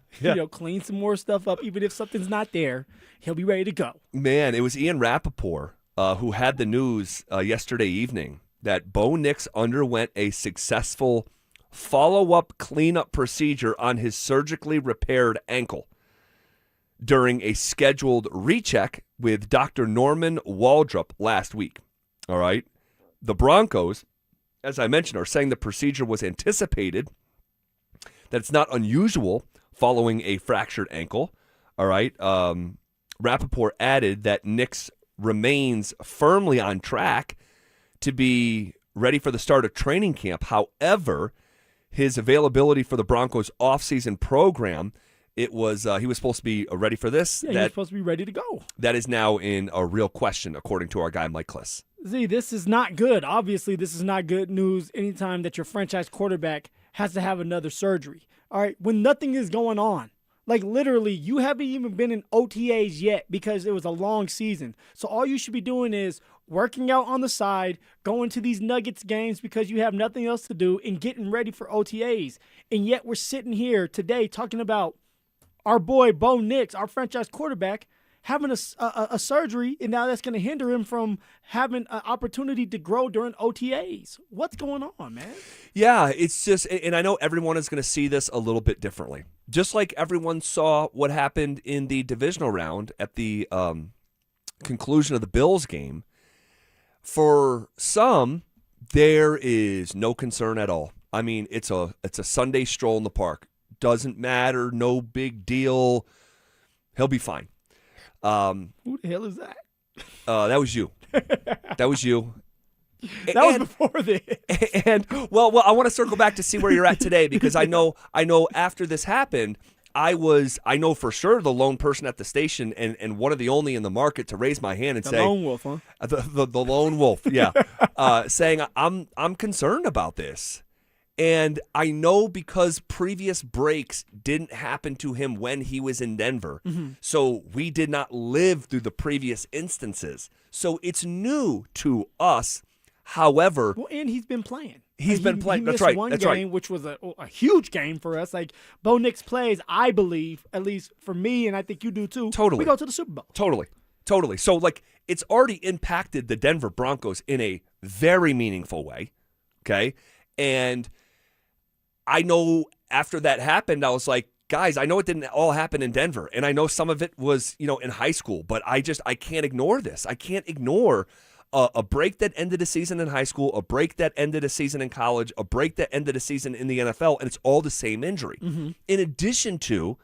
Clean some more stuff up. Even if something's not there, he'll be ready to go.
Man, it was Ian Rappaport who had the news yesterday evening that Bo Nix underwent a successful follow-up cleanup procedure on his surgically repaired ankle during a scheduled recheck with Dr. Norman Waldrop last week. All right. The Broncos, as I mentioned, are saying the procedure was anticipated, that it's not unusual following a fractured ankle. All right. Rappaport added that Nix remains firmly on track to be ready for the start of training camp. However, his availability for the Broncos offseason program, he was supposed to be ready for this.
Yeah, he was supposed to be ready to go.
That is now in a real question, according to our guy, Mike Kliss.
Z, this is not good. Obviously, this is not good news anytime that your franchise quarterback has to have another surgery. All right, when nothing is going on. Like, literally, you haven't even been in OTAs yet because it was a long season. So all you should be doing is working out on the side, going to these Nuggets games because you have nothing else to do, and getting ready for OTAs. And yet we're sitting here today talking about our boy Bo Nix, our franchise quarterback, having a surgery, and now that's going to hinder him from having an opportunity to grow during OTAs. What's going on, man?
Yeah, it's just, and I know everyone is going to see this a little bit differently. Just like everyone saw what happened in the divisional round at the conclusion of the Bills game, for some, there is no concern at all. I mean, it's a Sunday stroll in the park. Doesn't matter, no big deal. He'll be fine.
Who the hell is that?
That was you. That was you.
That was before this.
And well, I want to circle back to see where you're at today, because I know after this happened, I know for sure the lone person at the station and one of the only in the market to raise my hand and say,
the lone wolf, huh?
The lone wolf, yeah, saying I'm concerned about this. And I know because previous breaks didn't happen to him when he was in Denver. So we did not live through the previous instances. So it's new to us. However,
well, and he's been playing.
He's been playing.
He
That's right.
One
That's
game,
right.
which was a huge game for us. Like Bo Nix plays, I believe, at least for me, and I think you do too.
Totally.
We go to the Super Bowl.
Totally. So like it's already impacted the Denver Broncos in a very meaningful way. Okay, and I know after that happened, I was like, guys, I know it didn't all happen in Denver, and I know some of it was, in high school, but I can't ignore this. I can't ignore a break that ended a season in high school, a break that ended a season in college, a break that ended a season in the NFL, and it's all the same injury. In addition to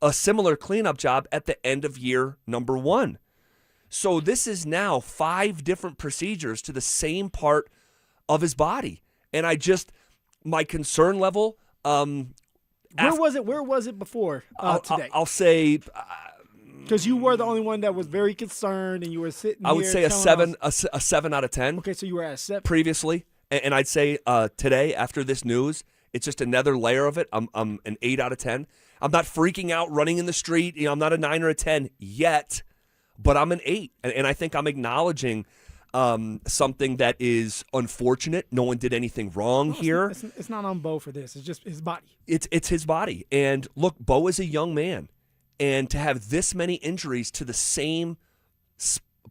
a similar cleanup job at the end of year number 1. So this is now 5 different procedures to the same part of his body. And my concern level.
Where was it before today?
I'll say
because you were the only one that was very concerned, and you were sitting.
I would say a 7 out of 10.
Okay, so you were at a 7
previously, and I'd say today after this news, it's just another layer of it. I'm an 8 out of 10. I'm not freaking out running in the street. I'm not a 9 or a 10 yet, but I'm an 8, and I think I'm acknowledging something that is unfortunate. No one did anything wrong here.
It's not on Bo for this. It's just his body.
It's his body. And look, Bo is a young man. And to have this many injuries to the same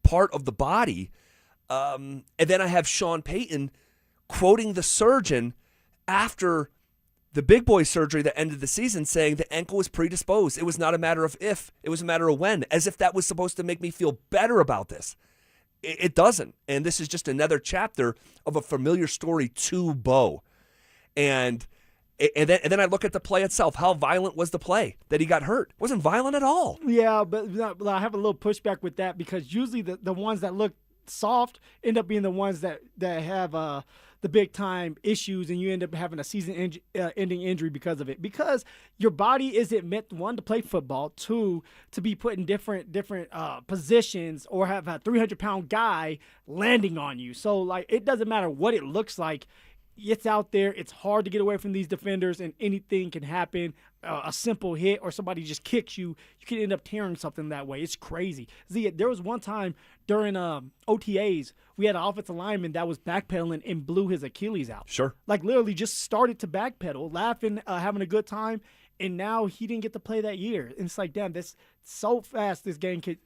part of the body, and then I have Sean Payton quoting the surgeon after the big boy surgery that ended the season saying the ankle was predisposed. It was not a matter of if, it was a matter of when, as if that was supposed to make me feel better about this. It doesn't. And this is just another chapter of a familiar story to Bo. And then I look at the play itself. How violent was the play that he got hurt? It wasn't violent at all.
Yeah, but I have a little pushback with that because usually the ones that look soft end up being the ones that have the big time issues, and you end up having a season ending injury because of it. Because your body isn't meant, 1, to play football, 2, to be put in different positions or have a 300-pound guy landing on you. So like it doesn't matter what it looks like. It's out there. It's hard to get away from these defenders, and anything can happen. A simple hit or somebody just kicks you, you can end up tearing something that way. It's crazy. There was one time during OTAs, we had an offensive lineman that was backpedaling and blew his Achilles out.
Sure.
Like literally just started to backpedal, laughing, having a good time, and now he didn't get to play that year. And it's like, damn, this so fast. This game could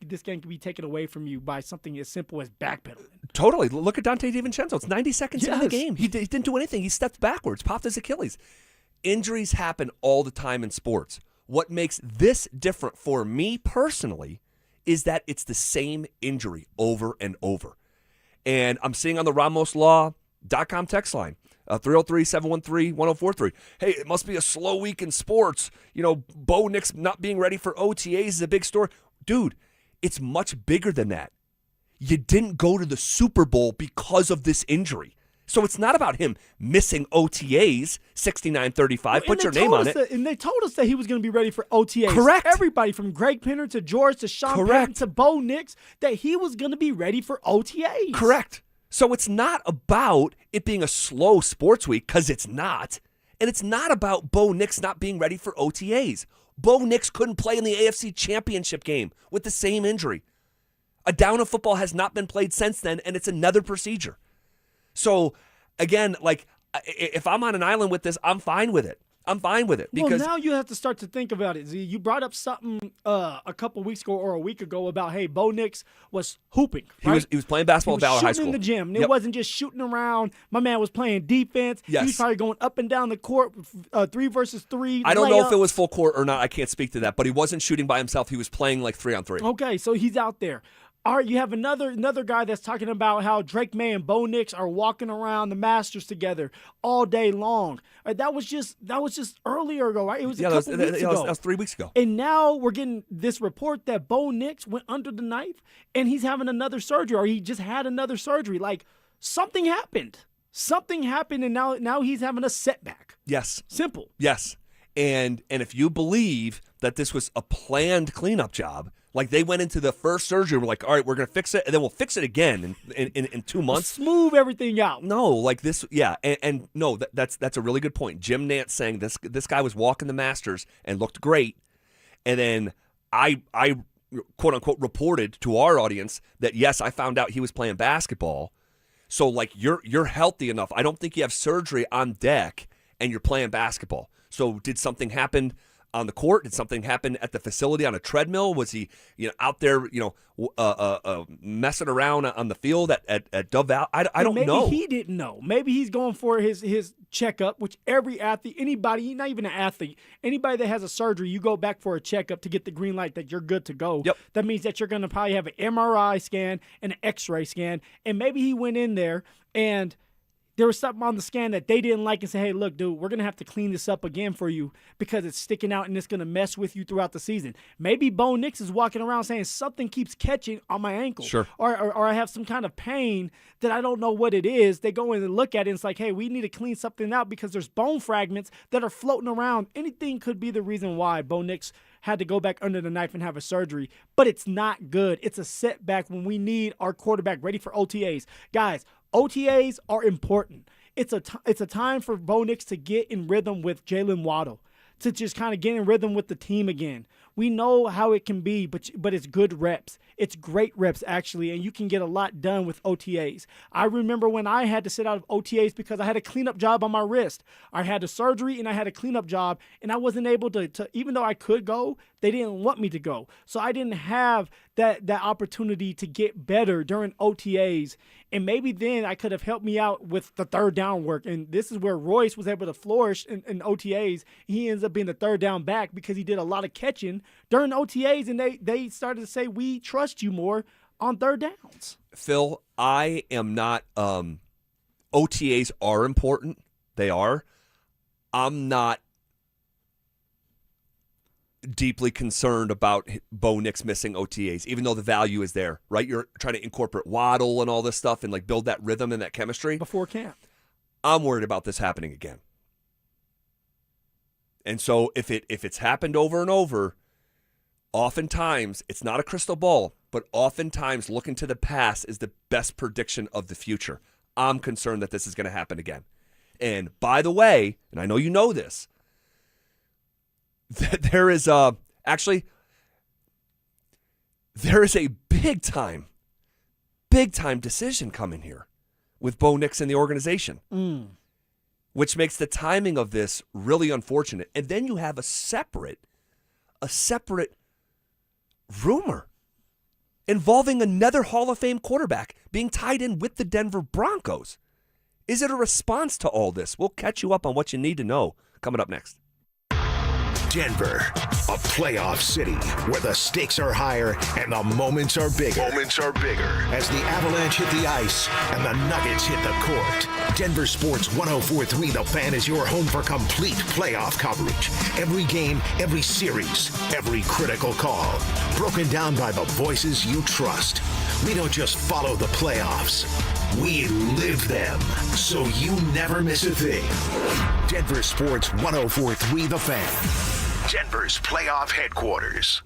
be taken away from you by something as simple as backpedaling.
Totally. Look at Dante DiVincenzo. It's 90 seconds into the game. He didn't do anything. He stepped backwards, popped his Achilles. Injuries happen all the time in sports. What makes this different for me personally is that it's the same injury over and over. And I'm seeing on the RamosLaw.com text line, 303-713-1043. Hey, it must be a slow week in sports. Bo Nix not being ready for OTAs is a big story. Dude, it's much bigger than that. You didn't go to the Super Bowl because of this injury. So it's not about him missing OTAs, 69-35. Put your name on it.
And they told us that he was going to be ready for OTAs.
Correct.
Everybody from Greg Penner to George to Sean Payton to Bo Nix, that he was going to be ready for OTAs.
Correct. So it's not about it being a slow sports week, because it's not. And it's not about Bo Nix not being ready for OTAs. Bo Nix couldn't play in the AFC Championship game with the same injury. A down of football has not been played since then, and it's another procedure. So, again, like, if I'm on an island with this, I'm fine with it. Because
now you have to start to think about it, Z. You brought up something a couple weeks ago or a week ago about, hey, Bo Nix was hooping. Right?
He was playing basketball at Valor High School.
He was shooting in the gym. It wasn't just shooting around. My man was playing defense.
Yes.
He was probably going up and down the court, 3 versus 3.
I don't know if it was full court or not. I can't speak to that. But he wasn't shooting by himself. He was playing like 3-on-3.
Okay, so he's out there. All right, you have another guy that's talking about how Drake May and Bo Nix are walking around the Masters together all day long. That was just earlier ago, right? It was a couple weeks ago.
That was 3 weeks ago.
And now we're getting this report that Bo Nix went under the knife and he's having another surgery, or he just had another surgery. Like, something happened. And now he's having a setback.
Yes.
Simple.
Yes. And if you believe that this was a planned cleanup job, Like they went into the first surgery and were like, all right, we're going to fix it, and then we'll fix it again in 2 months.
Smooth everything out.
No, like this, yeah, and no, that's a really good point. Jim Nantz saying this guy was walking the Masters and looked great, and then I quote unquote reported to our audience that yes, I found out he was playing basketball. So like you're healthy enough. I don't think you have surgery on deck and you're playing basketball. So did something happen on the court? Did something happen at the facility on a treadmill? Was he, out there, messing around on the field at Dove Valley? I don't know.
Maybe he didn't know. Maybe he's going for his checkup, which every athlete, anybody, not even an athlete, anybody that has a surgery, you go back for a checkup to get the green light that you're good to go.
Yep.
That means that you're going to probably have an MRI scan and an X-ray scan, and maybe he went in there and there was something on the scan that they didn't like and said, hey, look, dude, we're going to have to clean this up again for you because it's sticking out and it's going to mess with you throughout the season. Maybe Bo Nix is walking around saying something keeps catching on my ankle.
Sure.
Or I have some kind of pain that I don't know what it is. They go in and look at it and it's like, hey, we need to clean something out because there's bone fragments that are floating around. Anything could be the reason why Bo Nix had to go back under the knife and have a surgery. But it's not good. It's a setback when we need our quarterback ready for OTAs. Guys, OTAs are important. It's a time for Bo Nix to get in rhythm with Jalen Waddle, to just kind of get in rhythm with the team again. We know how it can be, but it's good reps. It's great reps, actually, and you can get a lot done with OTAs. I remember when I had to sit out of OTAs because I had a cleanup job on my wrist. I had a surgery, and I had a cleanup job, and I wasn't able to even though I could go, they didn't want me to go. So I didn't have that opportunity to get better during OTAs, and maybe then I could have helped me out with the third down work. And this is where Royce was able to flourish in OTAs. He ends up being the third down back because he did a lot of catching during OTAs, and they started to say, we trust you more on third downs.
Phil, I am not OTAs are important. They are. I'm not deeply concerned about Bo Nix missing OTAs, even though the value is there, right? You're trying to incorporate Waddle and all this stuff and like build that rhythm and that chemistry.
Before camp.
I'm worried about this happening again. And so if it's happened over and over, oftentimes, it's not a crystal ball, but oftentimes looking to the past is the best prediction of the future. I'm concerned that this is going to happen again. And by the way, and I know you know this, there is a big time decision coming here with Bo Nix and the organization, which makes the timing of this really unfortunate. And then you have a separate rumor involving another Hall of Fame quarterback being tied in with the Denver Broncos. Is it a response to all this? We'll catch you up on what you need to know coming up next.
Denver, a playoff city where the stakes are higher and the moments are bigger. As the Avalanche hit the ice and the Nuggets hit the court. Denver Sports 104.3 The Fan is your home for complete playoff coverage. Every game, every series, every critical call. Broken down by the voices you trust. We don't just follow the playoffs. We live them, so you never miss a thing. Denver Sports 104.3 The Fan. Denver's playoff headquarters.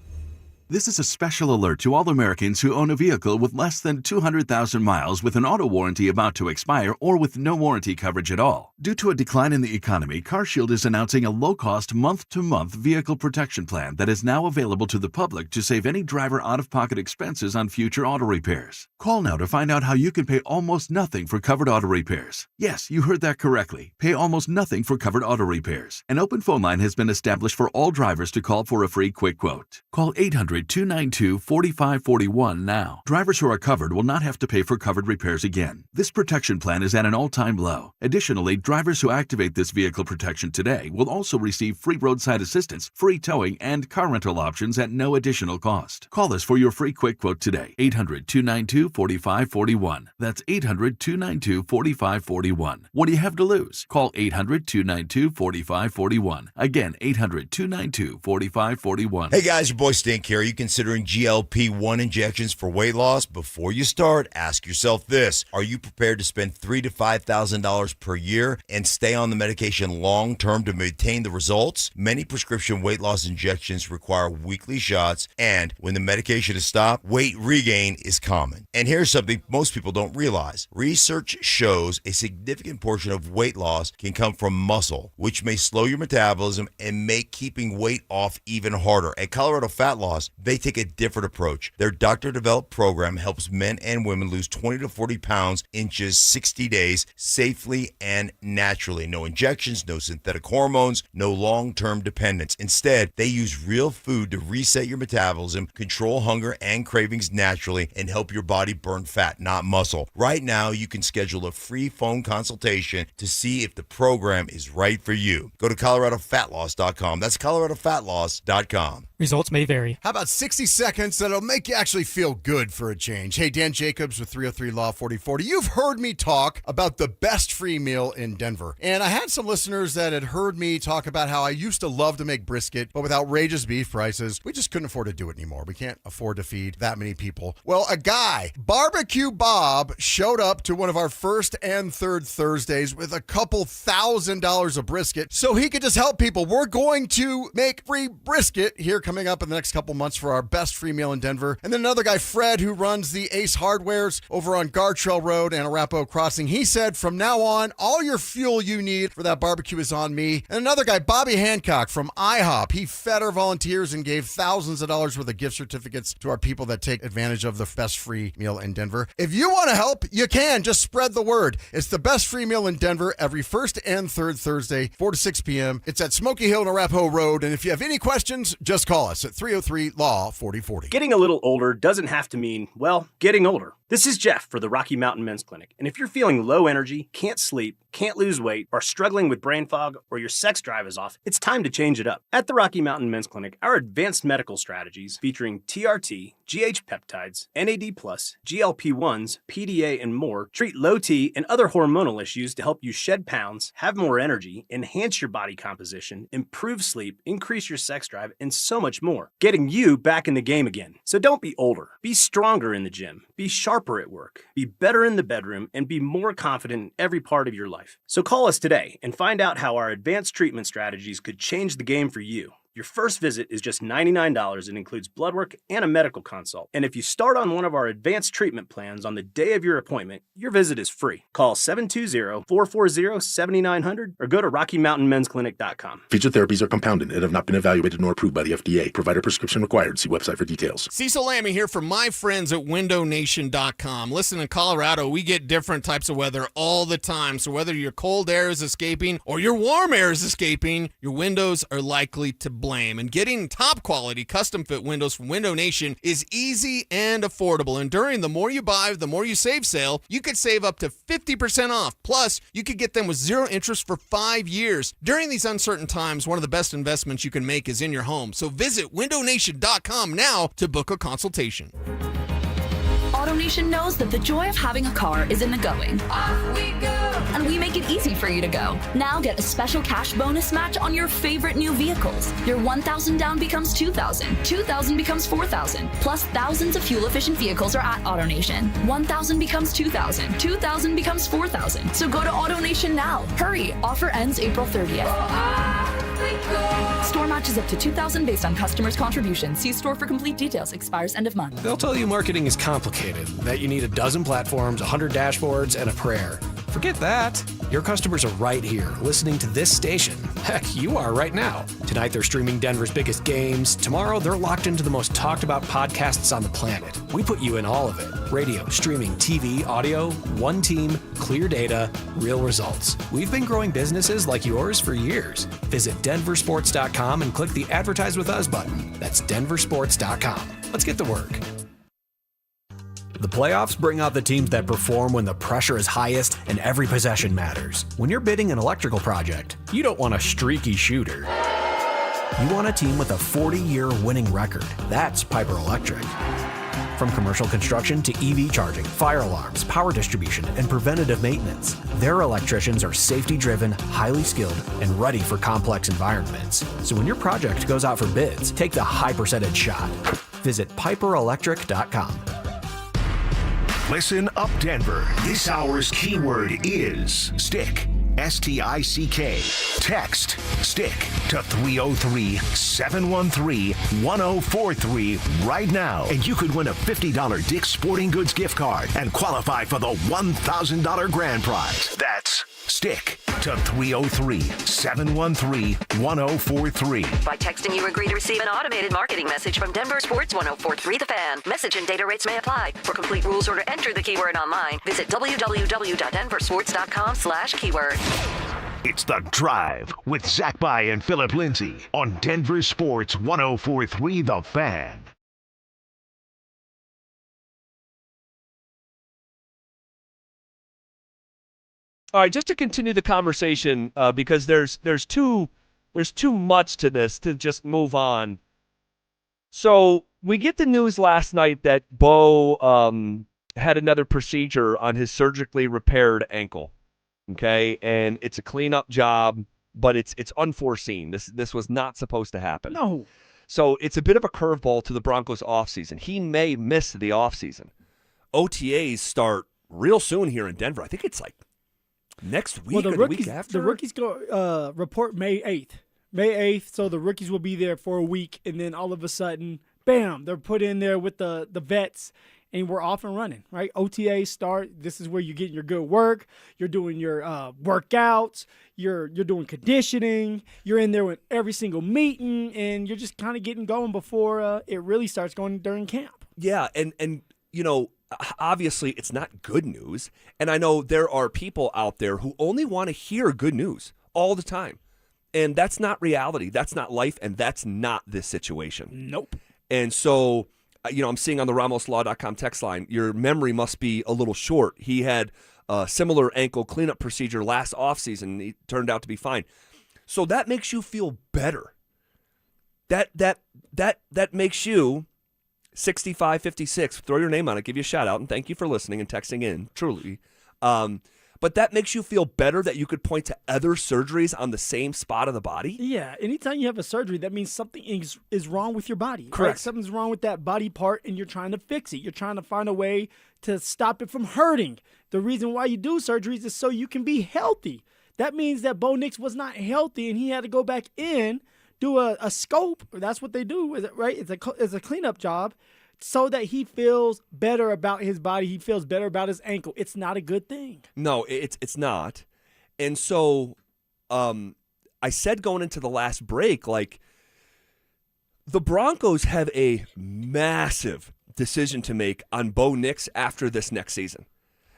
This is a special alert to all Americans who own a vehicle with less than 200,000 miles with an auto warranty about to expire or with no warranty coverage at all. Due to a decline in the economy, CarShield is announcing a low-cost month-to-month vehicle protection plan that is now available to the public to save any driver out-of-pocket expenses on future auto repairs. Call now to find out how you can pay almost nothing for covered auto repairs. Yes, you heard that correctly. Pay almost nothing for covered auto repairs. An open phone line has been established for all drivers to call for a free quick quote. Call 800-292-4541 now. Drivers who are covered will not have to pay for covered repairs again. This protection plan is at an all-time low. Additionally, drivers who activate this vehicle protection today will also receive free roadside assistance, free towing, and car rental options at no additional cost. Call us for your free quick quote today. 800-292-4541. That's 800-292-4541. What do you have to lose? Call 800-292-4541. Again, 800-292-4541.
Hey guys, your boy Stink here. you considering GLP-1 injections for weight loss? Before you start, ask yourself this. Are you prepared to spend $3,000 to $5,000 per year and stay on the medication long-term to maintain the results? Many prescription weight loss injections require weekly shots, and when the medication is stopped, weight regain is common. And here's something most people don't realize. Research shows a significant portion of weight loss can come from muscle, which may slow your metabolism and make keeping weight off even harder. At Colorado Fat Loss, they take a different approach. Their doctor-developed program helps men and women lose 20 to 40 pounds in just 60 days safely and naturally. No injections, no synthetic hormones, no long-term dependence. Instead, they use real food to reset your metabolism, control hunger and cravings naturally, and help your body burn fat, not muscle. Right now, you can schedule a free phone consultation to see if the program is right for you. Go to coloradofatloss.com. That's coloradofatloss.com.
Results may vary.
How about 60 seconds that'll make you actually feel good for a change? Hey, Dan Jacobs with 303 Law 4040. You've heard me talk about the best free meal in Denver. And I had some listeners that had heard me talk about how I used to love to make brisket, but with outrageous beef prices, we just couldn't afford to do it anymore. We can't afford to feed that many people. Well, a guy, Barbecue Bob, showed up to one of our first and third Thursdays with a couple $1,000s of brisket so he could just help people. We're going to make free brisket here coming up in the next couple months for our best free meal in Denver. And then another guy, Fred, who runs the Ace Hardwares over on Gartrell Road and Arapahoe Crossing. He said, from now on, all your fuel you need for that barbecue is on me. And another guy, Bobby Hancock from IHOP. He fed our volunteers and gave thousands of dollars worth of gift certificates to our people that take advantage of the best free meal in Denver. If you want to help, you can. Just spread the word. It's the best free meal in Denver every first and third Thursday, 4 to 6 p.m. It's at Smoky Hill and Arapahoe Road. And if you have any questions, just call us at 303-LAW-4040.
Getting a little older doesn't have to mean, well, getting older. This is Jeff for the Rocky Mountain Men's Clinic. And if you're feeling low energy, can't sleep, can't lose weight, are struggling with brain fog, or your sex drive is off, it's time to change it up. At the Rocky Mountain Men's Clinic, our advanced medical strategies featuring TRT, GH peptides, NAD+, GLP-1s, PDA, and more treat low T and other hormonal issues to help you shed pounds, have more energy, enhance your body composition, improve sleep, increase your sex drive, and so much more. Getting you back in the game again. So don't be older. Be stronger in the gym. Be sharper at work. Be better in the bedroom, and be more confident in every part of your life. So call us today and find out how our advanced treatment strategies could change the game for you. Your first visit is just $99 and includes blood work and a medical consult. And if you start on one of our advanced treatment plans on the day of your appointment, your visit is free. Call 720-440-7900 or go to RockyMountainMen'sClinic.com.
Featured therapies are compounded and have not been evaluated nor approved by the FDA. Provider prescription required. See website for details.
Cecil Lammy here for my friends at WindowNation.com. Listen, in Colorado, we get different types of weather all the time. So whether your cold air is escaping or your warm air is escaping, your windows are likely to blame. And getting top quality custom fit windows from Window Nation is easy and affordable. And during the More You Buy, the More You Save sale, you could save up to 50% off. Plus, you could get them with 0 interest for 5 years. During these uncertain times, one of the best investments you can make is in your home. So visit WindowNation.com now to book a consultation.
AutoNation knows that the joy of having a car is in the going. Off we go! And we make it easy for you to go. Now get a special cash bonus match on your favorite new vehicles. Your $1,000 down becomes $2,000. $2,000 becomes $4,000. Plus, thousands of fuel-efficient vehicles are at AutoNation. $1,000 becomes $2,000. $2,000 becomes $4,000. So go to AutoNation now. Hurry! Offer ends April 30th. Store matches up to $2,000 based on customers' contributions. See store for complete details. Expires end of month.
They'll tell you marketing is complicated, that you need a dozen platforms, 100 dashboards, and a prayer. Forget that. Your customers are right here, listening to this station. Heck, you are right now. Tonight, they're streaming Denver's biggest games. Tomorrow, they're locked into the most talked about podcasts on the planet. We put you in all of it. Radio, streaming, TV, audio, one team, clear data, real results. We've been growing businesses like yours for years. Visit DenverSports.com and click the Advertise with Us button. That's DenverSports.com. Let's get to work.
The playoffs bring out the teams that perform when the pressure is highest and every possession matters. When you're bidding an electrical project, you don't want a streaky shooter. You want a team with a 40-year winning record. That's Piper Electric. From commercial construction to EV charging, fire alarms, power distribution, and preventative maintenance, their electricians are safety-driven, highly skilled, and ready for complex environments. So when your project goes out for bids, take the high percentage shot. Visit PiperElectric.com.
Listen up, Denver. This hour's keyword is stick. S-T-I-C-K. Text stick to 303-713-1043 right now, and you could win a $50 Dick's Sporting Goods gift card and qualify for the $1,000 grand prize. That's stick to 303-713-1043.
By texting, you agree to receive an automated marketing message from Denver Sports 1043 The Fan. Message and data rates may apply. For complete rules or to enter the keyword online, visit www.denversports.com/keyword.
It's The Drive with Zach By and Phillip Lindsay on Denver Sports 1043 The Fan.
All right, just to continue the conversation, because there's too much to this to just move on. So we get the news last night that Bo had another procedure on his surgically repaired ankle. Okay, and it's a cleanup job, but it's unforeseen. This was not supposed to happen.
No.
So it's a bit of a curveball to the Broncos offseason. He may miss the offseason. OTAs start real soon here in Denver. I think it's like next week or the week after.
The rookies go report May 8th. May 8th, so the rookies will be there for a week, and then all of a sudden, bam, they're put in there with the vets, and we're off and running, right? OTAs start. This is where you're getting your good work. You're doing your workouts. You're doing conditioning. You're in there with every single meeting, and you're just kind of getting going before it really starts going during camp.
Yeah, and you know, obviously it's not good news, and I know there are people out there who only want to hear good news all the time, and that's not reality. That's not life, and that's not this situation.
Nope.
And so, you know, I'm seeing on the RamosLaw.com text line, your memory must be a little short. He had a similar ankle cleanup procedure last offseason. He turned out to be fine. So that makes you feel better. That makes you 6556. Throw your name on it, give you a shout out, and thank you for listening and texting in, truly. But that makes you feel better that you could point to other surgeries on the same spot of the body?
Yeah, anytime you have a surgery, that means something is wrong with your body.
Correct.
Right? Something's wrong with that body part, and you're trying to fix it. You're trying to find a way to stop it from hurting. The reason why you do surgeries is so you can be healthy. That means that Bo Nix was not healthy, and he had to go back in, do a scope. That's what they do, right? It's a cleanup job, so that he feels better about his body. He feels better about his ankle. It's not a good thing.
No, it's not. And so I said going into the last break, like, the Broncos have a massive decision to make on Bo Nix after this next season.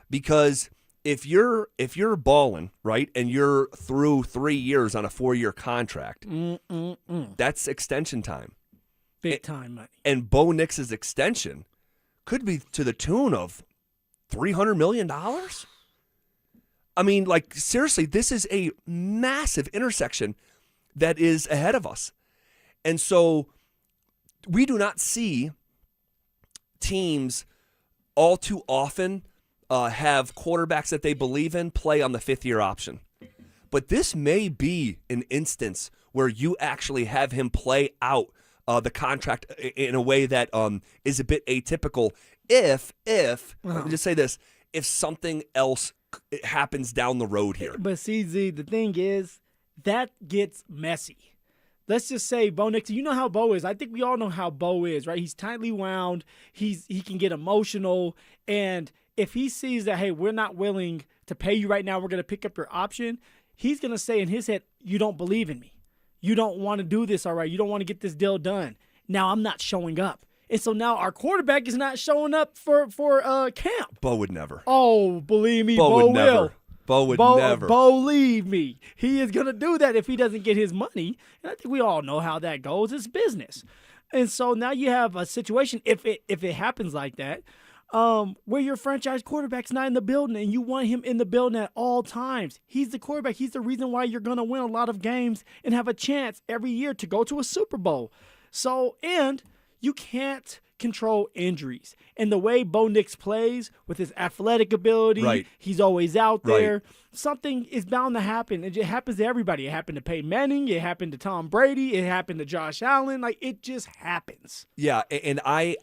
Because if you're balling, right, and you're through 3 years on a 4-year contract, that's extension time.
Big time money.
And Bo Nix's extension could be to the tune of $300 million. I mean, like, seriously, this is a massive intersection that is ahead of us. And so we do not see teams all too often have quarterbacks that they believe in play on the 5th-year option. But this may be an instance where you actually have him play out the contract in a way that is a bit atypical if let me just say this, if something else happens down the road here.
But CZ, the thing is, that gets messy. Let's just say Bo Nix, you know how Bo is. I think we all know how Bo is, right? He's tightly wound. He can get emotional. And if he sees that, hey, we're not willing to pay you right now, we're going to pick up your option, he's going to say in his head, you don't believe in me. You don't want to do this, all right? You don't want to get this deal done. Now I'm not showing up. And so now our quarterback is not showing up for camp.
Bo would never.
Oh, believe me,
Bo
Bo
would
will.
never. Bo would never.
Believe me. He is going to do that if he doesn't get his money. And I think we all know how that goes. It's business. And so now you have a situation, if it happens like that, where your franchise quarterback's not in the building and you want him in the building at all times. He's the quarterback. He's the reason why you're going to win a lot of games and have a chance every year to go to a Super Bowl. So, and you can't control injuries. And the way Bo Nix plays with his athletic ability,
Right.
he's always out there.
Right.
Something is bound to happen. It happens to everybody. It happened to Peyton Manning. It happened to Tom Brady. It happened to Josh Allen. Like, it just happens.
Yeah, and I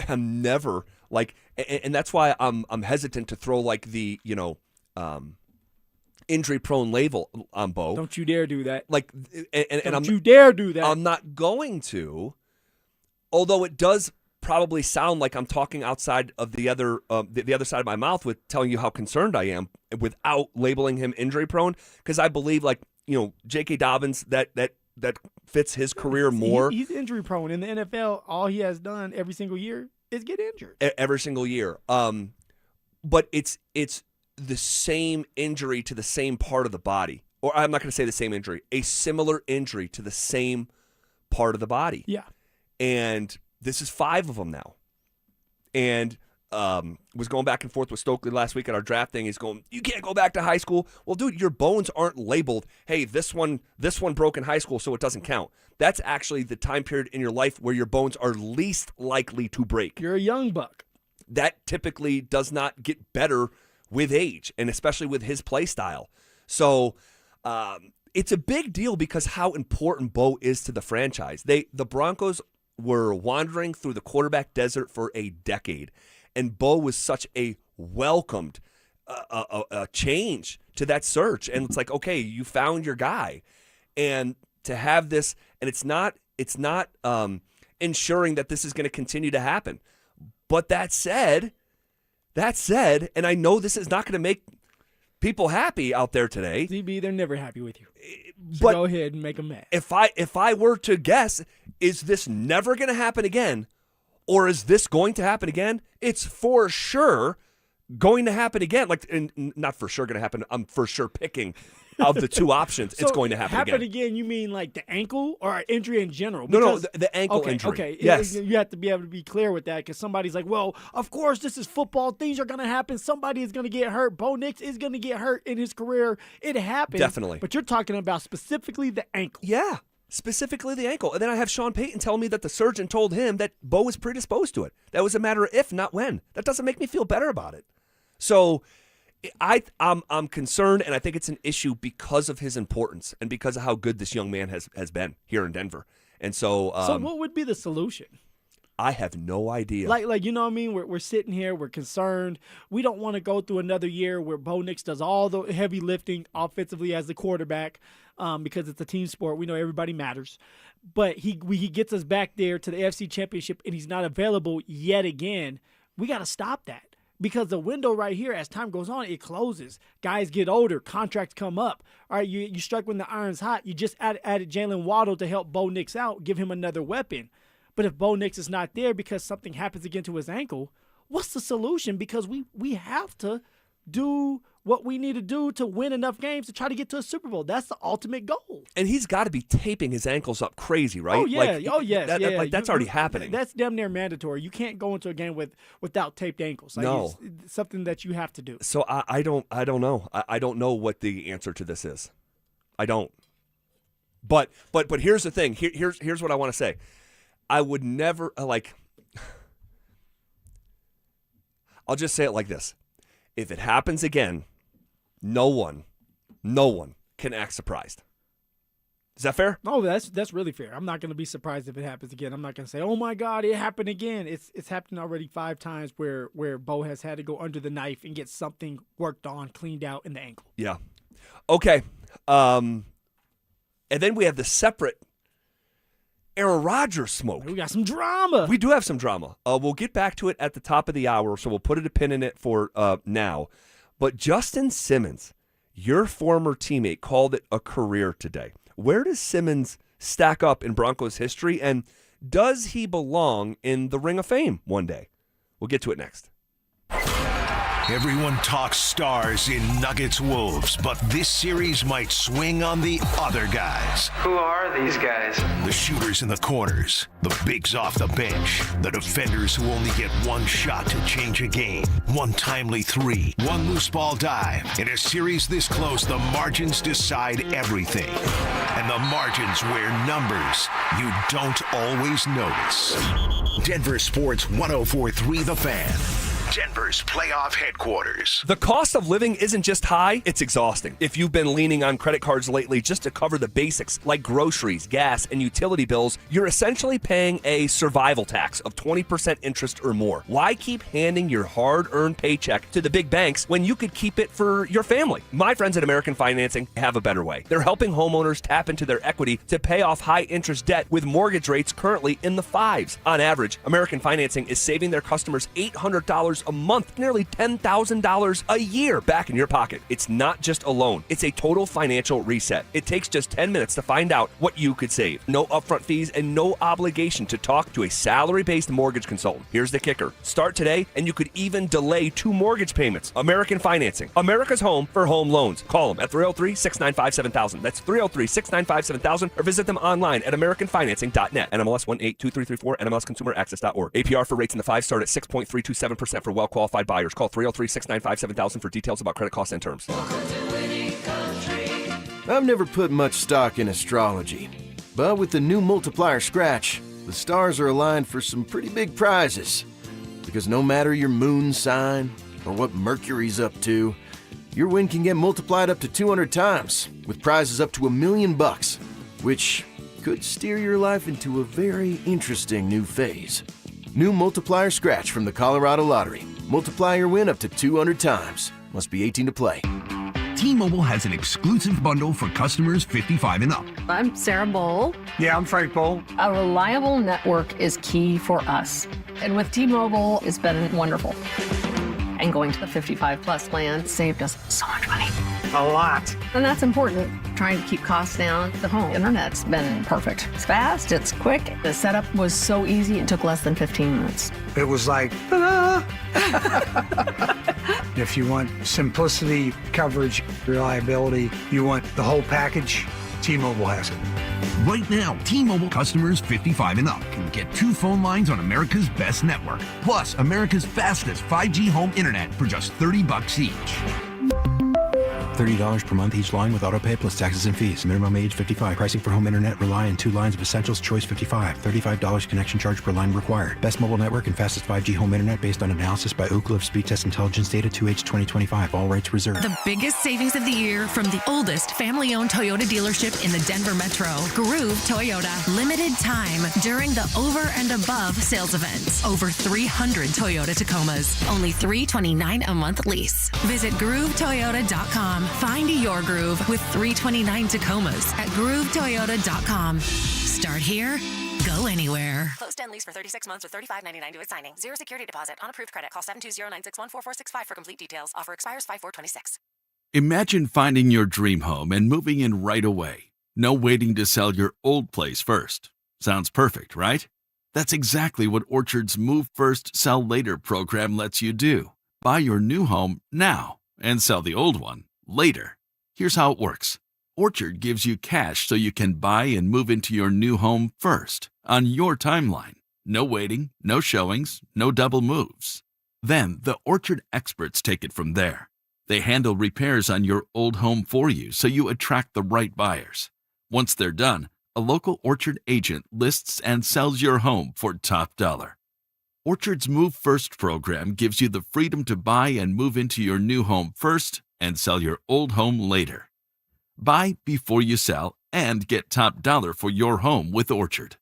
am never like, and that's why I'm hesitant to throw like the injury prone label on Bo.
Don't you dare do that.
Like, and
Don't you dare do that.
I'm not going to. Although it does probably sound like I'm talking outside of the other side of my mouth with telling you how concerned I am without labeling him injury prone, because I believe J.K. Dobbins that fits his career more.
He's injury prone in the NFL. All he has done every single year is get injured.
Every single year. But it's the same injury to the same part of the body. Or I'm not going to say the same injury. A similar injury to the same part of the body.
Yeah.
And this is 5 of them now. And was going back and forth with Stokely last week at our draft thing. He's going, you can't go back to high school. Well, dude, your bones aren't labeled, hey, this one broke in high school, so it doesn't count. That's actually the time period in your life where your bones are least likely to break.
You're a young buck.
That typically does not get better with age, and especially with his play style. So it's a big deal because how important Bo is to the franchise. The Broncos were wandering through the quarterback desert for a decade, and Bo was such a welcomed a change to that search. And it's like, okay, you found your guy. And to have this, and it's not ensuring that this is going to continue to happen. But that said, and I know this is not going to make people happy out there today.
ZB, they're never happy with you. So
But
go ahead and make them mad.
If I were to guess, is this never going to happen again, or is this going to happen again? It's for sure going to happen again. Not for sure going to happen. I'm for sure picking of the two options. It's going to happen
again. You mean like the ankle or injury in general?
No, the ankle injury.
Okay,
yes.
You have to be able to be clear with that, because somebody's like, well, of course, this is football. Things are going to happen. Somebody is going to get hurt. Bo Nix is going to get hurt in his career. It happens.
Definitely.
But you're talking about specifically the ankle.
Yeah, specifically the ankle. And then I have Sean Payton telling me that the surgeon told him that Bo was predisposed to it. That was a matter of if, not when. That doesn't make me feel better about it. So I'm concerned, and I think it's an issue because of his importance and because of how good this young man has been here in Denver. And so
what would be the solution?
I have no idea.
Like you know what I mean? We're sitting here, we're concerned. We don't want to go through another year where Bo Nix does all the heavy lifting offensively as the quarterback, because it's a team sport. We know everybody matters. But he gets us back there to the AFC Championship, and he's not available yet again. We got to stop that. Because the window right here, as time goes on, it closes. Guys get older. Contracts come up. All right, you strike when the iron's hot. You just added Jalen Waddle to help Bo Nix out, give him another weapon. But if Bo Nix is not there because something happens again to his ankle, what's the solution? Because we have to do what we need to do to win enough games to try to get to a Super Bowl. That's the ultimate goal.
And he's got to be taping his ankles up crazy, right?
Oh, yeah.
Yeah. That's already happening.
That's damn near mandatory. You can't go into a game without taped ankles.
No.
It's something that you have to do.
So I don't know. I don't know what the answer to this is. I don't. But here's the thing. Here's what I want to say. I would never I'll just say it like this. If it happens again, no one can act surprised. Is that fair?
No, that's really fair. I'm not going to be surprised if it happens again. I'm not going to say, oh my God, it happened again. It's happened already 5 times where Bo has had to go under the knife and get something worked on, cleaned out in the ankle.
Yeah. Okay. And then we have the separate Aaron Rodgers smoke.
We got some drama.
We do have some drama. We'll get back to it at the top of the hour, so we'll put a pin in it for now. But Justin Simmons, your former teammate, called it a career today. Where does Simmons stack up in Broncos history, and does he belong in the Ring of Fame one day? We'll get to it next.
Everyone talks stars in Nuggets Wolves, but this series might swing on the other guys.
Who are these guys?
The shooters in the corners, the bigs off the bench, the defenders who only get one shot to change a game, one timely three, one loose ball dive. In a series this close, the margins decide everything. And the margins where numbers you don't always notice. Denver Sports 104.3 The Fan. Denver's playoff headquarters.
The cost of living isn't just high, it's exhausting. If you've been leaning on credit cards lately just to cover the basics like groceries, gas, and utility bills, you're essentially paying a survival tax of 20% interest or more. Why keep handing your hard-earned paycheck to the big banks when you could keep it for your family? My friends at American Financing have a better way. They're helping homeowners tap into their equity to pay off high-interest debt with mortgage rates currently in the 5s. On average, American Financing is saving their customers $800 a month, nearly $10,000 a year back in your pocket. It's not just a loan, it's a total financial reset. It takes just 10 minutes to find out what you could save. No upfront fees and no obligation to talk to a salary-based mortgage consultant. Here's the kicker. Start today and you could even delay 2 mortgage payments. American Financing, America's home for home loans. Call them at 303-695-7000. That's 303-695-7000 or visit them online at AmericanFinancing.net. NMLS 182334, NMLSConsumerAccess.org. APR for rates in the 5 start at 6.327% for well-qualified buyers. Call 303-695-7000 for details about credit costs and terms.
I've never put much stock in astrology, but with the new multiplier scratch, the stars are aligned for some pretty big prizes. Because no matter your moon sign or what Mercury's up to, your win can get multiplied up to 200 times, with prizes up to $1 million, which could steer your life into a very interesting new phase. New multiplier scratch from the Colorado Lottery. Multiply your win up to 200 times. Must be 18 to play.
T-Mobile has an exclusive bundle for customers 55 and up.
I'm Sarah Bowl.
Yeah, I'm Frank Bowl.
A reliable network is key for us. And with T-Mobile, it's been wonderful. And going to the 55 plus plan saved us so much money.
A lot.
And that's important. Trying to keep costs down. The home internet's been perfect. It's fast, it's quick. The setup was so easy, it took less than 15 minutes.
It was like, ta-da! If you want simplicity, coverage, reliability, you want the whole package, T-Mobile has it. Right now, T-Mobile customers 55 and up can get 2 phone lines on America's best network, plus America's fastest 5G home internet for just $30 each.
$30 per month each line with autopay plus taxes and fees. Minimum age 55. Pricing for home internet rely on 2 lines of essentials. Choice 55. $35 connection charge per line required. Best mobile network and fastest 5G home internet based on analysis by Ookla of Speed Test Intelligence data 2H 2025. All rights reserved.
The biggest savings of the year from the oldest family-owned Toyota dealership in the Denver Metro, Groove Toyota. Limited time during the Over and Above sales event. Over 300 Toyota Tacomas. Only $329 a month lease. Visit GrooveToyota.com. Find your groove with 329 Tacomas at GrooveToyota.com. Start here, go anywhere.
Closed end lease for 36 months with $35.99 to its signing. 0 security deposit on approved credit. Call 720-961-4465 for complete details. Offer expires 5/4/26.
Imagine finding your dream home and moving in right away. No waiting to sell your old place first. Sounds perfect, right? That's exactly what Orchard's Move First, Sell Later program lets you do. Buy your new home now and sell the old one later. Here's how it works. Orchard gives you cash so you can buy and move into your new home first, on your timeline. No waiting, no showings, no double moves. Then the Orchard experts take it from there. They handle repairs on your old home for you so you attract the right buyers. Once they're done, a local Orchard agent lists and sells your home for top dollar. Orchard's Move First program gives you the freedom to buy and move into your new home first and sell your old home later. Buy before you sell and get top dollar for your home with Orchard.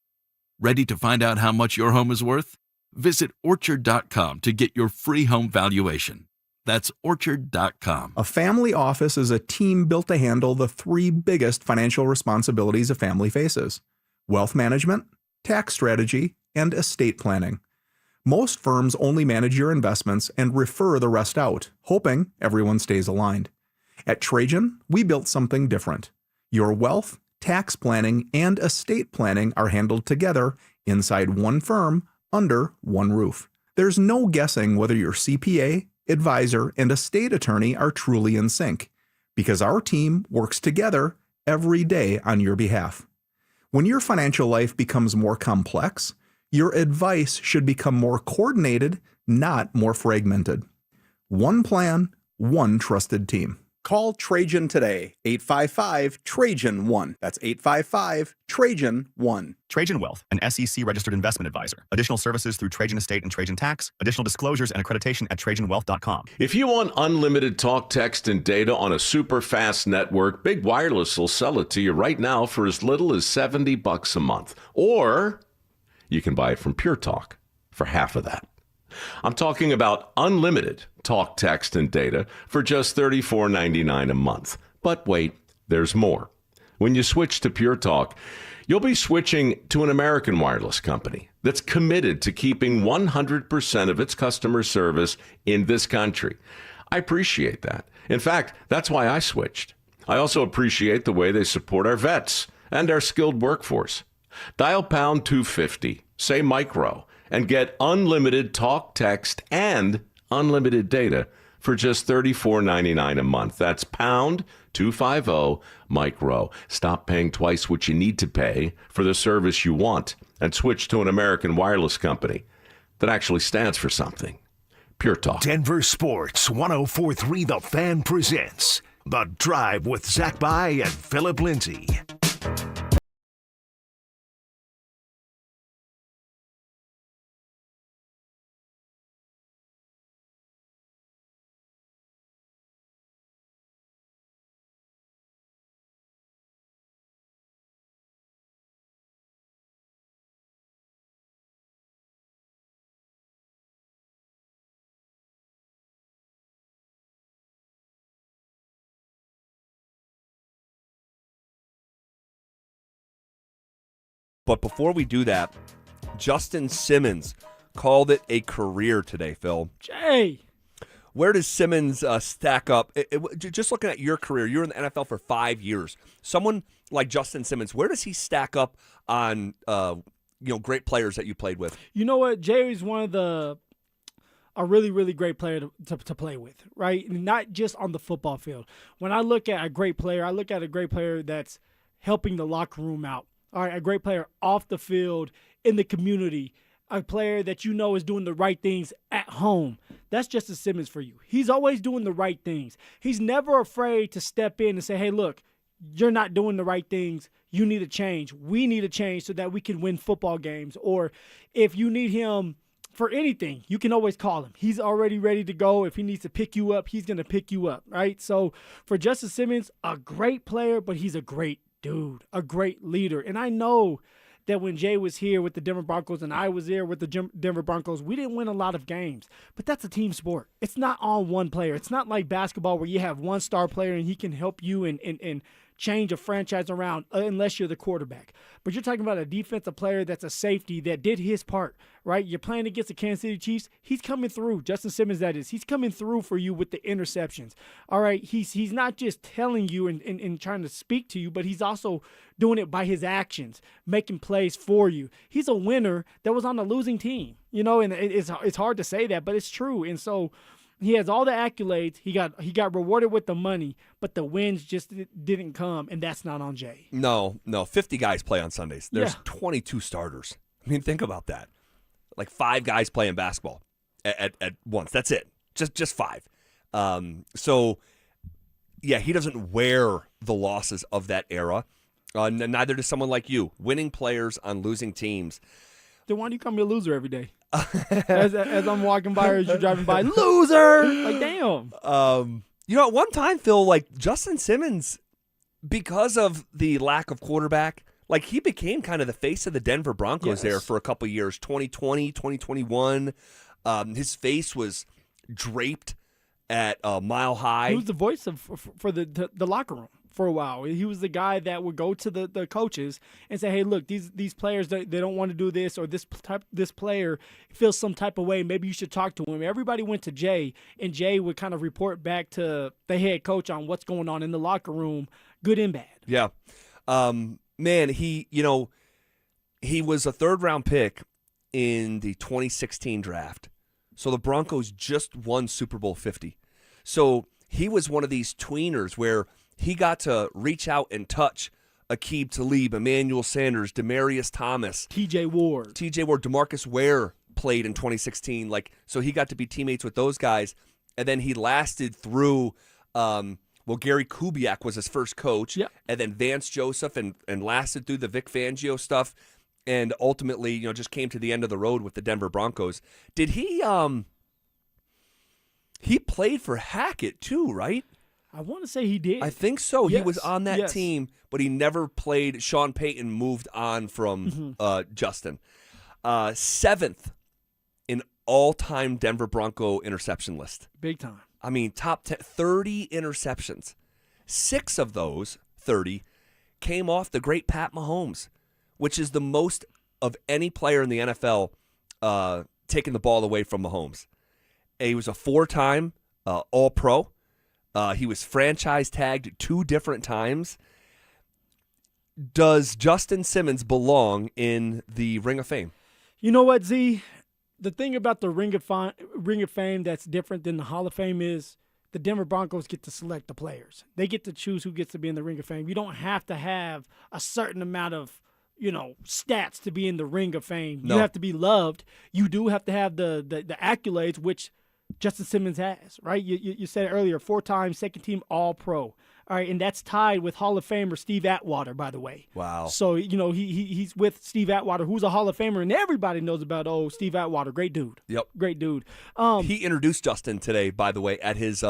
Ready to find out how much your home is worth? Visit Orchard.com to get your free home valuation. That's Orchard.com.
A family office is a team built to handle the 3 biggest financial responsibilities a family faces: wealth management, tax strategy, and estate planning. Most firms only manage your investments and refer the rest out, hoping everyone stays aligned. At Trajan, we built something different. Your wealth, tax planning, and estate planning are handled together inside one firm under one roof. There's no guessing whether your CPA, advisor, and estate attorney are truly in sync because our team works together every day on your behalf. When your financial life becomes more complex, your advice should become more coordinated, not more fragmented. One plan, one trusted team. Call Trajan today, 855-TRAJAN-1. That's 855-TRAJAN-1.
Trajan Wealth, an SEC-registered investment advisor. Additional services through Trajan Estate and Trajan Tax. Additional disclosures and accreditation at TrajanWealth.com.
If you want unlimited talk, text, and data on a super fast network, Big Wireless will sell it to you right now for as little as $70 a month. Or you can buy it from Pure Talk for half of that. I'm talking about unlimited talk, text, and data for just $34.99 a month. But wait, there's more. When you switch to Pure Talk, you'll be switching to an American wireless company that's committed to keeping 100% of its customer service in this country. I appreciate that. In fact, that's why I switched. I also appreciate the way they support our vets and our skilled workforce. Dial pound 250, say micro, and get unlimited talk, text, and unlimited data for just $34.99 a month. That's pound 250 micro. Stop paying twice what you need to pay for the service you want and switch to an American wireless company that actually stands for something. Pure Talk.
Denver Sports 104.3 The Fan presents The Drive with Zach By and Phillip Lindsay.
But before we do that, Justin Simmons called it a career today, Phil.
Jay!
Where does Simmons stack up? Just looking at your career, you're in the NFL for 5 years. Someone like Justin Simmons, where does he stack up on great players that you played with?
You know what? Jay is a really, really great player to play with, right? And not just on the football field. When I look at a great player, I look at a great player that's helping the locker room out. All right, a great player off the field, in the community, a player that you know is doing the right things at home. That's Justin Simmons for you. He's always doing the right things. He's never afraid to step in and say, hey, look, you're not doing the right things. You need to change. We need to change so that we can win football games. Or if you need him for anything, you can always call him. He's already ready to go. If he needs to pick you up, he's going to pick you up, right? So for Justin Simmons, a great player, but he's a great dude, a great leader. And I know that when Jay was here with the Denver Broncos and I was there with the Denver Broncos, we didn't win a lot of games. But that's a team sport. It's not on one player. It's not like basketball where you have one star player and he can help you and change a franchise around unless you're the quarterback. But you're talking about a defensive player that's a safety that did his part, right? You're playing against the Kansas City Chiefs. He's coming through. Justin Simmons, that is. He's coming through for you with the interceptions. All right, he's not just telling you and trying to speak to you, but he's also doing it by his actions, making plays for you. He's a winner that was on a losing team, and it's hard to say that, but it's true. And so he has all the accolades. He got rewarded with the money, but the wins just didn't come, and that's not on Jay.
No. 50 guys play on Sundays. There's 22 starters. I mean, think about that. Like 5 guys playing basketball at once. That's it. Just 5. So, yeah, he doesn't wear the losses of that era. Neither does someone like you. Winning players on losing teams.
Then why do you call me a loser every day? as I'm walking by or as you're driving by, loser! Like, damn.
At one time, Phil, like Justin Simmons, because of the lack of quarterback, like he became kind of the face of the Denver Broncos there for a couple years, 2020, 2021. His face was draped at Mile High.
He was the voice for the locker room for a while. He was the guy that would go to the coaches and say, hey, look, these players, they don't want to do this, or this player feels some type of way. Maybe you should talk to him. Everybody went to Jay, and Jay would kind of report back to the head coach on what's going on in the locker room, good and bad.
Yeah. Man, he was a third-round pick in the 2016 draft. So the Broncos just won Super Bowl 50. So he was one of these tweeners where he got to reach out and touch Aqib Talib, Emmanuel Sanders, Demaryius Thomas,
T.J. Ward,
DeMarcus Ware played in 2016. So he got to be teammates with those guys, and then he lasted through. Gary Kubiak was his first coach, and then Vance Joseph, and lasted through the Vic Fangio stuff, and ultimately, just came to the end of the road with the Denver Broncos. Did he? He played for Hackett too, right?
I want to say he did.
I think so.
Yes.
He was on that team, but he never played. Sean Payton moved on from Justin. 7th in all-time Denver Bronco interception list.
Big time.
I mean, top 10, 30 interceptions. 6 of those 30 came off the great Pat Mahomes, which is the most of any player in the NFL taking the ball away from Mahomes. He was a 4-time All-Pro. He was franchise tagged 2 different times. Does Justin Simmons belong in the Ring of Fame?
You know what, Z? The thing about the Ring of Fame that's different than the Hall of Fame is the Denver Broncos get to select the players. They get to choose who gets to be in the Ring of Fame. You don't have to have a certain amount of stats to be in the Ring of Fame. No. You have to be loved. You do have to have the accolades, which Justin Simmons has, right? You said it earlier, 4-time second-team All-Pro. All right, and that's tied with Hall of Famer Steve Atwater, by the way.
Wow.
So, he's with Steve Atwater, who's a Hall of Famer, and everybody knows about, Steve Atwater. Great dude.
Yep.
Great dude.
He introduced Justin today, by the way, at his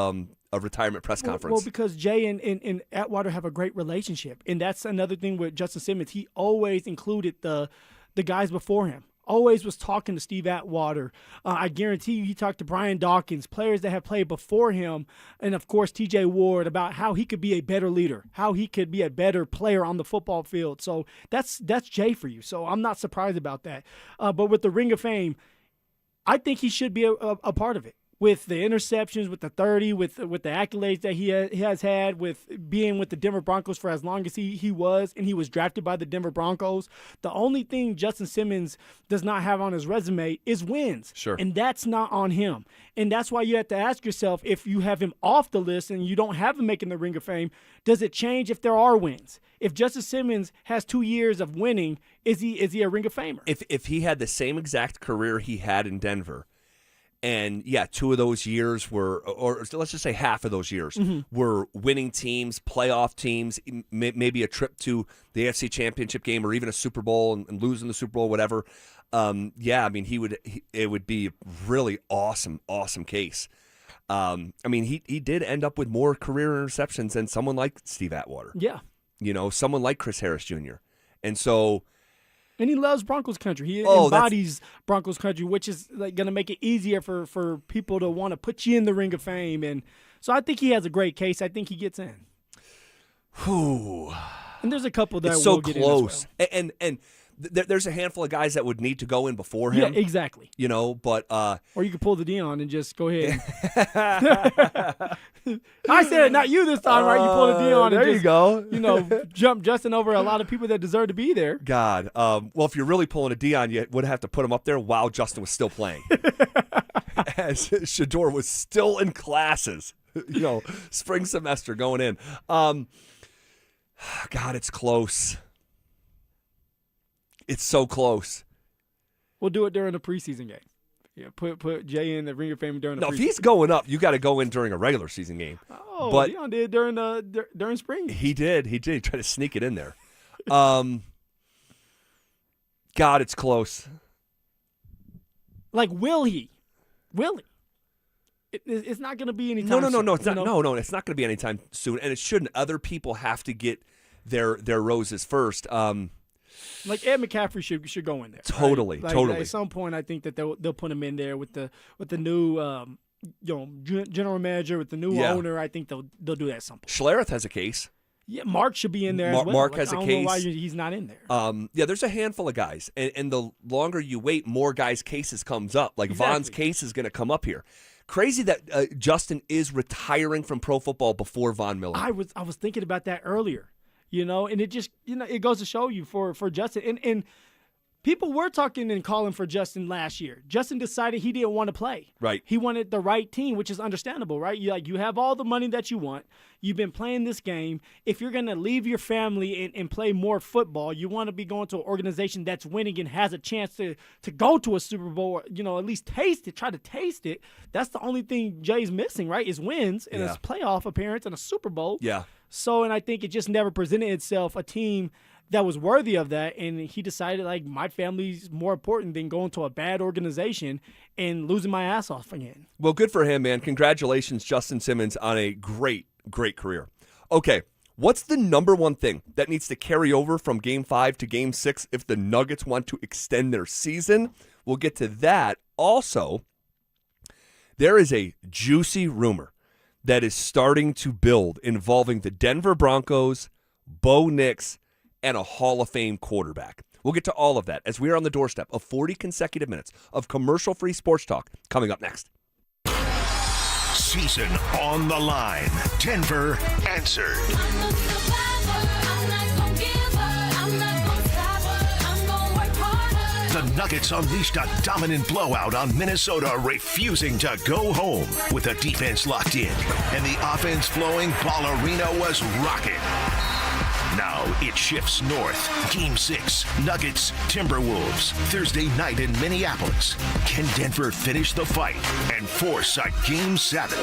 retirement press conference.
Well, because Jay and Atwater have a great relationship, and that's another thing with Justin Simmons. He always included the guys before him. Always was talking to Steve Atwater. I guarantee you he talked to Brian Dawkins, players that have played before him, and, of course, T.J. Ward, about how he could be a better leader, how he could be a better player on the football field. So that's Jay for you. So I'm not surprised about that. But with the Ring of Fame, I think he should be a part of it. With the interceptions, with the 30, with the accolades that he has had, with being with the Denver Broncos for as long as he was, and he was drafted by the Denver Broncos. The only thing Justin Simmons does not have on his resume is wins.
Sure.
And that's not on him. And that's why you have to ask yourself, if you have him off the list and you don't have him making the Ring of Fame, does it change if there are wins? If Justin Simmons has 2 years of winning, is he a Ring of Famer?
If he had the same exact career he had in Denver, and 2 of those years were, or let's just say half of those years, were winning teams, playoff teams, maybe a trip to the AFC Championship game or even a Super Bowl and losing the Super Bowl, whatever. It would be a really awesome case. He did end up with more career interceptions than someone like Steve Atwater.
Yeah.
Someone like Chris Harris Jr. And so.
And he loves Broncos country. He embodies Broncos country, which is going to make it easier for people to want to put you in the Ring of Fame. And so I think he has a great case. I think he gets in.
Whew.
And there's a couple that
it's so
will get
close.
in as well.
And there's a handful of guys that would need to go in before him.
Yeah, exactly.
But
or you could pull the Dion and just go ahead. I said it, not you this time, right? You pull the Dion and
there you go.
Jump Justin over a lot of people that deserve to be there.
God. Well, if you're really pulling a Dion, you would have to put him up there while Justin was still playing. As Shador was still in classes, spring semester going in. God, it's close. It's so close.
We'll do it during the preseason game. Yeah, put Jay in the Ring of Fame during the preseason.
No, if he's going up, you got to go in during a regular season game.
Oh, but Dion did during spring.
He did. He tried to sneak it in there. God, it's close.
Like, will he? It's not going to be anytime soon.
No, it's not. No, it's not going to be anytime soon, and it shouldn't. Other people have to get their roses first.
Like Ed McCaffrey should go in there.
Totally,
right?
totally.
At some point, I think that they'll put him in there with the new general manager, with the new owner. I think they'll do that at some point.
Schlereth has a case.
Yeah, Mark should be in there as well.
Mark has a case.
I don't know why he's not in there.
There's a handful of guys, and the longer you wait, more guys' cases comes up. Like Von's case is going to come up here. Crazy that Justin is retiring from pro football before Von Miller.
I was thinking about that earlier. And it just it goes to show you for Justin and people were talking and calling for Justin last year. Justin decided he didn't want to play.
Right.
He wanted the right team, which is understandable, right? You have all the money that you want. You've been playing this game. If you're going to leave your family and play more football, you want to be going to an organization that's winning and has a chance to go to a Super Bowl, at least taste it, try to taste it. That's the only thing Jay's missing, right, is wins and a playoff appearance and a Super Bowl.
Yeah.
So, and I think it just never presented itself a team that was worthy of that, and he decided, my family's more important than going to a bad organization and losing my ass off again.
Well, good for him, man. Congratulations, Justin Simmons, on a great career. Okay, what's the number one thing that needs to carry over from Game 5 to Game 6 if the Nuggets want to extend their season? We'll get to that. Also, there is a juicy rumor that is starting to build involving the Denver Broncos, Bo Nix, and a Hall of Fame quarterback. We'll get to all of that as we are on the doorstep of 40 consecutive minutes of commercial-free sports talk coming up next.
Season on the line. Denver answered. The Nuggets unleashed a dominant blowout on Minnesota, refusing to go home. With the defense locked in and the offense flowing, Ball Arena was rocking. Now it shifts north. Game 6, Nuggets, Timberwolves, Thursday night in Minneapolis. Can Denver finish the fight and force a Game 7?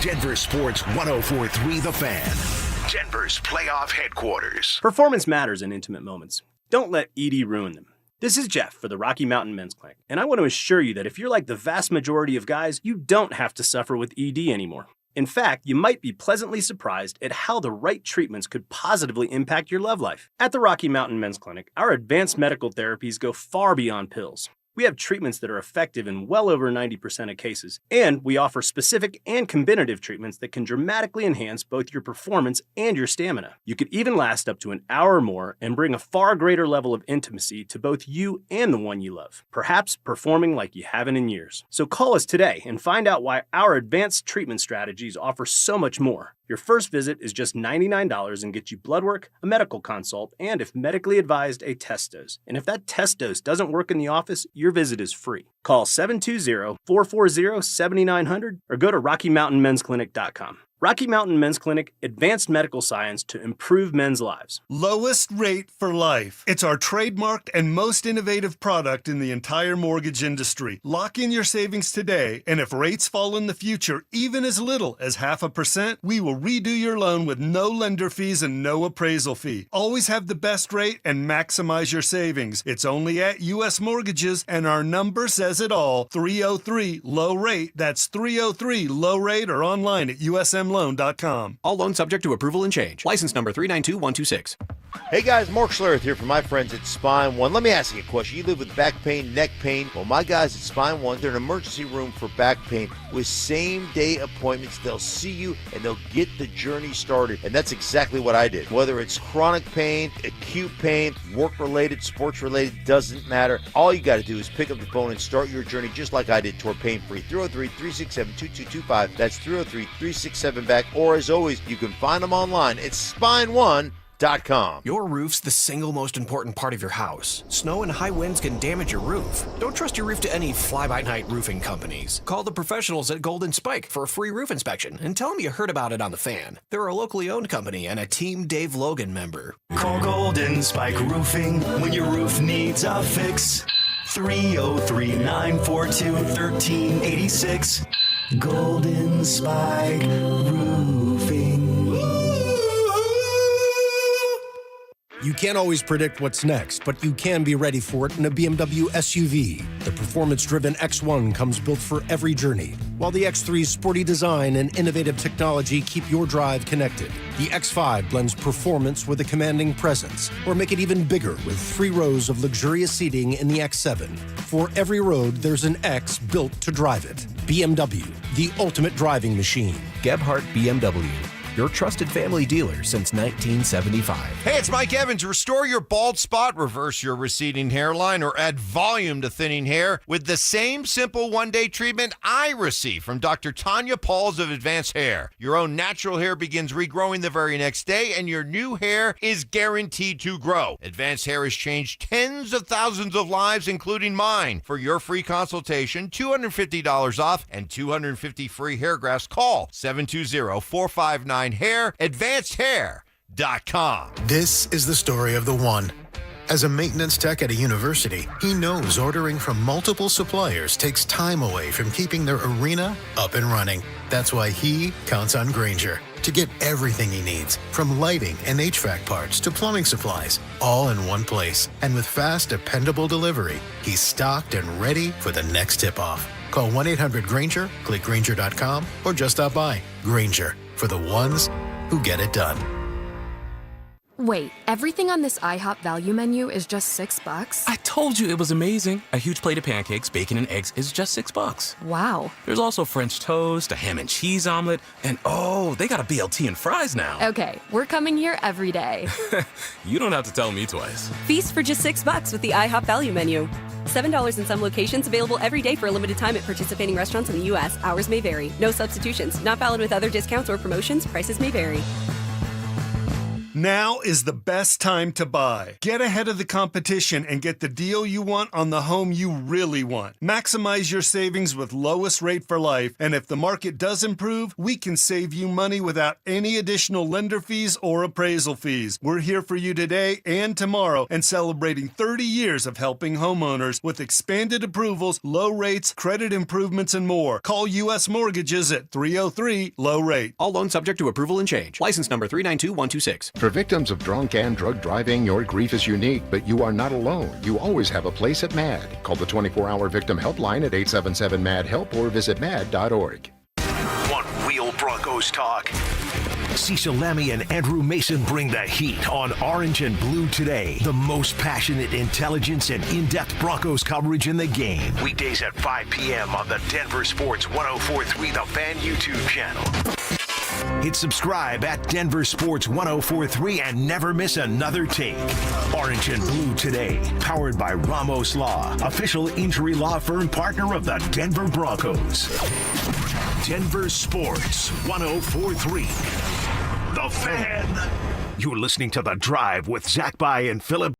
Denver Sports 104.3 The Fan. Denver's playoff headquarters.
Performance matters in intimate moments. Don't let ED ruin them. This is Jeff for the Rocky Mountain Men's Clinic, and I want to assure you that if you're like the vast majority of guys, you don't have to suffer with ED anymore. In fact, you might be pleasantly surprised at how the right treatments could positively impact your love life. At the Rocky Mountain Men's Clinic, our advanced medical therapies go far beyond pills. We have treatments that are effective in well over 90% of cases, and we offer specific and combinative treatments that can dramatically enhance both your performance and your stamina. You could even last up to an hour or more and bring a far greater level of intimacy to both you and the one you love, perhaps performing like you haven't in years. So call us today and find out why our advanced treatment strategies offer so much more. Your first visit is just $99 and gets you blood work, a medical consult, and if medically advised, a test dose. And if that test dose doesn't work in the office, your visit is free. Call 720-440-7900 or go to RockyMountainMen'sClinic.com. Rocky Mountain Men's Clinic, advanced medical science to improve men's lives.
Lowest rate for life. It's our trademarked and most innovative product in the entire mortgage industry. Lock in your savings today, and if rates fall in the future, even as little as 0.5%, we will redo your loan with no lender fees and no appraisal fee. Always have the best rate and maximize your savings. It's only at U.S. Mortgages, and our number says it all. 303-LOW-RATE. That's 303-LOW-RATE or online at USMLoan.com.
All loans subject to approval and change. License number 392126.
Hey guys, Mark Schlereth here from my friends at Spine One. Let me ask you a question. You live with back pain, neck pain. Well, my guys at Spine One, they're an emergency room for back pain with same-day appointments. They'll see you and they'll get the journey started. And that's exactly what I did. Whether it's chronic pain, acute pain, work-related, sports-related, doesn't matter. All you got to do is pick up the phone and start your journey just like I did toward pain-free. 303-367-2225. That's 303-367-BACK. Or as always, you can find them online at SpineOne.com.
Your roof's the single most important part of your house. Snow and high winds can damage your roof. Don't trust your roof to any fly-by-night roofing companies. Call the professionals at Golden Spike for a free roof inspection and tell them you heard about it on The Fan. They're a locally owned company and a Team Dave Logan member.
Call Golden Spike Roofing when your roof needs a fix. 303-942-1386. Golden Spike Roofing.
You can't always predict what's next, but you can be ready for it in a BMW SUV. The performance-driven X1 comes built for every journey, while the X3's sporty design and innovative technology keep your drive connected. The X5 blends performance with a commanding presence, or make it even bigger with 3 rows of luxurious seating in the X7. For every road, there's an X built to drive it. BMW, the ultimate driving machine.
Gebhardt BMW. your trusted family dealer since 1975.
Hey, it's Mike Evans. Restore your bald spot, reverse your receding hairline, or add volume to thinning hair with the same simple one-day treatment I receive from Dr. Tanya Pauls of Advanced Hair. Your own natural hair begins regrowing the very next day, and your new hair is guaranteed to grow. Advanced Hair has changed tens of thousands of lives, including mine. For your free consultation, $250 off and 250 free hair grafts. Call 720-459-HAIR, advancedhair.com.
This is the story of the one. As a maintenance tech at a university, he knows ordering from multiple suppliers takes time away from keeping their arena up and running. That's why he counts on Grainger to get everything he needs, from lighting and HVAC parts to plumbing supplies, all in one place. And with fast, dependable delivery, he's stocked and ready for the next tip-off. Call 1-800-GRAINGER, click Grainger.com, or just stop by. Grainger, for the ones who get it done.
Wait, everything on this IHOP value menu is just $6?
I told you it was amazing. A huge plate of pancakes, bacon, and eggs is just $6.
Wow.
There's also French toast, a ham and cheese omelet, and oh, they got a BLT and fries now.
Okay, we're coming here every day.
You don't have to tell me twice.
Feast for just $6 with the IHOP value menu. $7 in some locations, available every day for a limited time at participating restaurants in the U.S. Hours may vary. No substitutions. Not valid with other discounts or promotions. Prices may vary.
Now is the best time to buy. Get ahead of the competition and get the deal you want on the home you really want. Maximize your savings with lowest rate for life, and if the market does improve, we can save you money without any additional lender fees or appraisal fees. We're here for you today and tomorrow and celebrating 30 years of helping homeowners with expanded approvals, low rates, credit improvements, and more. Call U.S. Mortgages at 303-LOW-RATE.
All loans subject to approval and change. License number 392126.
For victims of drunk and drug driving, your grief is unique, but you are not alone. You always have a place at MAD. Call the 24-hour victim helpline at 877-MAD-HELP or visit mad.org.
One Real Broncos talk. Cecil Lammy and Andrew Mason bring the heat on Orange and Blue Today. The most passionate intelligence and in-depth Broncos coverage in the game. Weekdays at 5 p.m. on the Denver Sports 104.3 The Fan YouTube channel. Hit subscribe at Denver Sports 104.3 and never miss another take. Orange and Blue Today, powered by Ramos Law, official injury law firm partner of the Denver Broncos. Denver Sports 104.3. The Fan. You're listening to The Drive with Zach By and Phillip.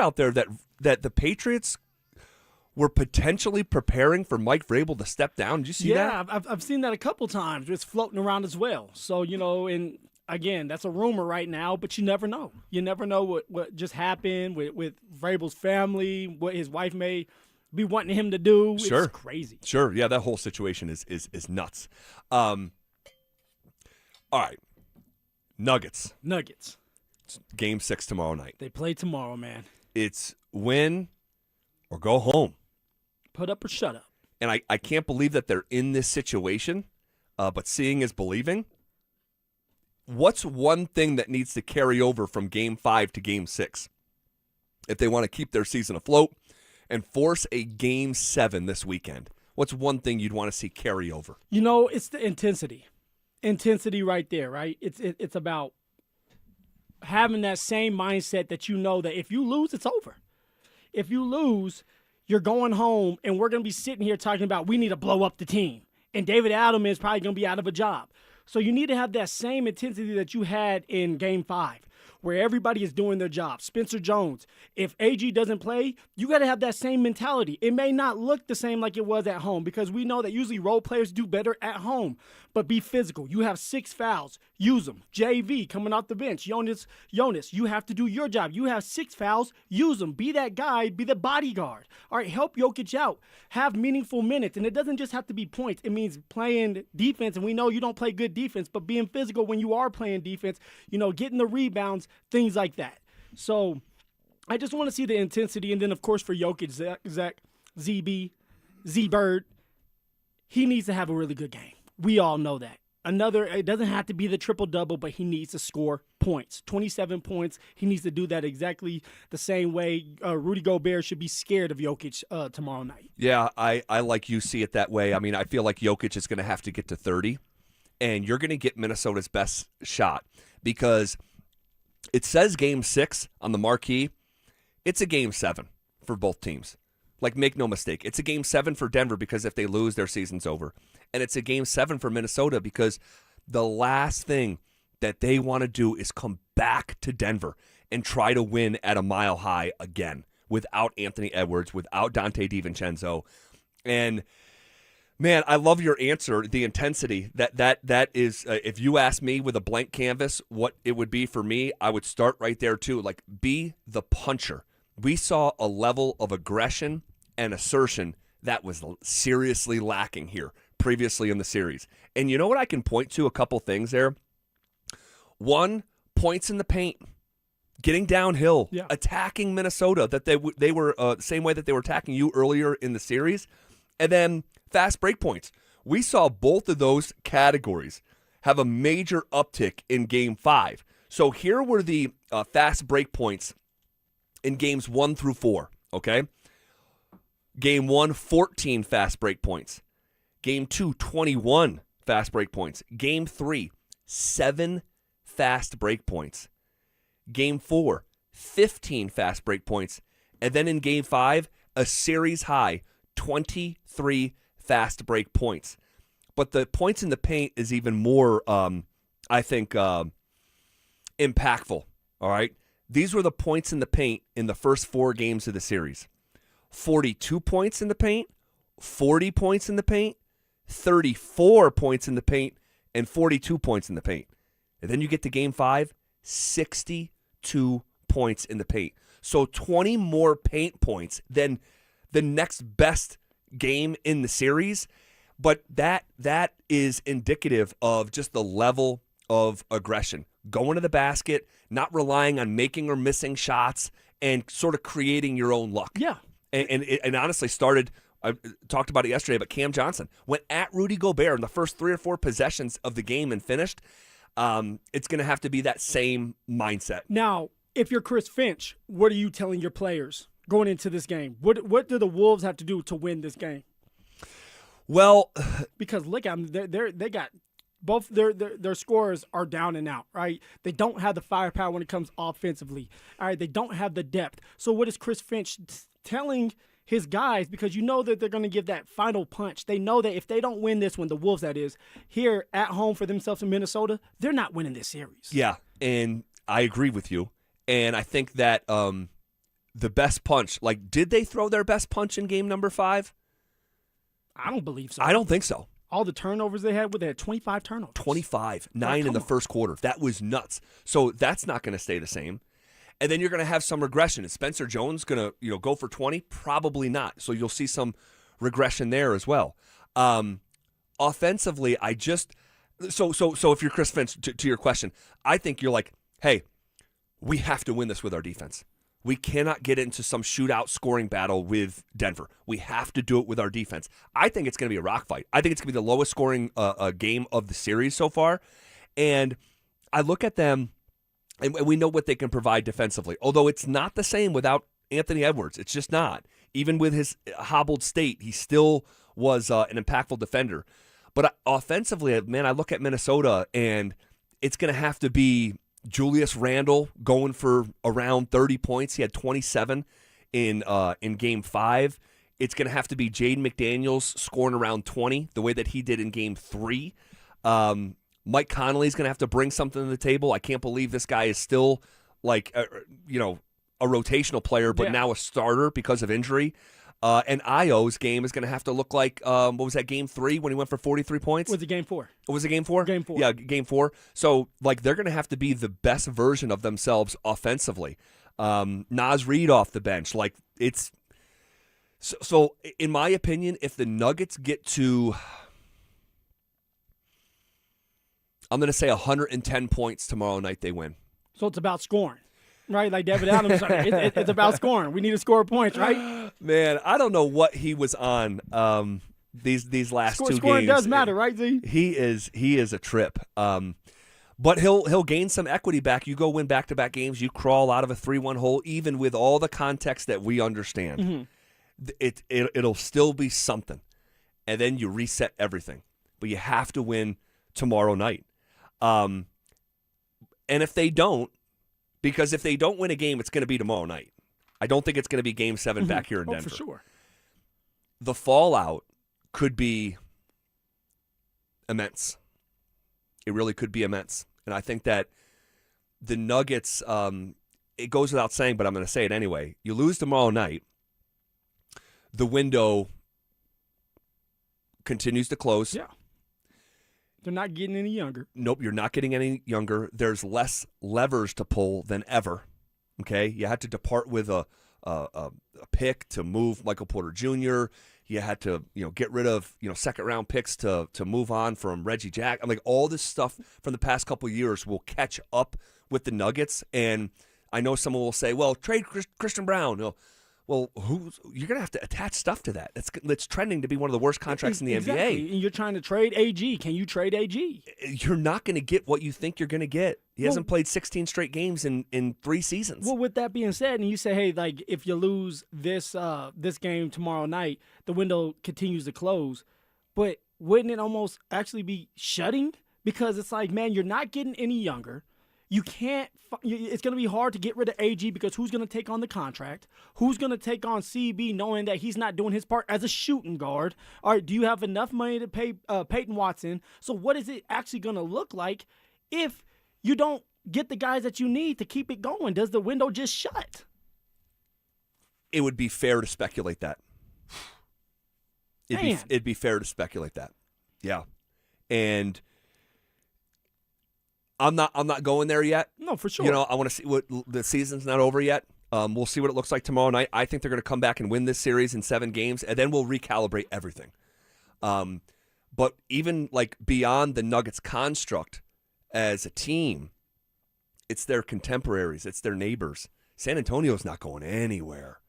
Out there that the Patriots were potentially preparing for Mike Vrabel to step down. Did you see that?
Yeah, I've seen that a couple times. It's floating around as well. So, and again, that's a rumor right now, but you never know. You never know what just happened with Vrabel's family, what his wife may be wanting him to do.
Sure.
It's crazy.
Sure. Yeah, that whole situation is nuts. All right. Nuggets. Game 6 tomorrow night.
They play tomorrow, man.
It's win or go home.
Put up or shut up.
And I can't believe that they're in this situation, but seeing is believing. What's one thing that needs to carry over from Game 5 to Game 6 if they want to keep their season afloat and force a Game 7 this weekend? What's one thing you'd want to see carry over?
It's the intensity. Intensity right there, right? It's about having that same mindset that that if you lose, it's over. If you lose, you're going home, and we're going to be sitting here talking about we need to blow up the team. And David Adelman is probably going to be out of a job. So you need to have that same intensity that you had in Game 5, where everybody is doing their job. Spencer Jones, if AG doesn't play, you got to have that same mentality. It may not look the same like it was at home because we know that usually role players do better at home, but be physical. You have 6 fouls. Use them. JV coming off the bench. Jonas, you have to do your job. You have 6 fouls. Use them. Be that guy. Be the bodyguard. All right, help Jokic out. Have meaningful minutes, and it doesn't just have to be points. It means playing defense, and we know you don't play good defense, but being physical when you are playing defense, getting the rebounds, things like that. So I just want to see the intensity, and then, of course, for Jokic, Zach, ZB, Z-Bird, he needs to have a really good game. We all know that. It doesn't have to be the triple-double, but he needs to score points. 27 points. He needs to do that exactly the same way. Rudy Gobert should be scared of Jokic tomorrow night.
Yeah, I like you see it that way. I mean, I feel like Jokic is going to have to get to 30, and you're going to get Minnesota's best shot because it says Game 6 on the marquee. It's a Game 7 for both teams. Like, make no mistake. It's a Game 7 for Denver because if they lose, their season's over. And it's a Game 7 for Minnesota because the last thing that they want to do is come back to Denver and try to win at a mile high again without Anthony Edwards, without Dante DiVincenzo. And, man, I love your answer, the intensity. That is, if you ask me with a blank canvas what it would be for me, I would start right there too. Like, be the puncher. We saw a level of aggression and assertion that was seriously lacking here previously in the series. And you know what I can point to? A couple things there. One, points in the paint, getting downhill, attacking Minnesota, that they were the same way that they were attacking you earlier in the series. And then fast break points. We saw both of those categories have a major uptick in Game 5. So here were the fast break points in Games 1 through 4, okay? Game 1, 14 fast break points. Game 2, 21 fast break points. Game 3, 7 fast break points. Game 4, 15 fast break points. And then in Game 5, a series high, 23 fast break points. But the points in the paint is even more, I think, impactful, all right? These were the points in the paint in the first 4 games of the series. 42 points in the paint, 40 points in the paint, 34 points in the paint, and 42 points in the paint. And then you get to Game 5, 62 points in the paint. So 20 more paint points than the next best game in the series. But that is indicative of just the level of aggression. Going to the basket, not relying on making or missing shots, and sort of creating your own luck.
Yeah.
And honestly started, I talked about it yesterday, but Cam Johnson went at Rudy Gobert in the first 3 or 4 possessions of the game and finished. It's going to have to be that same mindset.
Now, if you're Chris Finch, what are you telling your players going into this game? What do the Wolves have to do to win this game?
Well,
because look at them, they got both their scorers are down and out, right? They don't have the firepower when it comes offensively. All right, they don't have the depth. So what is Chris Finch telling his guys? Because you know that they're going to give that final punch. They know that if they don't win this one, the Wolves, that is, here at home for themselves in Minnesota, they're not winning this series.
Yeah, and I agree with you. And I think that the best punch, like, did they throw their best punch in game number 5?
I don't believe so.
I don't think so.
All the turnovers they had 25 turnovers.
25, 9 in the first quarter. That was nuts. So that's not going to stay the same. And then you're going to have some regression. Is Spencer Jones going to go for 20? Probably not. So you'll see some regression there as well. Offensively, so if you're Chris Finch, to your question, I think you're like, hey, we have to win this with our defense. We cannot get into some shootout scoring battle with Denver. We have to do it with our defense. I think it's going to be a rock fight. I think it's going to be the lowest scoring game of the series so far. And I look at them, and we know what they can provide defensively, although it's not the same without Anthony Edwards. It's just not. Even with his hobbled state, he still was an impactful defender. But offensively, man, I look at Minnesota, and it's going to have to be Julius Randle going for around 30 points. He had 27 in Game 5. It's going to have to be Jaden McDaniels scoring around 20, the way that he did in Game 3. Mike Conley's going to have to bring something to the table. I can't believe this guy is still like a rotational player, but now a starter because of injury. And Io's game is going to have to look like, what was that, game 3 when he went for 43 points?
Was it game 4?
Was it game 4?
Game 4.
Yeah, game 4. So, like, they're going to have to be the best version of themselves offensively. Naz Reid off the bench. Like, it's... So, in my opinion, if the Nuggets get to... I'm going to say 110 points tomorrow night, they win.
So it's about scoring, right? Like David Adams, it's about scoring. We need to score points, right?
Man, I don't know what he was on these last 2 games.
Scoring does matter, right, Z?
He is a trip. But he'll gain some equity back. You go win back-to-back games. You crawl out of a 3-1 hole, even with all the context that we understand. Mm-hmm. It'll still be something. And then you reset everything. But you have to win tomorrow night. And if they don't, because if they don't win a game, it's going to be tomorrow night. I don't think it's going to be Game 7 back here in Denver.
For sure.
The fallout could be immense. It really could be immense. And I think that the Nuggets, it goes without saying, but I'm going to say it anyway. You lose tomorrow night, the window continues to close.
Yeah. They're not getting any younger.
Nope, you're not getting any younger. There's less levers to pull than ever. Okay? You had to depart with a pick to move Michael Porter Jr. You had to, get rid of, second-round picks to move on from Reggie Jack. I'm like, all this stuff from the past couple of years will catch up with the Nuggets. And I know someone will say, well, trade Christian Brown. Well, you're going to have to attach stuff to that. It's trending to be one of the worst contracts in the NBA.
And you're trying to trade AG. Can you trade AG?
You're not going to get what you think you're going to get. He hasn't played 16 straight games in 3 seasons.
Well, with that being said, and you say, hey, like if you lose this game tomorrow night, the window continues to close. But wouldn't it almost actually be shutting? Because it's like, man, you're not getting any younger. You can't. It's going to be hard to get rid of AG because who's going to take on the contract? Who's going to take on CB knowing that he's not doing his part as a shooting guard? All right, do you have enough money to pay Payton Watson? So what is it actually going to look like if you don't get the guys that you need to keep it going? Does the window just shut?
It would be fair to speculate that. It'd be fair to speculate that. Yeah. And I'm not going there yet.
No, for sure.
I want to see what the season's not over yet. We'll see what it looks like tomorrow night. I think they're going to come back and win this series in 7 games, and then we'll recalibrate everything. But even like beyond the Nuggets construct as a team, it's their contemporaries, it's their neighbors. San Antonio's not going anywhere.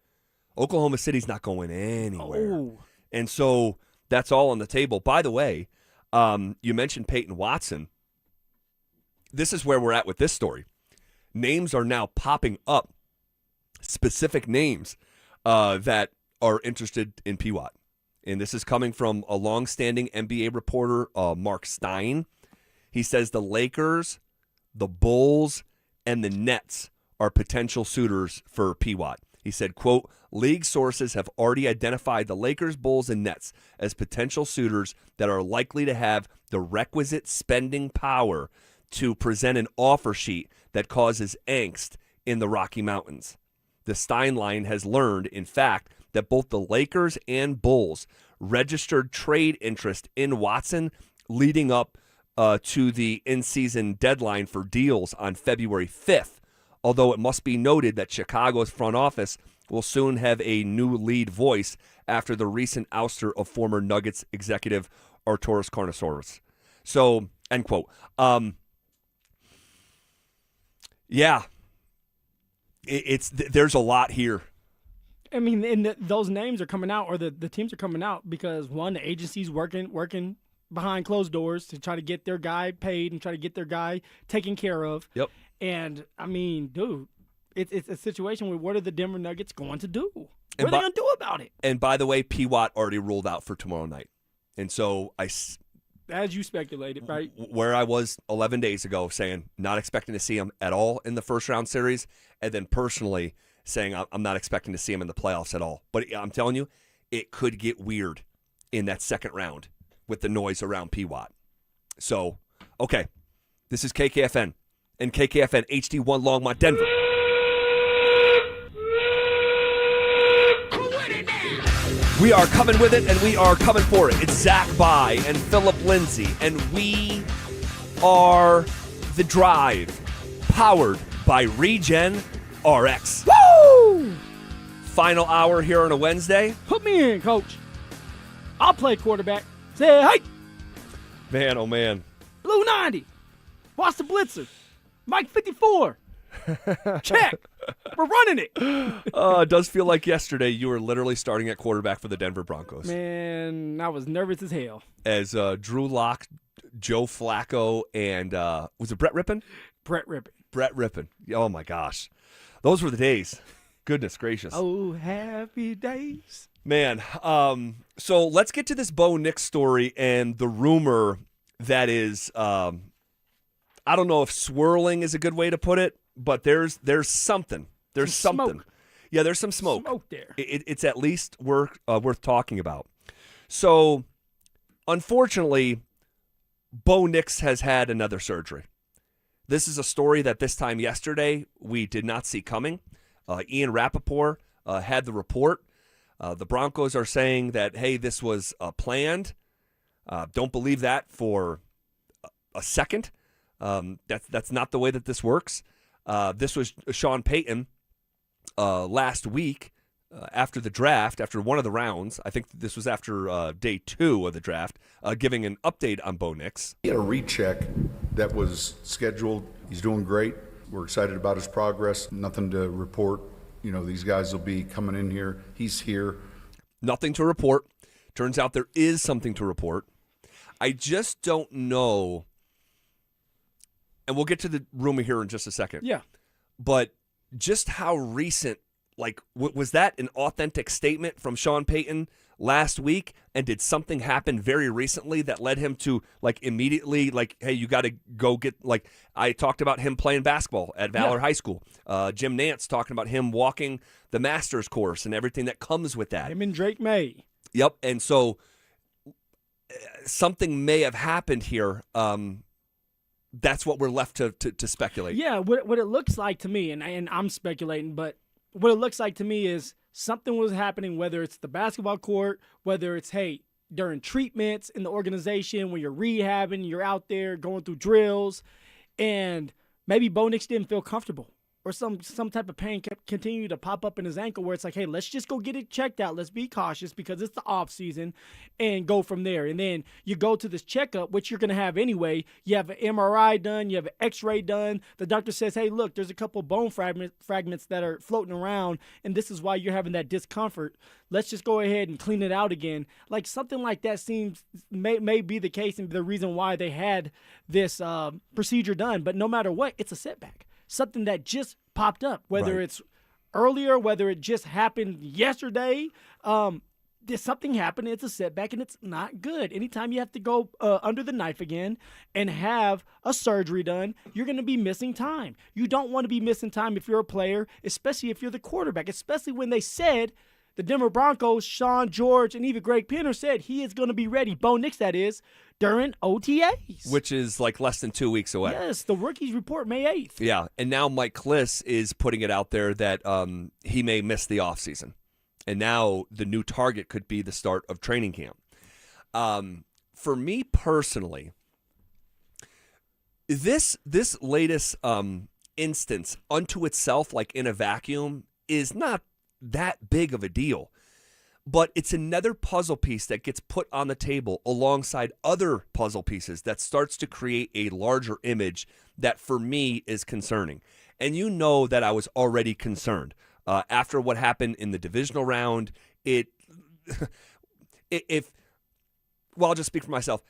Oklahoma City's not going anywhere.
Oh.
And so that's all on the table. By the way, you mentioned Payton Watson. This is where we're at with this story. Names are now popping up, specific names that are interested in P-Watt. And this is coming from a longstanding NBA reporter, Mark Stein. He says the Lakers, the Bulls, and the Nets are potential suitors for P-Watt. He said, quote, league sources have already identified the Lakers, Bulls, and Nets as potential suitors that are likely to have the requisite spending power to present an offer sheet that causes angst in the Rocky Mountains. The Stein line has learned, in fact, that both the Lakers and Bulls registered trade interest in Watson leading up to the in-season deadline for deals on February 5th, although it must be noted that Chicago's front office will soon have a new lead voice after the recent ouster of former Nuggets executive Arturas Karnisovas. So, end quote. Yeah, there's a lot here.
I mean, and those names are coming out, or the teams are coming out because, one, the agency's working behind closed doors to try to get their guy paid and try to get their guy taken care of.
Yep.
And, I mean, dude, it's a situation where what are the Denver Nuggets going to do? What are they going to do about it?
And, by the way, P-Watt already ruled out for tomorrow night. And so
as you speculated, right?
Where I was 11 days ago saying not expecting to see him at all in the first-round series, and then personally saying I'm not expecting to see him in the playoffs at all. But I'm telling you, it could get weird in that second round with the noise around P-Watt. So, okay, this is KKFN and KKFN HD1 Longmont, Denver. We are coming with it, and we are coming for it. It's Zach By and Phillip Lindsay, and we are The Drive, powered by Regen RX.
Woo!
Final hour here on a Wednesday.
Put me in, coach. I'll play quarterback. Say, hey,
Man, oh man.
Blue 90. Boston Blitzer. Mike 54. Check. We're running it.
It does feel like yesterday you were literally starting at quarterback for the Denver Broncos.
Man, I was nervous as hell.
As Drew Lock, Joe Flacco, and was it Brett Rippon?
Brett Rippon.
Brett Rippon. Oh, my gosh. Those were the days. Goodness gracious.
Oh, happy days.
Man, so let's get to this Bo Nix story and the rumor that is, I don't know if swirling is a good way to put it, but there's something. There's
some
something.
smoke.
Yeah, there's some smoke.
Smoke there.
It's at least worth talking about. So, unfortunately, Bo Nix has had another surgery. This is a story that this time yesterday we did not see coming. Ian Rappaport had the report. The Broncos are saying that, hey, this was planned. Don't believe that for a second. That's not the way that this works. This was Sean Payton last week after the draft, after one of the rounds. I think this was after day 2 of the draft, giving an update on Bo Nix.
He had a recheck that was scheduled. He's doing great. We're excited about his progress. Nothing to report. You know, these guys will be coming in here. He's here.
Nothing to report. Turns out there is something to report. I just don't know, and we'll get to the rumor here in just a second.
Yeah.
But just how recent, like, was that an authentic statement from Sean Payton last week? And did something happen very recently that led him to, like, immediately, like, hey, you got to go get, like, I talked about him playing basketball at Valor High School. Jim Nantz talking about him walking the master's course and everything that comes with that.
Him and Drake May.
Yep. And so something may have happened here. That's what we're left to speculate.
Yeah, what it looks like to me, and I'm speculating, but what it looks like to me is something was happening, whether it's the basketball court, whether it's, hey, during treatments in the organization, when you're rehabbing, you're out there going through drills, and maybe Bo Nix didn't feel comfortable. Or some type of pain kept continuing to pop up in his ankle where it's like, hey, let's just go get it checked out. Let's be cautious because it's the off season and go from there. And then you go to this checkup, which you're going to have anyway. You have an MRI done. You have an X-ray done. The doctor says, hey, look, there's a couple bone fragments that are floating around, and this is why you're having that discomfort. Let's just go ahead and clean it out again. Like something like that may be the case and the reason why they had this procedure done. But no matter what, it's a setback. Something that just popped up, whether it's earlier, whether it just happened yesterday. There's something happened. It's a setback, and it's not good. Anytime you have to go under the knife again and have a surgery done, you're going to be missing time. You don't want to be missing time if you're a player, especially if you're the quarterback, especially when they said the Denver Broncos, Sean George, and even Greg Penner said he is going to be ready, Bo Nix that is, during OTAs.
Which is like less than 2 weeks away.
Yes, the rookies report May 8th.
Yeah, and now Mike Kliss is putting it out there that he may miss the offseason. And now the new target could be the start of training camp. For me personally, this latest instance unto itself, like in a vacuum, is not that big of a deal. But it's another puzzle piece that gets put on the table alongside other puzzle pieces that starts to create a larger image that for me is concerning. And you know that I was already concerned. After what happened in the divisional round, I'll just speak for myself.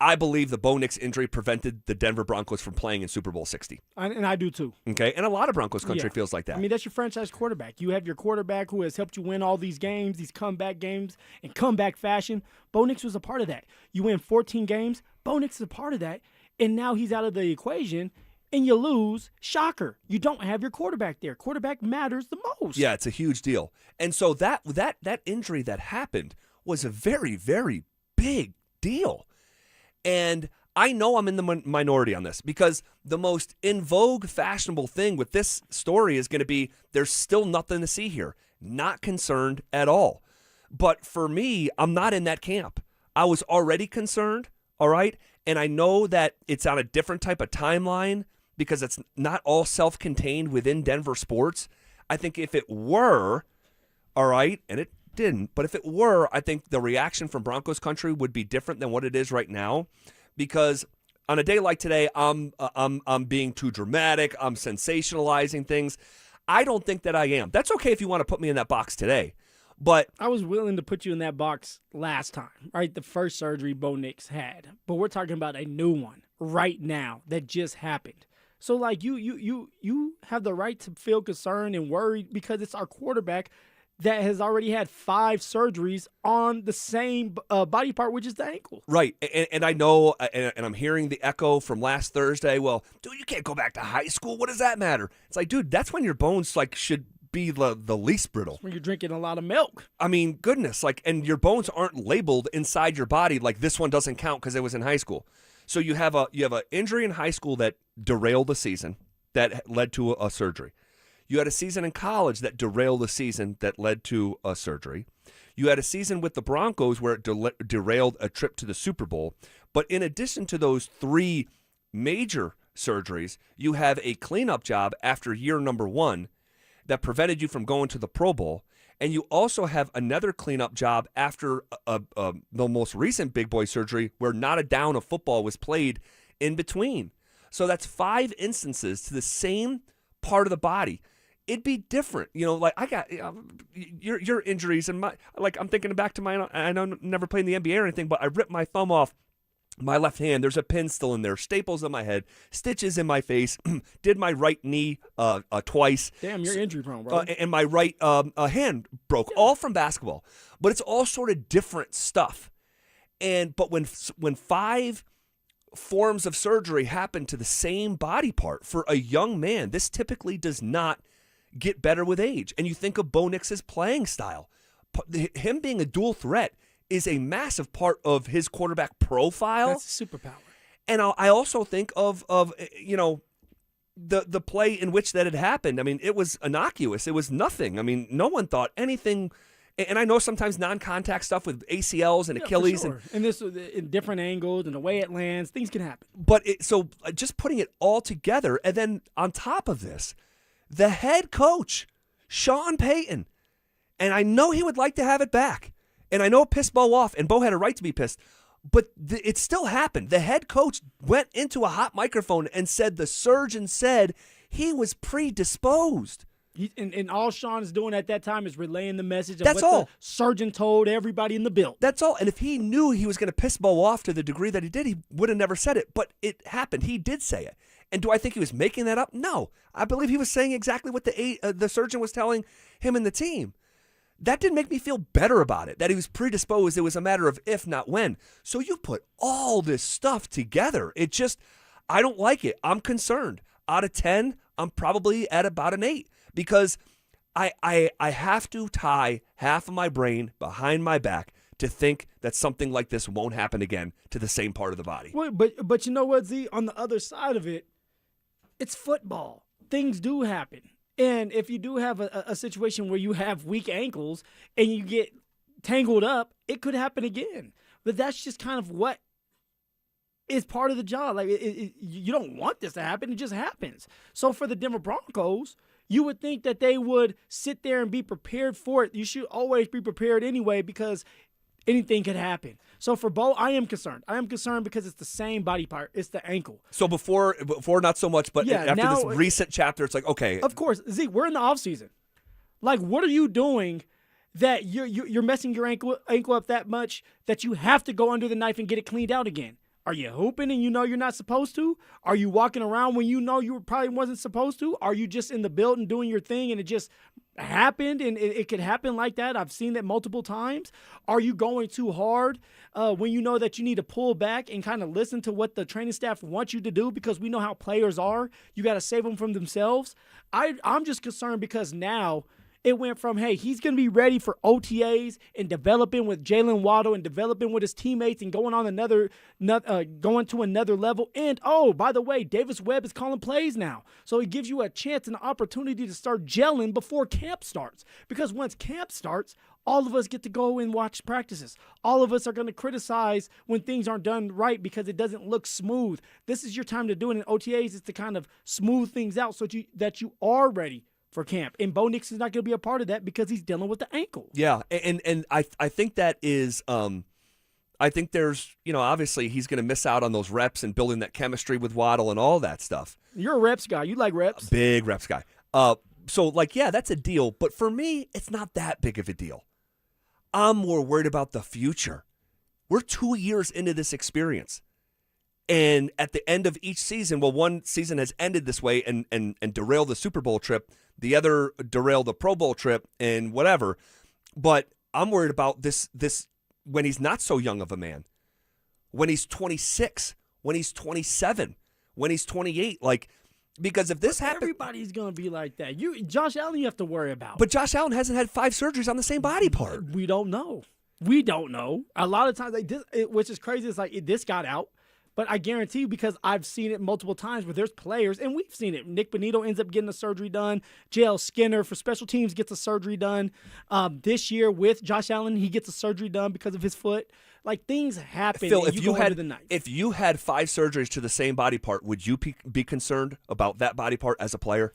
I believe the Bo Nix injury prevented the Denver Broncos from playing in Super Bowl 60.
And I do too.
Okay, and a lot of Broncos country feels like that.
I mean, that's your franchise quarterback. You have your quarterback who has helped you win all these games, these comeback games, in comeback fashion. Bo Nix was a part of that. You win 14 games, Bo Nix is a part of that, and now he's out of the equation, and you lose. Shocker. You don't have your quarterback there. Quarterback matters the most.
Yeah, it's a huge deal. And so that injury that happened was a very, very big deal. And I know I'm in the minority on this because the most in vogue, fashionable thing with this story is going to be there's still nothing to see here. Not concerned at all. But for me, I'm not in that camp. I was already concerned, all right? And I know that it's on a different type of timeline because it's not all self-contained within Denver sports. I think if it were, all right, and it didn't, but if it were, I think the reaction from Broncos country would be different than what it is right now, because on a day like today, I'm being too dramatic. I'm sensationalizing things. I don't think that I am. That's okay if you want to put me in that box today, but
I was willing to put you in that box last time, right? The first surgery Bo Nix had, but we're talking about a new one right now that just happened. So like you have the right to feel concerned and worried because it's our quarterback that has already had 5 surgeries on the same body part, which is the ankle.
Right, and I know, and I'm hearing the echo from last Thursday, well, dude, you can't go back to high school. What does that matter? It's like, dude, that's when your bones like should be the least brittle.
When you're drinking a lot of milk.
I mean, goodness, like, and your bones aren't labeled inside your body like this one doesn't count because it was in high school. So you have an injury in high school that derailed the season that led to a surgery. You had a season in college that derailed the season that led to a surgery. You had a season with the Broncos where it derailed a trip to the Super Bowl. But in addition to those 3 major surgeries, you have a cleanup job after year number 1 that prevented you from going to the Pro Bowl. And you also have another cleanup job after the most recent big boy surgery where not a down of football was played in between. So that's 5 instances to the same part of the body. It'd be different, like I got your injuries and I'm thinking back to I know never played in the NBA or anything, but I ripped my thumb off my left hand. There's a pin still in there, staples in my head, stitches in my face, did my right knee twice.
Damn, you're injury prone, bro.
And my right hand broke, all from basketball. But it's all sort of different stuff. But when 5 forms of surgery happen to the same body part for a young man, this typically does not get better with age. And you think of Bo Nix's playing style. Him being a dual threat is a massive part of his quarterback profile.
That's a superpower.
And I also think of the play in which that had happened. I mean, it was innocuous. It was nothing. I mean, no one thought anything. And I know sometimes non-contact stuff with ACLs and Achilles.
For sure. And this in different angles and the way it lands, things can happen.
But so just putting it all together, and then on top of this, the head coach, Sean Payton, and I know he would like to have it back, and I know it pissed Bo off, and Bo had a right to be pissed, but it still happened. The head coach went into a hot microphone and said the surgeon said he was predisposed.
And all Sean is doing at that time is relaying the message of
That's
what
all.
the surgeon told everybody in the building.
That's all. And if he knew he was going to piss Bo off to the degree that he did, he would have never said it. But it happened. He did say it. And do I think he was making that up? No. I believe he was saying exactly what the surgeon was telling him and the team. That didn't make me feel better about it, that he was predisposed. It was a matter of if, not when. So you put all this stuff together. It just, I don't like it. I'm concerned. Out of 10, I'm probably at about an 8 because I have to tie half of my brain behind my back to think that something like this won't happen again to the same part of the body.
Well, but you know what, Z? On the other side of it, it's football. Things do happen. And if you do have a situation where you have weak ankles and you get tangled up, it could happen again. But that's just kind of what is part of the job. Like you don't want this to happen. It just happens. So for the Denver Broncos, you would think that they would sit there and be prepared for it. You should always be prepared anyway because anything could happen. So for Bo, I am concerned. I am concerned because it's the same body part. It's the ankle.
So before not so much, but
yeah,
after
now,
this recent chapter, it's like, okay.
Of course. Zeke, we're in the offseason. Like, what are you doing that you're messing your ankle up that much that you have to go under the knife and get it cleaned out again? Are you hooping and you know you're not supposed to? Are you walking around when you know you probably wasn't supposed to? Are you just in the building doing your thing and it just happened and it could happen like that? I've seen that multiple times. Are you going too hard when you know that you need to pull back and kind of listen to what the training staff wants you to do because we know how players are? You got to save them from themselves. I'm just concerned because now It went from, hey, he's going to be ready for OTAs and developing with Jalen Waddle and developing with his teammates and going to another level. And, oh, by the way, Davis Webb is calling plays now. So it gives you a chance and an opportunity to start gelling before camp starts. Because once camp starts, all of us get to go and watch practices. All of us are going to criticize when things aren't done right because it doesn't look smooth. This is your time to do it in OTAs, is to kind of smooth things out so that you are ready for camp. And Bo Nix is not going to be a part of that because he's dealing with the ankle.
Yeah, and I think that is I think there's, obviously he's going to miss out on those reps and building that chemistry with Waddle and all that stuff.
You're a reps guy. You like reps.
Big reps guy. So, yeah, that's a deal. But for me, it's not that big of a deal. I'm more worried about the future. We're 2 years into this experience. And at the end of each season, well, one season has ended this way and derailed the Super Bowl trip. The other derailed the Pro Bowl trip and whatever. But I'm worried about this when he's not so young of a man. When he's 26, when he's 27, when he's 28. Because if this happens,
everybody's going to be like that. Josh Allen you have to worry about.
But Josh Allen hasn't had 5 surgeries on the same body part.
We don't know. A lot of times, which is crazy, it's like this got out. But I guarantee you, because I've seen it multiple times where there's players, and we've seen it. Nick Bonito ends up getting a surgery done. JL Skinner for special teams gets a surgery done. This year with Josh Allen, he gets a surgery done because of his foot. Things happen.
Phil,
if
you had 5 surgeries to the same body part, would you be concerned about that body part as a player?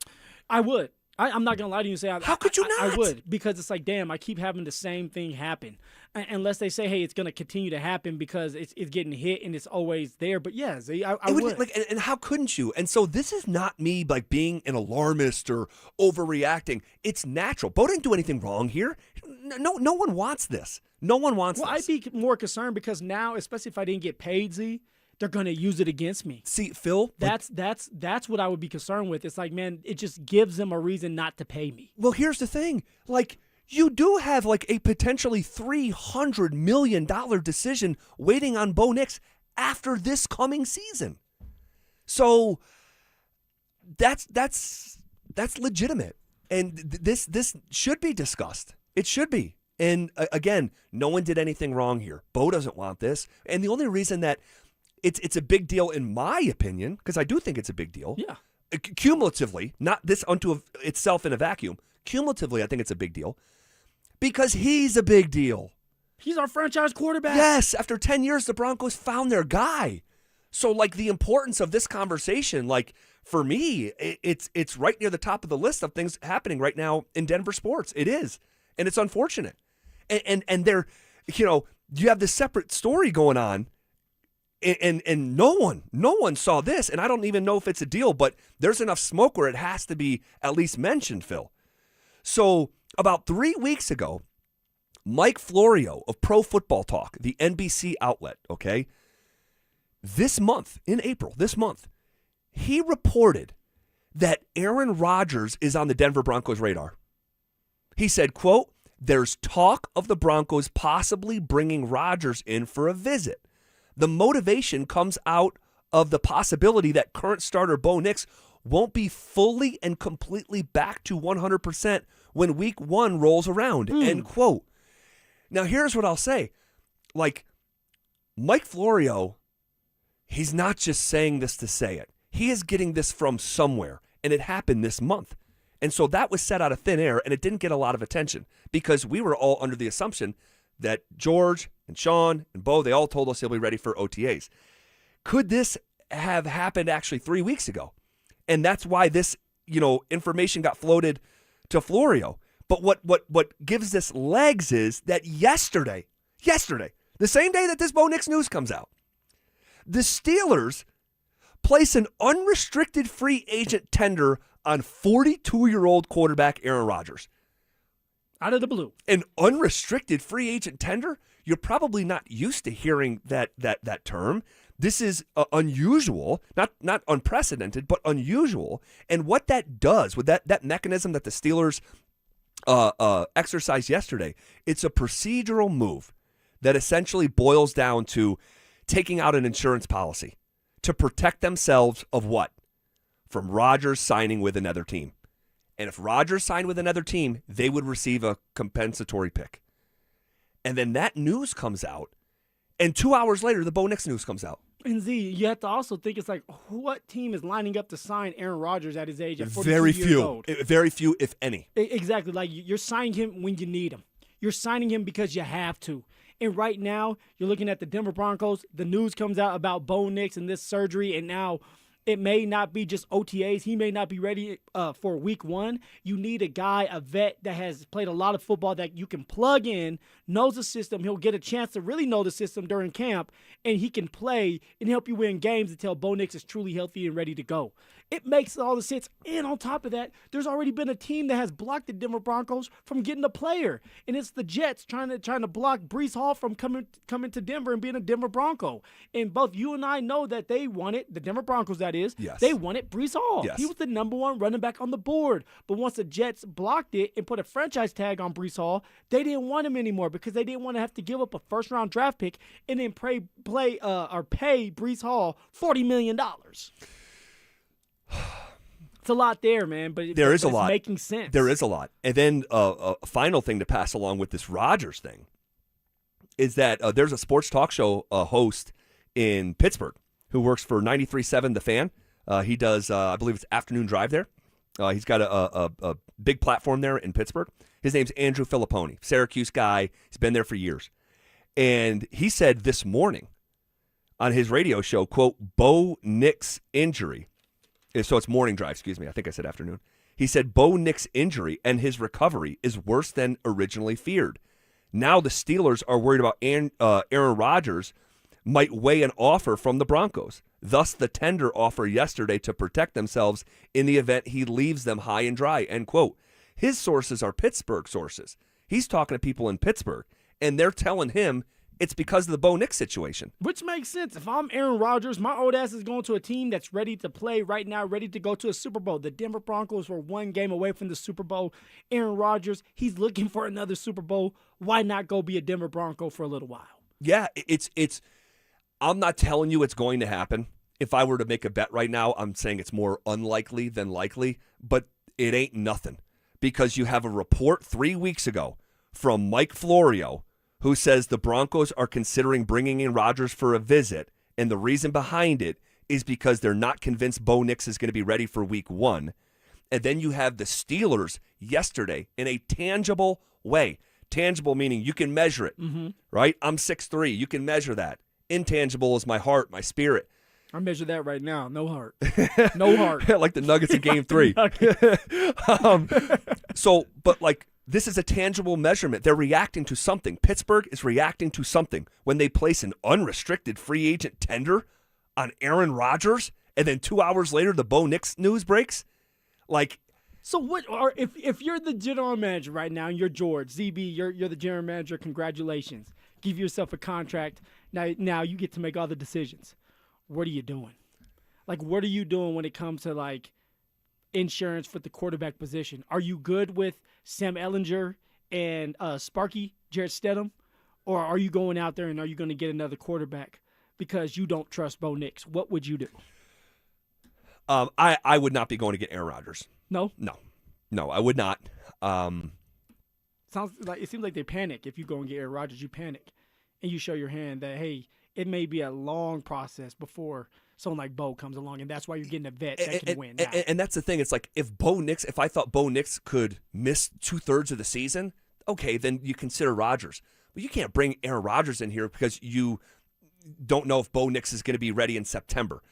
I would. I'm not going to lie to you and say
how could you not?
I would, because it's like, damn, I keep having the same thing happen. Unless they say, hey, it's going to continue to happen because it's getting hit and it's always there. But yeah, I would.
And how couldn't you? And so this is not me being an alarmist or overreacting. It's natural. Bo didn't do anything wrong here. No one wants this. No one wants this.
Well, I'd be more concerned because now, especially if I didn't get paid, Z, they're going to use it against me.
See, Phil,
that's what I would be concerned with. It's like, man, it just gives them a reason not to pay me.
Well, here's the thing. You do have a potentially $300 million decision waiting on Bo Nix after this coming season. So that's legitimate. And this should be discussed. It should be. And again, no one did anything wrong here. Bo doesn't want this. And the only reason that it's a big deal, in my opinion, because I do think it's a big deal.
Yeah.
Cumulatively, not this unto itself in a vacuum. Cumulatively, I think it's a big deal because he's a big deal.
He's our franchise quarterback.
Yes. After 10 years, the Broncos found their guy. So, the importance of this conversation, for me, it's right near the top of the list of things happening right now in Denver sports. It is. And it's unfortunate. And they're, you have this separate story going on. And no one saw this, and I don't even know if it's a deal, but there's enough smoke where it has to be at least mentioned, Phil. So about 3 weeks ago, Mike Florio of Pro Football Talk, the NBC outlet, okay, in April, he reported that Aaron Rodgers is on the Denver Broncos radar. He said, quote, "There's talk of the Broncos possibly bringing Rodgers in for a visit. The motivation comes out of the possibility that current starter Bo Nix won't be fully and completely back to 100% when week 1 rolls around," end quote. Now, here's what I'll say. Mike Florio, he's not just saying this to say it. He is getting this from somewhere, and it happened this month. And so that was set out of thin air, and it didn't get a lot of attention because we were all under the assumption that George and Sean and Bo, they all told us he'll be ready for OTAs. Could this have happened actually 3 weeks ago? And that's why this, information got floated to Florio. But what gives this legs is that yesterday, the same day that this Bo Nix news comes out, the Steelers place an unrestricted free agent tender on 42-year-old quarterback Aaron Rodgers.
Out of the blue.
An unrestricted free agent tender? You're probably not used to hearing that term. This is unusual, not unprecedented, but unusual. And what that does with that mechanism that the Steelers exercised yesterday, it's a procedural move that essentially boils down to taking out an insurance policy to protect themselves of what? From Rodgers signing with another team. And if Rodgers signed with another team, they would receive a compensatory pick. And then that news comes out, and 2 hours later, the Bo Nix news comes out.
And Z, you have to also think it's like, what team is lining up to sign Aaron Rodgers at his age at 42
Very
years
few.
old?
Very few, if any.
Exactly. Like, you're signing him when you need him. You're signing him because you have to. And right now, you're looking at the Denver Broncos. The news comes out about Bo Nix and this surgery, and now it may not be just OTAs. He may not be ready for week 1. You need a guy, a vet that has played a lot of football that you can plug in, knows the system. He'll get a chance to really know the system during camp, and he can play and help you win games until Bo Nix is truly healthy and ready to go. It makes all the sense. And on top of that, there's already been a team that has blocked the Denver Broncos from getting a player, and it's the Jets trying to block Breece Hall from coming to Denver and being a Denver Bronco. And both you and I know that they wanted, the Denver Broncos that is,
yes.
They wanted Breece Hall.
Yes.
He was the number 1 running back on the board. But once the Jets blocked it and put a franchise tag on Breece Hall, they didn't want him anymore because they didn't want to have to give up a first-round draft pick and then pay Breece Hall $40 million. It's a lot there, man, but
there is a
it's
lot.
Making sense.
There is a lot. And then a final thing to pass along with this Rodgers thing is that there's a sports talk show host in Pittsburgh who works for 93.7 The Fan. He does, I believe it's Afternoon Drive there. He's got a big platform there in Pittsburgh. His name's Andrew Filipponi, Syracuse guy. He's been there for years. And he said this morning on his radio show, quote, Bo Nix injury. So it's morning drive, excuse me. I think I said afternoon. He said Bo Nix injury and his recovery is worse than originally feared. Now the Steelers are worried about Aaron Rodgers might weigh an offer from the Broncos. Thus the tender offer yesterday to protect themselves in the event he leaves them high and dry, end quote. His sources are Pittsburgh sources. He's talking to people in Pittsburgh, and they're telling him it's because of the Bo Nix situation.
Which makes sense. If I'm Aaron Rodgers, my old ass is going to a team that's ready to play right now, ready to go to a Super Bowl. The Denver Broncos were 1 game away from the Super Bowl. Aaron Rodgers, he's looking for another Super Bowl. Why not go be a Denver Bronco for a little while?
Yeah, it's. I'm not telling you it's going to happen. If I were to make a bet right now, I'm saying it's more unlikely than likely, but it ain't nothing. Because you have a report 3 weeks ago from Mike Florio who says the Broncos are considering bringing in Rodgers for a visit, and the reason behind it is because they're not convinced Bo Nix is going to be ready for week 1. And then you have the Steelers yesterday in a tangible way. Tangible meaning you can measure it, right? I'm 6'3". You can measure that. Intangible is my heart, my spirit.
I measure that right now. No heart. No heart.
Like the Nuggets in Game 3. But this is a tangible measurement. They're reacting to something. Pittsburgh is reacting to something when they place an unrestricted free agent tender on Aaron Rodgers, and then 2 hours later the Bo Nix news breaks.
So what? Or if you're the general manager right now, and you're George ZB, you're the general manager. Congratulations. Give yourself a contract. Now you get to make all the decisions. What are you doing? What are you doing when it comes to insurance for the quarterback position? Are you good with Sam Ehlinger and Sparky, Jarrett Stidham? Or are you going out there and are you going to get another quarterback because you don't trust Bo Nix? What would you do?
I would not be going to get Aaron Rodgers.
No,
I would not.
It seems like they panic. If you go and get Aaron Rodgers, you panic, and you show your hand that hey, it may be a long process before someone like Bo comes along, and that's why you're getting a vet that can win.
And that's the thing. It's like if I thought Bo Nix could miss 2/3 of the season, okay, then you consider Rodgers. But you can't bring Aaron Rodgers in here because you don't know if Bo Nix is going to be ready in September.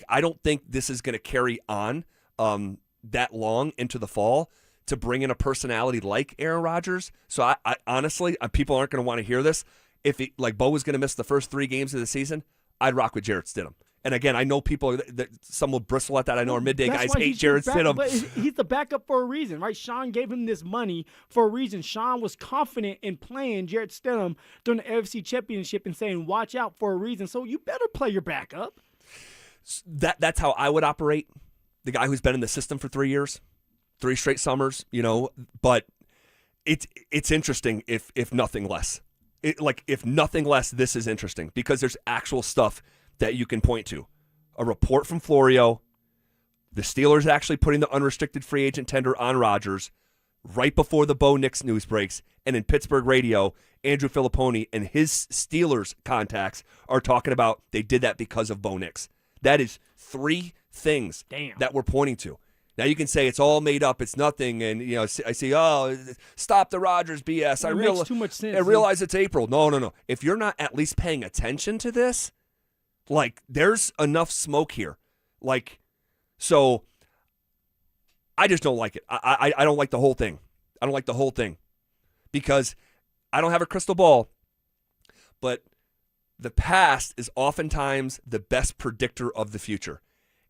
I don't think this is going to carry on that long into the fall to bring in a personality like Aaron Rodgers. So I honestly, people aren't going to want to hear this. If Bo was going to miss the first 3 games of the season, I'd rock with Jarrett Stidham. And again, I know people that some will bristle at that. I know our midday guys hate Jarrett Stidham.
But he's the backup for a reason, right? Sean gave him this money for a reason. Sean was confident in playing Jarrett Stidham during the AFC Championship and saying, watch out for a reason. So you better play your backup.
That's how I would operate. The guy who's been in the system for 3 years, 3 straight summers, but it's interesting if nothing less. If nothing less, this is interesting because there's actual stuff that you can point to. A report from Florio, The Steelers actually putting the unrestricted free agent tender on Rodgers right before the Bo Nix news breaks. And in Pittsburgh radio, Andrew Filipponi and his Steelers contacts are talking about they did that because of Bo Nix. That is 3 things that we're pointing to. Now you can say it's all made up, it's nothing, and I see, stop the Rodgers BS.
It makes too much sense.
I realize it's April. No. If you're not at least paying attention to this, there's enough smoke here. So I just don't like it. I don't like the whole thing. I don't like the whole thing because I don't have a crystal ball, but the past is oftentimes the best predictor of the future.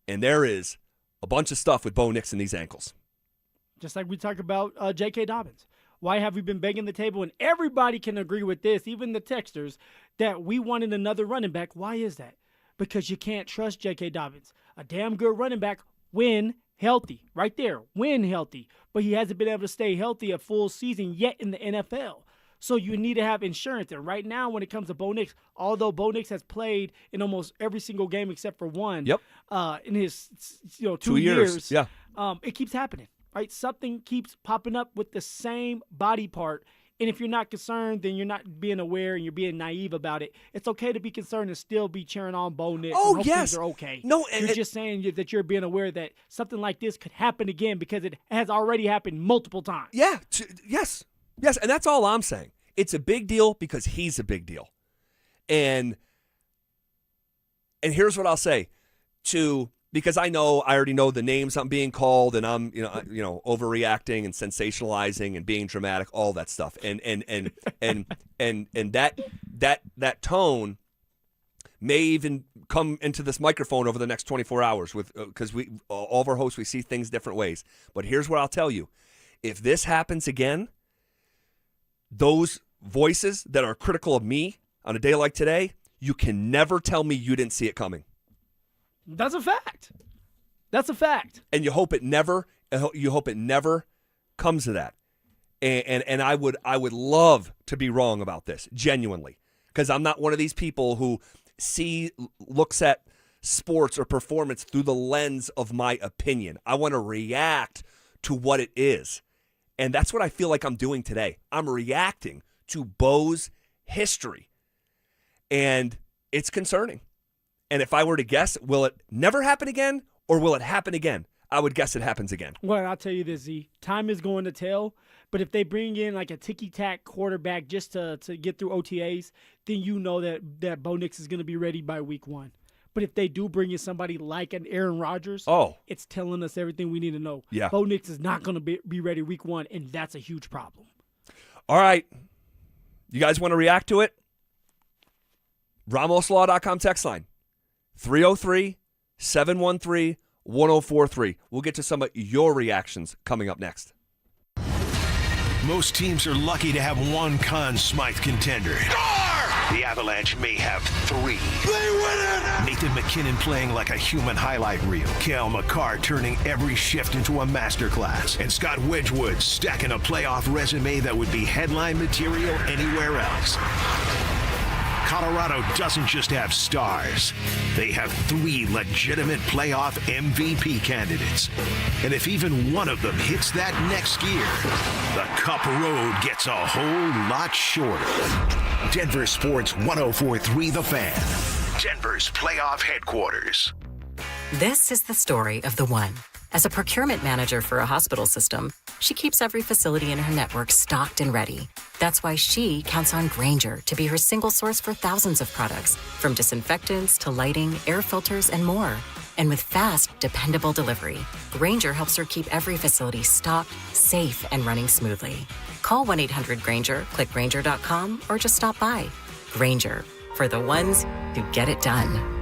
And there is a bunch of stuff with Bo Nix and these ankles.
Just like we talked about J.K. Dobbins. Why have we been begging the table? And everybody can agree with this, even the texters, that we wanted another running back. Why is that? Because you can't trust J.K. Dobbins. A damn good running back when healthy. Right there, when healthy. But he hasn't been able to stay healthy a full season yet in the NFL. So you need to have insurance. And right now, when it comes to Bo Nix, although Bo Nix has played in almost every single game except for one, in his 2 years, it keeps happening. Right, something keeps popping up with the same body part. And if you're not concerned, then you're not being aware and you're being naive about it. It's okay to be concerned and still be cheering on Bo Nix.
Oh,
and
yes.
Things are okay.
No,
you're just saying that you're being aware that something like this could happen again because it has already happened multiple times.
Yeah. Yes. And that's all I'm saying. It's a big deal because he's a big deal. And here's what I'll say because I already know the names I'm being called, and I'm overreacting and sensationalizing and being dramatic, all that stuff, and that tone may even come into this microphone over the next 24 hours because we all of our hosts, we see things different ways. But here's what I'll tell you: if this happens again, those voices that are critical of me on a day like today, you can never tell me you didn't see it coming.
That's a fact.
And you hope it never comes to that. And I would love to be wrong about this, genuinely, because I'm not one of these people who looks at sports or performance through the lens of my opinion. I want to react to what it is. And that's what I feel like I'm doing today. I'm reacting to Bo's history. And it's concerning. And if I were to guess, will it never happen again or will it happen again? I would guess it happens again.
Well, I'll tell you this, Z. Time is going to tell. But if they bring in like a ticky-tack quarterback just to get through OTAs, then you know that Bo Nix is going to be ready by week 1. But if they do bring in somebody like an Aaron Rodgers, it's telling us everything we need to know. Yeah. Bo Nix is not going to be ready week 1, and that's a huge problem.
All right. You guys want to react to it? RamosLaw.com text line. 303-713-1043. We'll get to some of your reactions coming up next.
Most teams are lucky to have one Conn Smythe contender. The Avalanche may have 3. They win it! Nathan McKinnon playing like a human highlight reel. Cale Makar turning every shift into a masterclass. And Scott Wedgwood stacking a playoff resume that would be headline material anywhere else. Colorado doesn't just have stars. They have 3 legitimate playoff MVP candidates. And if even one of them hits that next gear, the Cup road gets a whole lot shorter. Denver Sports 104.3 The Fan. Denver's playoff headquarters.
This is the story of the one. As a procurement manager for a hospital system, she keeps every facility in her network stocked and ready. That's why she counts on Grainger to be her single source for thousands of products, from disinfectants to lighting, air filters, and more. And with fast, dependable delivery, Grainger helps her keep every facility stocked, safe, and running smoothly. Call 1-800-GRAINGER, click Grainger.com, or just stop by. Grainger, for the ones who get it done.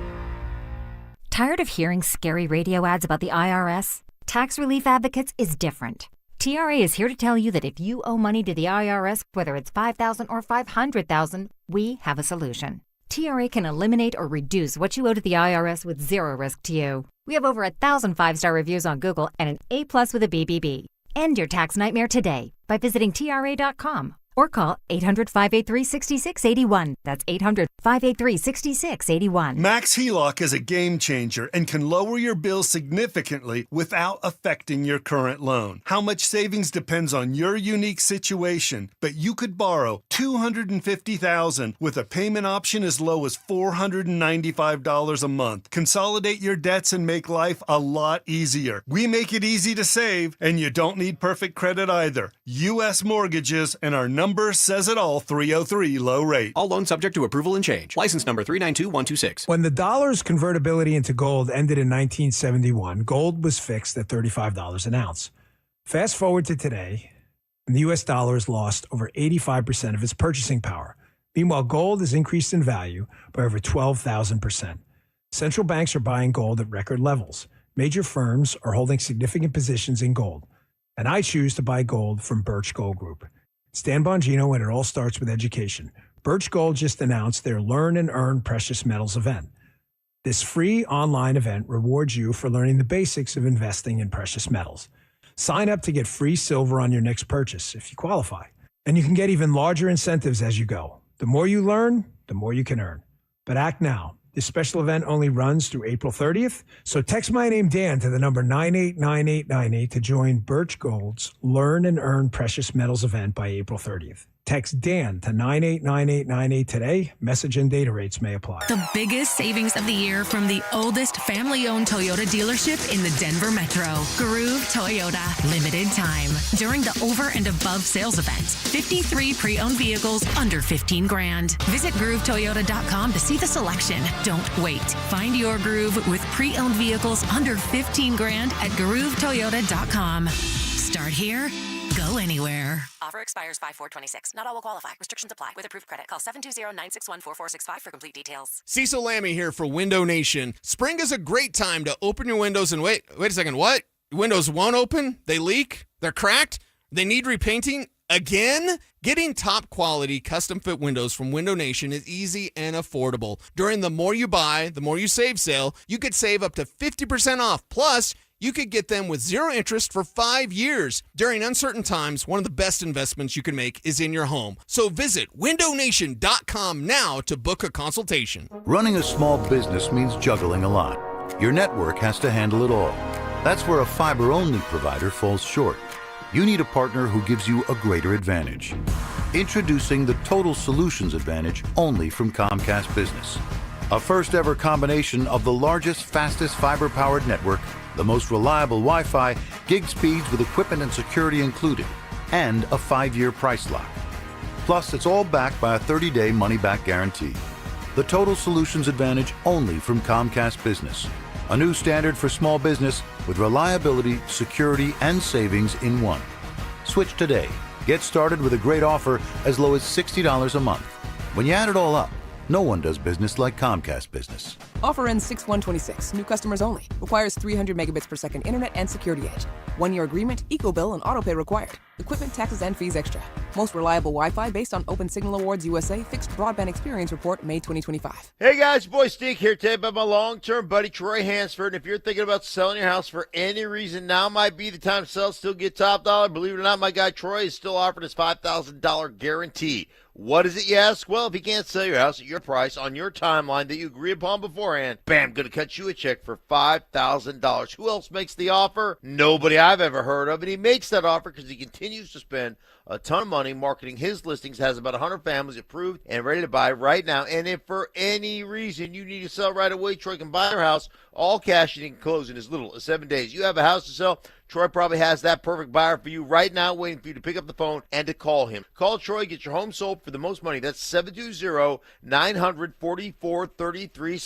Tired of hearing scary radio ads about the IRS? Tax Relief Advocates is different. TRA is here to tell you that if you owe money to the IRS, whether it's $5,000 or $500,000, we have a solution. TRA can eliminate or reduce what you owe to the IRS with zero risk to you. We have over 1,000 5-star reviews on Google and an A+ with a BBB. End your tax nightmare today by visiting TRA.com or call 800-583-6681. That's 800-583-6681.
Max HELOC is a game changer and can lower your bill significantly without affecting your current loan. How much savings depends on your unique situation, but you could borrow $250,000 with a payment option as low as $495 a month. Consolidate your debts and make life a lot easier. We make it easy to save, and you don't need perfect credit either. U.S. Mortgages, and our number says it all, 303 low rate.
All loans subject to approval and change. License number 392126.
When the dollar's convertibility into gold ended in 1971, gold was fixed at $35 an ounce. Fast forward to today, and the U.S. dollar has lost over 85% of its purchasing power. Meanwhile, gold has increased in value by over 12,000%. Central banks are buying gold at record levels. Major firms are holding significant positions in gold. And I choose to buy gold from Birch Gold Group. Stan Bongino, and it all starts with education. Birch Gold just announced their Learn and Earn Precious Metals event. This free online event rewards you for learning the basics of investing in precious metals. Sign up to get free silver on your next purchase if you qualify. And you can get even larger incentives as you go. The more you learn, the more you can earn. But act now. This special event only runs through April 30th. So text my name, Dan, to the number 989898 to join Birch Gold's Learn and Earn Precious Metals event by April 30th. Text Dan to 989898 today. Message and data rates may apply.
The biggest savings of the year from the oldest family-owned Toyota dealership in the Denver Metro. Groove Toyota. Limited time. During the over and above sales event. 53 pre-owned vehicles under $15,000. Visit GrooveToyota.com to see the selection. Don't wait. Find your groove with pre-owned vehicles under $15,000 at GrooveToyota.com. Start here. Go anywhere.
Offer expires 5/4/26. Not all will qualify. Restrictions apply. With approved credit, call 720-961-4465 for complete details.
Cecil Lammy here for Window Nation. Spring is a great time to open your windows and wait a second, what? Windows won't open? They leak? They're cracked? They need repainting? Again? Getting top quality custom fit windows from Window Nation is easy and affordable. During the More You Buy, the More You Save sale, you could save up to 50% off. Plus, you could get them with zero interest for 5 years. During uncertain times, one of the best investments you can make is in your home. So visit windownation.com now to book a consultation.
Running a small business means juggling a lot. Your network has to handle it all. That's where a fiber-only provider falls short. You need a partner who gives you a greater advantage. Introducing the Total Solutions Advantage only from Comcast Business. A first-ever combination of the largest, fastest fiber-powered network, the most reliable Wi-Fi, gig speeds with equipment and security included, and a 5-year price lock. Plus, it's all backed by a 30-day money-back guarantee. The Total Solutions Advantage only from Comcast Business. A new standard for small business with reliability, security, and savings in one. Switch today. Get started with a great offer as low as $60 a month. When you add it all up, no one does business like Comcast Business.
Offer ends 6/1/26. New customers only. Requires 300 megabits per second internet and security edge. 1-year agreement, eco-bill, and autopay required. Equipment, taxes, and fees extra. Most reliable Wi-Fi based on Open Signal Awards USA Fixed Broadband Experience Report, May 2025.
Hey guys, your boy Steve here today about my long-term buddy Troy Hansford. And if you're thinking about selling your house for any reason, now might be the time to sell, still get top dollar. Believe it or not, my guy Troy is still offering his $5,000 guarantee. What is it, you ask? Well, if he can't sell your house at your price on your timeline that you agree upon beforehand, bam, going to cut you a check for $5,000. Who else makes the offer? Nobody I've ever heard of. And he makes that offer because he continues to spend a ton of money marketing his listings, has about 100 families approved and ready to buy right now. And if for any reason you need to sell right away, Troy can buy your house, all cash, and you can close in as little as 7 days. You have a house to sell, Troy probably has that perfect buyer for you right now, waiting for you to pick up the phone and to call him. Call Troy, get your home sold for the most money. That's 720-900-4433,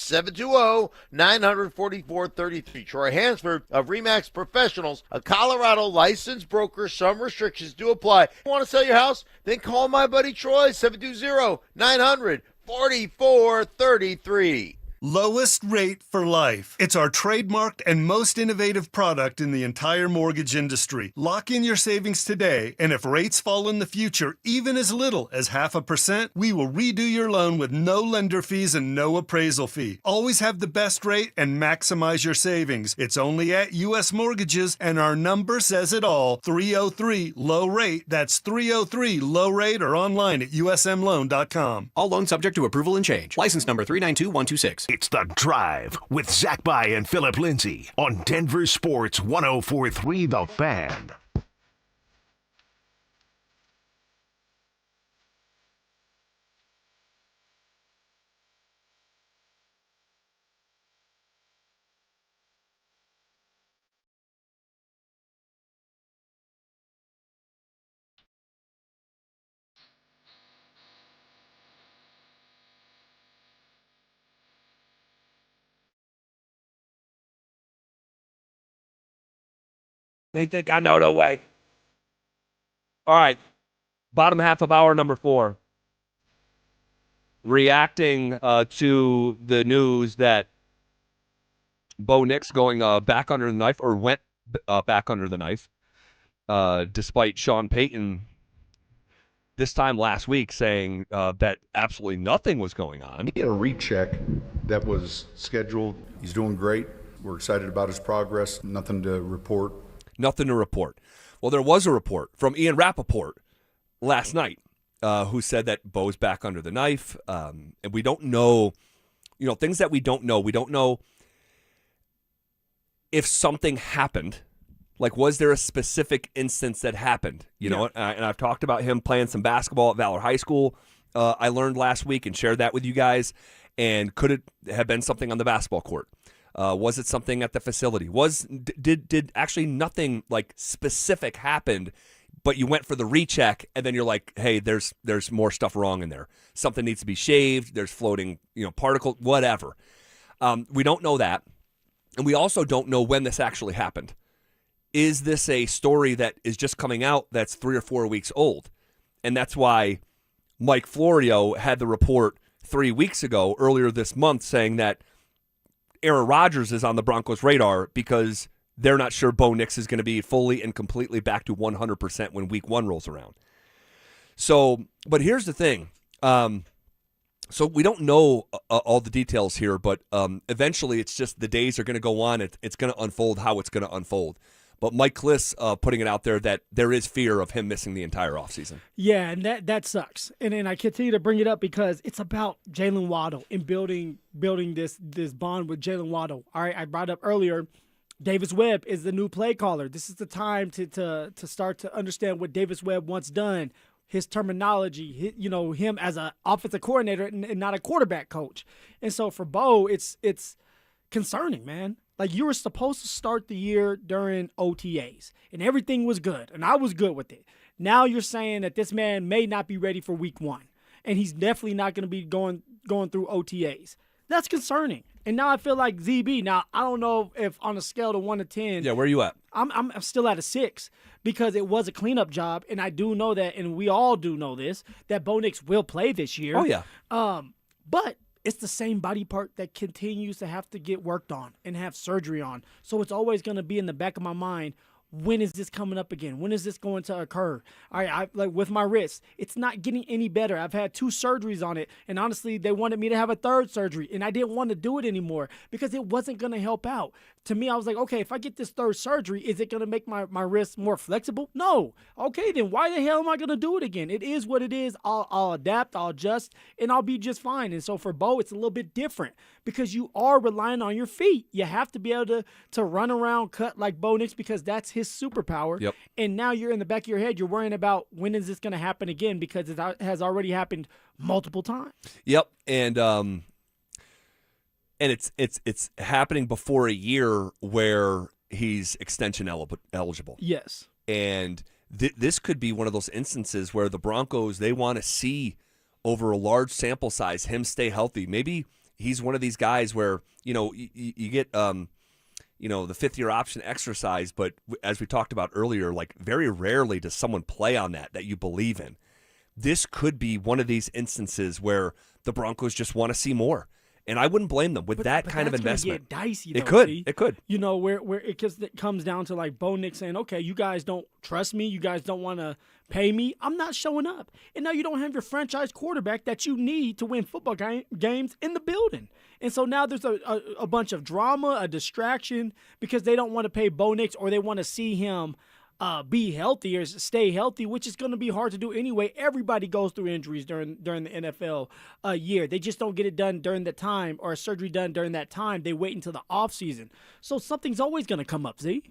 720-900-4433. Troy Hansford of RE/MAX Professionals, a Colorado licensed broker. Some restrictions do apply. Want to sell your house? Then call my buddy Troy, 720-900-4433.
Lowest rate for life. It's our trademarked and most innovative product in the entire mortgage industry. Lock in your savings today, and if rates fall in the future, even as little as 0.5%, we will redo your loan with no lender fees and no appraisal fee. Always have the best rate and maximize your savings. It's only at U.S. Mortgages, and our number says it all. 303 low rate. That's 303 low rate, or online at usmloan.com.
All loans subject to approval and change. License number 392126.
It's The Drive with Zach By and Phillip Lindsay on Denver Sports 104.3 The Fan.
They think I know the way. All right. Bottom half of hour number 4. Reacting to the news that Bo Nix going back under the knife, or went back under the knife, despite Sean Payton this time last week saying that absolutely nothing was going on.
He had a recheck that was scheduled. He's doing great. We're excited about his progress. Nothing to report.
Nothing to report. Well, there was a report from Ian Rappaport last night who said that Bo's back under the knife. And we don't know, things that we don't know. We don't know if something happened. Like, was there a specific instance that happened? And I've talked about him playing some basketball at Valor High School. I learned last week and shared that with you guys. And could it have been something on the basketball court? Was it something at the facility? Did actually nothing like specific happened, but you went for the recheck and then you're like, hey, there's more stuff wrong in there. Something needs to be shaved. There's floating, particle, whatever. We don't know that, and we also don't know when this actually happened. Is this a story that is just coming out that's 3 or 4 weeks old? And that's why Mike Florio had the report 3 weeks ago, earlier this month, saying that Aaron Rodgers is on the Broncos' radar because they're not sure Bo Nix is going to be fully and completely back to 100% when week 1 rolls around. So, but here's the thing. So we don't know all the details here, but eventually it's just the days are going to go on. It's going to unfold how it's going to unfold. But Mike Kliss putting it out there that there is fear of him missing the entire offseason.
Yeah, and that sucks. And I continue to bring it up because it's about Jalen Waddle and building this bond with Jalen Waddle. All right, I brought up earlier, Davis Webb is the new play caller. This is the time to start to understand what Davis Webb wants done, his terminology, him as an offensive coordinator and not a quarterback coach. And so for Bo, it's concerning, man. Like, you were supposed to start the year during OTAs, and everything was good, and I was good with it. Now you're saying that this man may not be ready for week 1, and he's definitely not going to be going through OTAs. That's concerning. And now I feel like ZB. Now, I don't know if on a scale of 1 to 10.
Yeah, where are you at?
I'm still at a 6 because it was a cleanup job, and I do know that, and we all do know this, that Bo Nix will play this year.
Oh, yeah.
But it's the same body part that continues to have to get worked on and have surgery on. So it's always going to be in the back of my mind, when is this coming up again? When is this going to occur? All right, like with my wrist, it's not getting any better. I've had 2 surgeries on it, and honestly, they wanted me to have a 3rd surgery, and I didn't want to do it anymore because it wasn't going to help out. To me, I was like, okay, if I get this 3rd surgery, is it going to make my wrist more flexible? No. Okay, then why the hell am I going to do it again? It is what it is. I'll adapt, I'll adjust, and I'll be just fine. And so for Bo, it's a little bit different because you are relying on your feet. You have to be able to run around, cut like Bo Nix because that's his superpower.
Yep.
And now you're in the back of your head, you're worrying about when is this going to happen again because it has already happened multiple times.
Yep. And it's happening before a year where he's extension eligible.
Yes.
And this could be one of those instances where the Broncos, they want to see over a large sample size him stay healthy. Maybe he's one of these guys where, you get the 5th-year option exercise, but as we talked about earlier, like very rarely does someone play on that you believe in. This could be one of these instances where the Broncos just want to see more. And I wouldn't blame them with that kind of
that's gonna
investment.
Get dicey,
it
though,
could.
see?
It could.
You know, where it comes down to like Bo Nix saying, okay, you guys don't trust me. You guys don't want to pay me. I'm not showing up. And now you don't have your franchise quarterback that you need to win football games in the building. And so now there's a bunch of drama, a distraction, because they don't want to pay Bo Nix, or they want to see him be healthy or stay healthy, which is going to be hard to do anyway. Everybody goes through injuries during the NFL year. They just don't get it done during the time, or surgery done during that time. They wait until the offseason. So something's always going to come up, Z.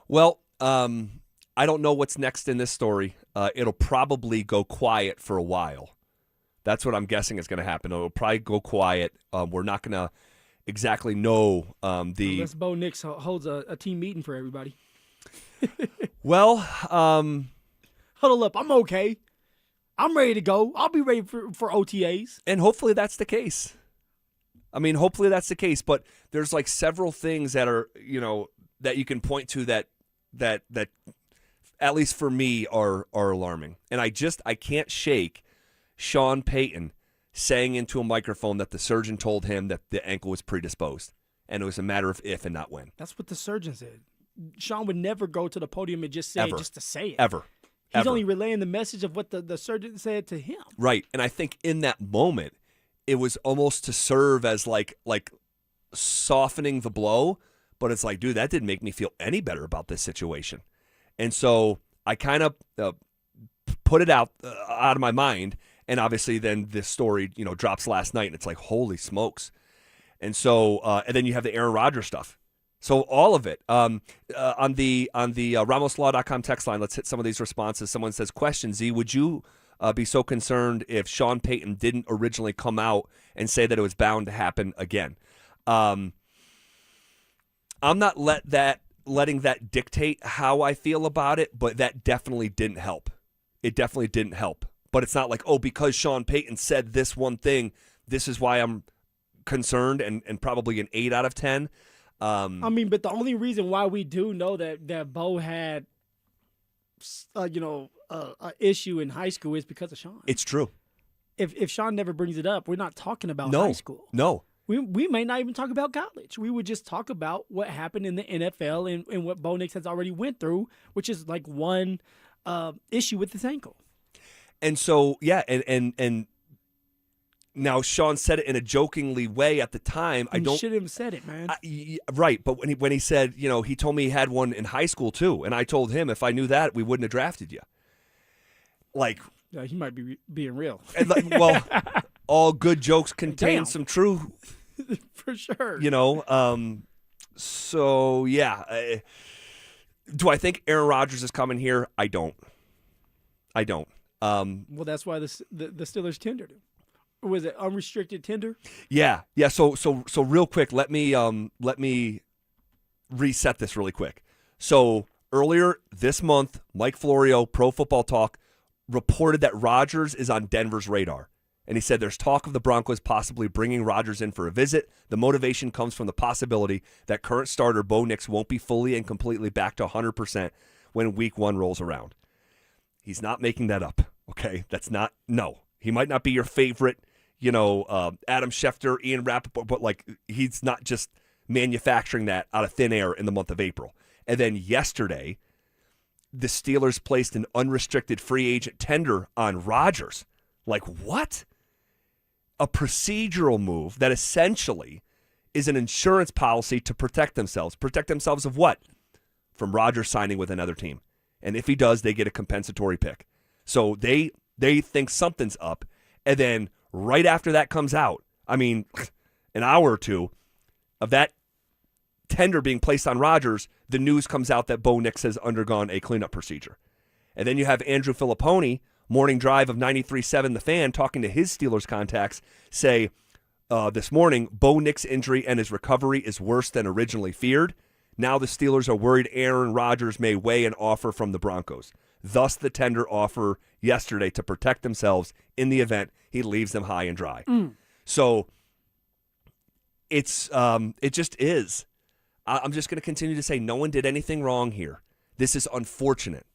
Well, I don't know what's next in this story. It'll probably go quiet for a while. That's what I'm guessing is going to happen. It'll probably go quiet. We're not going to exactly know
unless Bo Nix holds a team meeting for everybody.
Well,
huddle up. I'm okay. I'm ready to go. I'll be ready for OTAs.
And hopefully that's the case. I mean, hopefully that's the case. But there's like several things that are, that you can point to that at least for me are alarming. And I can't shake Sean Payton saying into a microphone that the surgeon told him that the ankle was predisposed, and it was a matter of if and not when.
That's what the surgeon said. Sean would never go to the podium and just say it just to say it.
Ever.
He's only relaying the message of what the surgeon said to him.
Right. And I think in that moment, it was almost to serve as like softening the blow. But it's like, dude, that didn't make me feel any better about this situation. And so I kind of put it out of my mind. And obviously then this story, drops last night. And it's like, holy smokes. And so, and then you have the Aaron Rodgers stuff. So all of it on the RamosLaw.com text line. Let's hit some of these responses. Someone says, "Question, Z, would you be so concerned if Sean Payton didn't originally come out and say that it was bound to happen again?" I'm not letting that dictate how I feel about it, but that definitely didn't help. It definitely didn't help. But it's not like, oh, because Sean Payton said this one thing, this is why I'm concerned, and probably an 8 out of 10.
But the only reason why we do know that Bo had, a issue in high school is because of Sean.
It's true.
If Sean never brings it up, we're not talking about high school.
No.
We may not even talk about college. We would just talk about what happened in the NFL and what Bo Nix has already went through, which is like one issue with his ankle.
And so, yeah, and now Sean said it in a jokingly way at the time.
You shouldn't have said it, man.
Right, but when he said, he told me he had one in high school too, and I told him if I knew that, we wouldn't have drafted you. Like,
yeah, he might be being real.
Well, all good jokes contain some truth.
For sure.
So yeah. Do I think Aaron Rodgers is coming here? I don't.
Well, that's why the Steelers tendered him. Or was it unrestricted tender?
Yeah. So real quick, let me reset this really quick. So earlier this month, Mike Florio, Pro Football Talk, reported that Rodgers is on Denver's radar. And he said there's talk of the Broncos possibly bringing Rodgers in for a visit. The motivation comes from the possibility that current starter Bo Nix won't be fully and completely back to 100% when Week 1 rolls around. He's not making that up, okay? No. He might not be your favorite, Adam Schefter, Ian Rappaport, but he's not just manufacturing that out of thin air in the month of April. And then yesterday, the Steelers placed an unrestricted free agent tender on Rodgers. Like, what? A procedural move that essentially is an insurance policy to protect themselves. Protect themselves of what? From Rodgers signing with another team. And if he does, they get a compensatory pick. So they think something's up. And then right after that comes out, an hour or two of that tender being placed on Rodgers, the news comes out that Bo Nix has undergone a cleanup procedure. And then you have Andrew Filipponi, Morning Drive of 93.7 The Fan, talking to his Steelers contacts, say this morning, Bo Nix' injury and his recovery is worse than originally feared. Now the Steelers are worried Aaron Rodgers may weigh an offer from the Broncos. Thus the tender offer yesterday to protect themselves in the event he leaves them high and dry. So it just is. I'm just going to continue to say no one did anything wrong here. This is unfortunate.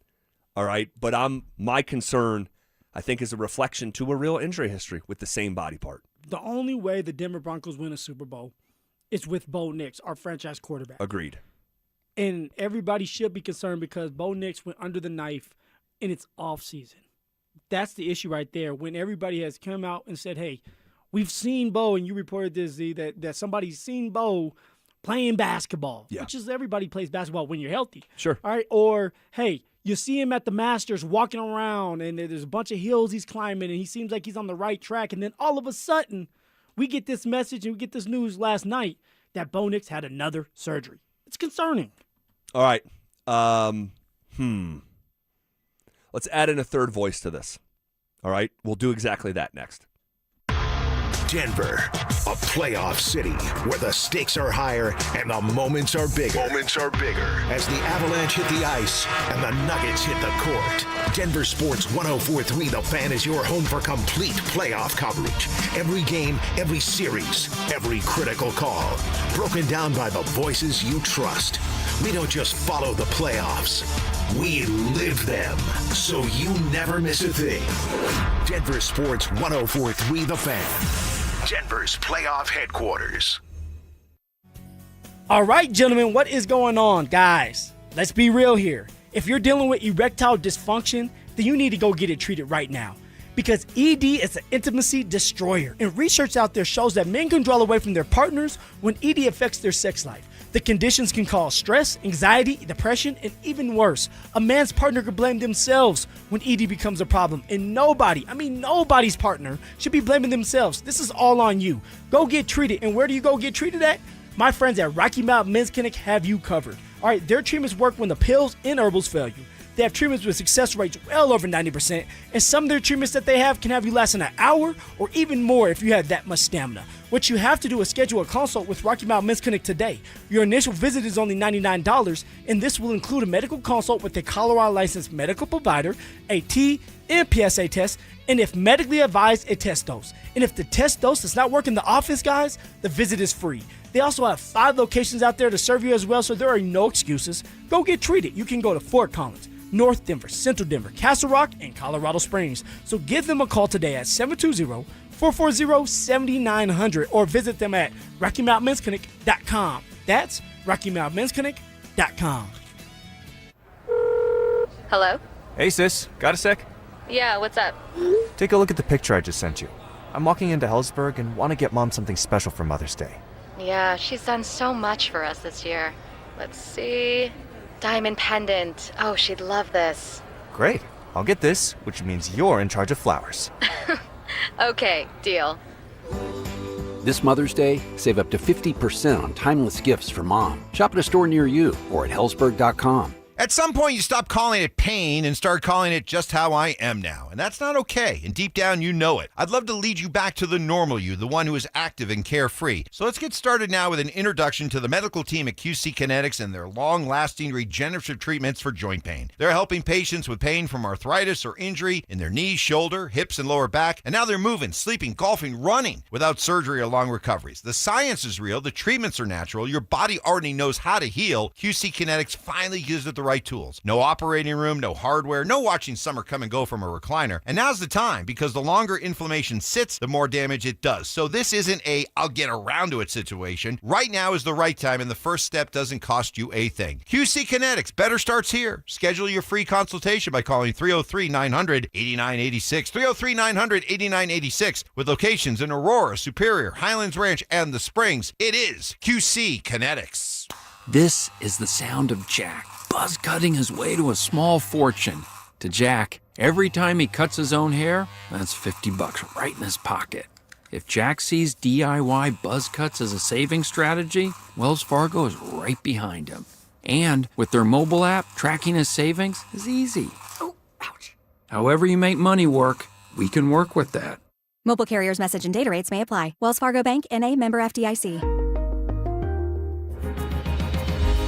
All right, but my concern, I think, is a reflection to a real injury history with the same body part.
The only way the Denver Broncos win a Super Bowl is with Bo Nix, our franchise quarterback.
Agreed.
And everybody should be concerned because Bo Nix went under the knife in its offseason. That's the issue right there. When everybody has come out and said, hey, we've seen Bo, and you reported this, Z, that somebody's seen Bo playing basketball, which is everybody plays basketball when you're healthy.
Sure.
All right. Or, hey, you see him at the Masters walking around, and there's a bunch of hills he's climbing, and he seems like he's on the right track. And then all of a sudden, we get this message and we get this news last night that Bo Nix had another surgery. It's concerning.
All right. Let's add in a third voice to this. All right? We'll do exactly that next.
Denver, a playoff city where the stakes are higher and the moments are bigger. As the Avalanche hit the ice and the Nuggets hit the court. Denver Sports 104.3 The Fan is your home for complete playoff coverage. Every game, every series, every critical call. Broken down by the voices you trust. We don't just follow the playoffs. We live them, so you never miss a thing. Denver Sports 104.3 The Fan. Denver's playoff headquarters.
All right, gentlemen, what is going on? Guys, let's be real here. If you're dealing with erectile dysfunction, then you need to go get it treated right now. Because ED is an intimacy destroyer. And research out there shows that men can draw away from their partners when ED affects their sex life. The conditions can cause stress, anxiety, depression, and even worse. A man's partner could blame themselves when ED becomes a problem. And nobody's partner should be blaming themselves. This is all on you. Go get treated. And where do you go get treated at? My friends at Rocky Mountain Men's Clinic have you covered. All right, their treatments work when the pills and herbals fail you. They have treatments with success rates well over 90%, and some of their treatments that they have can have you last an hour or even more if you have that much stamina. What you have to do is schedule a consult with Rocky Mountain Men's Clinic today. Your initial visit is only $99, and this will include a medical consult with a Colorado licensed medical provider, a T and PSA test, and if medically advised, a test dose. And if the test dose does not work in the office, guys, the visit is free. They also have 5 locations out there to serve you as well, so there are no excuses. Go get treated. You can go to Fort Collins, North Denver, Central Denver, Castle Rock, and Colorado Springs. So give them a call today at 720-440-7900 or visit them at RockyMountainMen'sClinic.com. That's RockyMountainMen'sClinic.com.
Hello?
Hey sis, got a sec?
Yeah, what's up?
Take a look at the picture I just sent you. I'm walking into Hellsburg and want to get Mom something special for Mother's Day.
Yeah, she's done so much for us this year. Let's see. Diamond pendant. Oh, she'd love this.
Great. I'll get this, which means you're in charge of flowers.
Okay, deal.
This Mother's Day, save up to 50% on timeless gifts for Mom. Shop at a store near you or at Hellsburg.com.
At some point, you stop calling it pain and start calling it just how I am now. And that's not okay. And deep down, you know it. I'd love to lead you back to the normal you, the one who is active and carefree. So let's get started now with an introduction to the medical team at QC Kinetics and their long-lasting regenerative treatments for joint pain. They're helping patients with pain from arthritis or injury in their knees, shoulder, hips, and lower back. And now they're moving, sleeping, golfing, running without surgery or long recoveries. The science is real. The treatments are natural. Your body already knows how to heal. QC Kinetics finally gives it the right tools. No operating room, no hardware, no watching summer come and go from a recliner. And now's the time, because the longer inflammation sits, the more damage it does. So this isn't a I'll get around to it situation. Right now is the right time, and the first step doesn't cost you a thing. QC Kinetics, better starts here. Schedule your free consultation by calling 303-900-8986. 303-900-8986 with locations in Aurora, Superior, Highlands Ranch, and the Springs. It is QC Kinetics.
This is the sound of Jack buzz cutting his way to a small fortune. To Jack, every time he cuts his own hair, that's $50 right in his pocket. If Jack sees DIY buzz cuts as a saving strategy, Wells Fargo is right behind him. And with their mobile app, tracking his savings is easy. Oh, ouch. However you make money work, we can work with that.
Mobile carriers' message and data rates may apply. Wells Fargo Bank, N.A., member FDIC.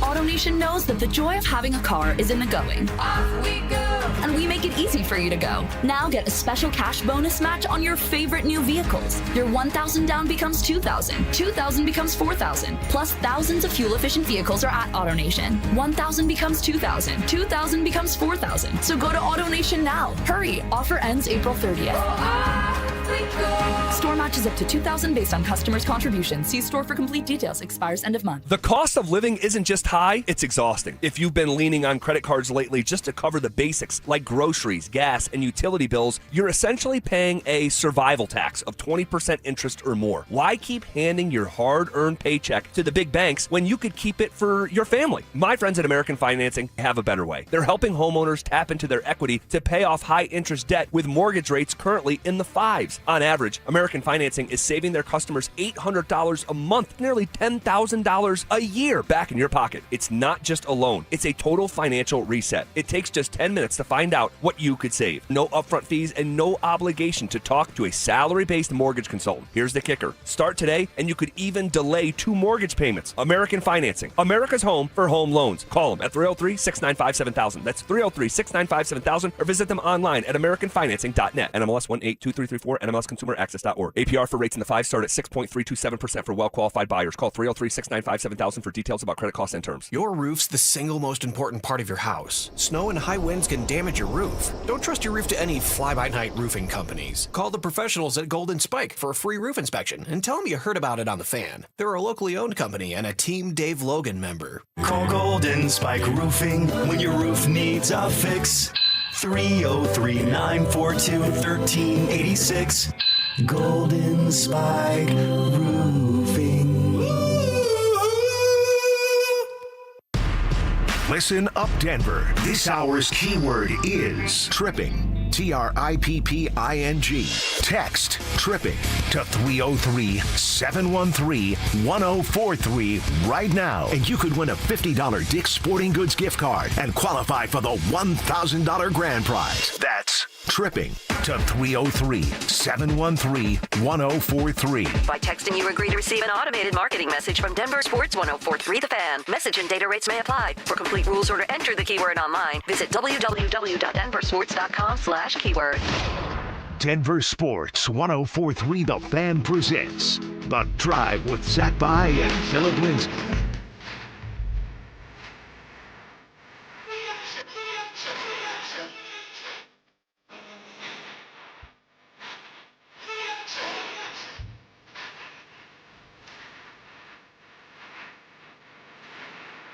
AutoNation knows that the joy of having a car is in the going. Off we go! And we make it easy for you to go. Now get a special cash bonus match on your favorite new vehicles. Your $1,000 down becomes $2,000. $2,000 becomes $4,000. Plus thousands of fuel-efficient vehicles are at AutoNation. $1,000 becomes $2,000. $2,000 becomes $4,000. So go to AutoNation now. Hurry! Offer ends April 30th. Store match Match is up to $2,000 based on customers' contributions. See store for complete details. Expires end of month.
The cost of living isn't just high, it's exhausting. If you've been leaning on credit cards lately just to cover the basics like groceries, gas, and utility bills, you're essentially paying a survival tax of 20% interest or more. Why keep handing your hard-earned paycheck to the big banks when you could keep it for your family? My friends at American Financing have a better way. They're helping homeowners tap into their equity to pay off high-interest debt with mortgage rates currently in the 5s. On average, American Financing is saving their customers $800 a month, nearly $10,000 a year back in your pocket. It's not just a loan, it's a total financial reset. It takes just 10 minutes to find out what you could save. No upfront fees and no obligation to talk to a salary-based mortgage consultant. Here's the kicker. Start today and you could even delay 2 mortgage payments. American Financing, America's home for home loans. Call them at 303-695-7000. That's 303-695-7000 or visit them online at americanfinancing.net. NMLS 182334, NMLSconsumeraccess.org. APR for rates in the 5 start at 6.327% for well-qualified buyers. Call 303-695-7000 for details about credit costs and terms.
Your roof's the single most important part of your house. Snow and high winds can damage your roof. Don't trust your roof to any fly-by-night roofing companies. Call the professionals at Golden Spike for a free roof inspection and tell them you heard about it on The Fan. They're a locally owned company and a Team Dave Logan member.
Call Golden Spike Roofing when your roof needs a fix. 303-942-1386. Golden Spike Roofing.
Listen up, Denver. This hour's keyword is tripping. TRIPPING. Text tripping to 303-713-1043 right now, and you could win a $50 Dick's Sporting Goods gift card and qualify for the $1,000 grand prize. That's tripping to 303-713-1043.
By texting, you agree to receive an automated marketing message from Denver Sports 1043 The Fan. Message and data rates may apply. For complete rules or to enter the keyword online, visit www.denversports.com/keyword.
Denver Sports 1043 The Fan presents The Drive with Zach By and Phillip Lindsay.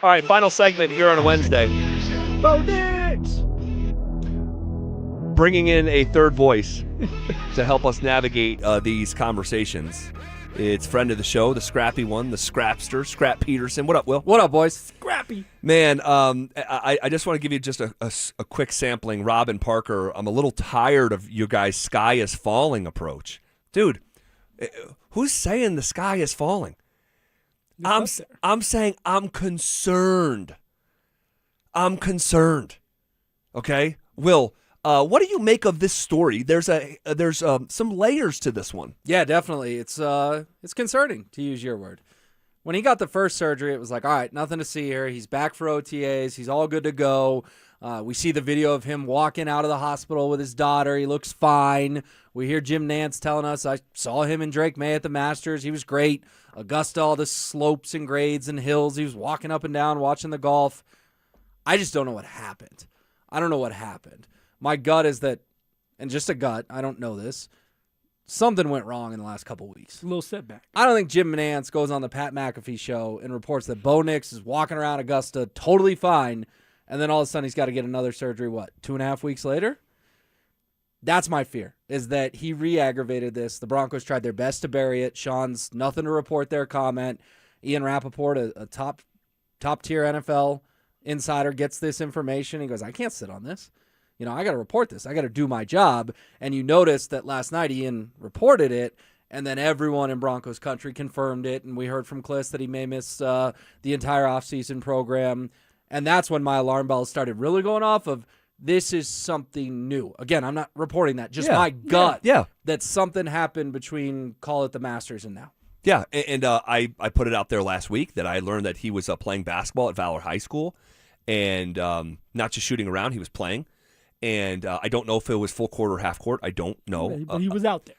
All right, final segment here on a Wednesday.
Bo Nix!
Bringing in a third voice to help us navigate these conversations. It's friend of the show, the scrappy one, the scrapster, Scrap Peterson. What up, Will?
What up, boys?
Scrappy.
Man, I just want to give you just a quick sampling. Rob and Parker, I'm a little tired of you guys' sky is falling approach. Dude, who's saying the sky is falling? I'm saying I'm concerned. Okay? Will, what do you make of this story? There's some layers to this one.
Yeah, definitely. It's concerning, to use your word. When he got the first surgery, it was like, all right, nothing to see here. He's back for OTAs. He's all good to go. We see the video of him walking out of the hospital with his daughter. He looks fine. We hear Jim Nantz telling us, I saw him and Drake May at the Masters. He was great. Augusta, all the slopes and grades and hills. He was walking up and down, watching the golf. I just don't know what happened. I don't know what happened. My gut is that, and just a gut, I don't know this, something went wrong in the last couple weeks.
A little setback.
I don't think Jim Nantz goes on the Pat McAfee show and reports that Bo Nix is walking around Augusta totally fine, and then all of a sudden he's got to get another surgery, 2.5 weeks later? That's my fear, is that he re-aggravated this. The Broncos tried their best to bury it. Sean's nothing to report their comment. Ian Rappaport, a top-tier NFL insider, gets this information. He goes, I can't sit on this. I got to report this. I got to do my job. And you notice that last night Ian reported it, and then everyone in Broncos country confirmed it, and we heard from Kliss that he may miss the entire offseason program. And that's when my alarm bells started really going off of, this is something new. Again, I'm not reporting that. Just my gut that something happened between, call it the Masters, and now.
Yeah, and I put it out there last week that I learned that he was playing basketball at Valor High School, and not just shooting around, he was playing. And I don't know if it was full court or half court. I don't know.
But he was out there.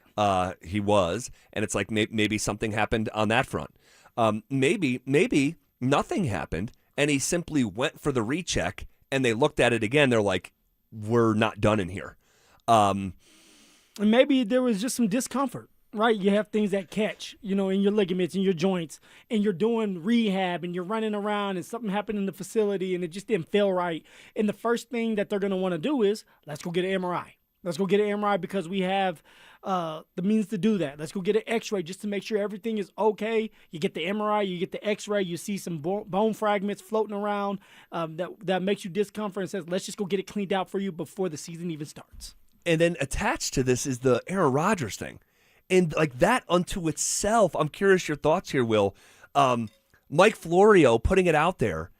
He was, and it's like maybe something happened on that front. Maybe nothing happened, and he simply went for the recheck, and they looked at it again. They're like, we're not done in here.
And maybe there was just some discomfort. right? You have things that catch, in your ligaments, in your joints, and you're doing rehab and you're running around and something happened in the facility and it just didn't feel right. And the first thing that they're going to want to do is, let's go get an MRI. Let's go get an MRI because we have the means to do that. Let's go get an x-ray just to make sure everything is okay. You get the MRI, you get the x-ray, you see some bone fragments floating around that makes you discomfort and says, let's just go get it cleaned out for you before the season even starts.
And then attached to this is the Aaron Rodgers thing. And like that unto itself, I'm curious your thoughts here, Will. Mike Florio putting it out there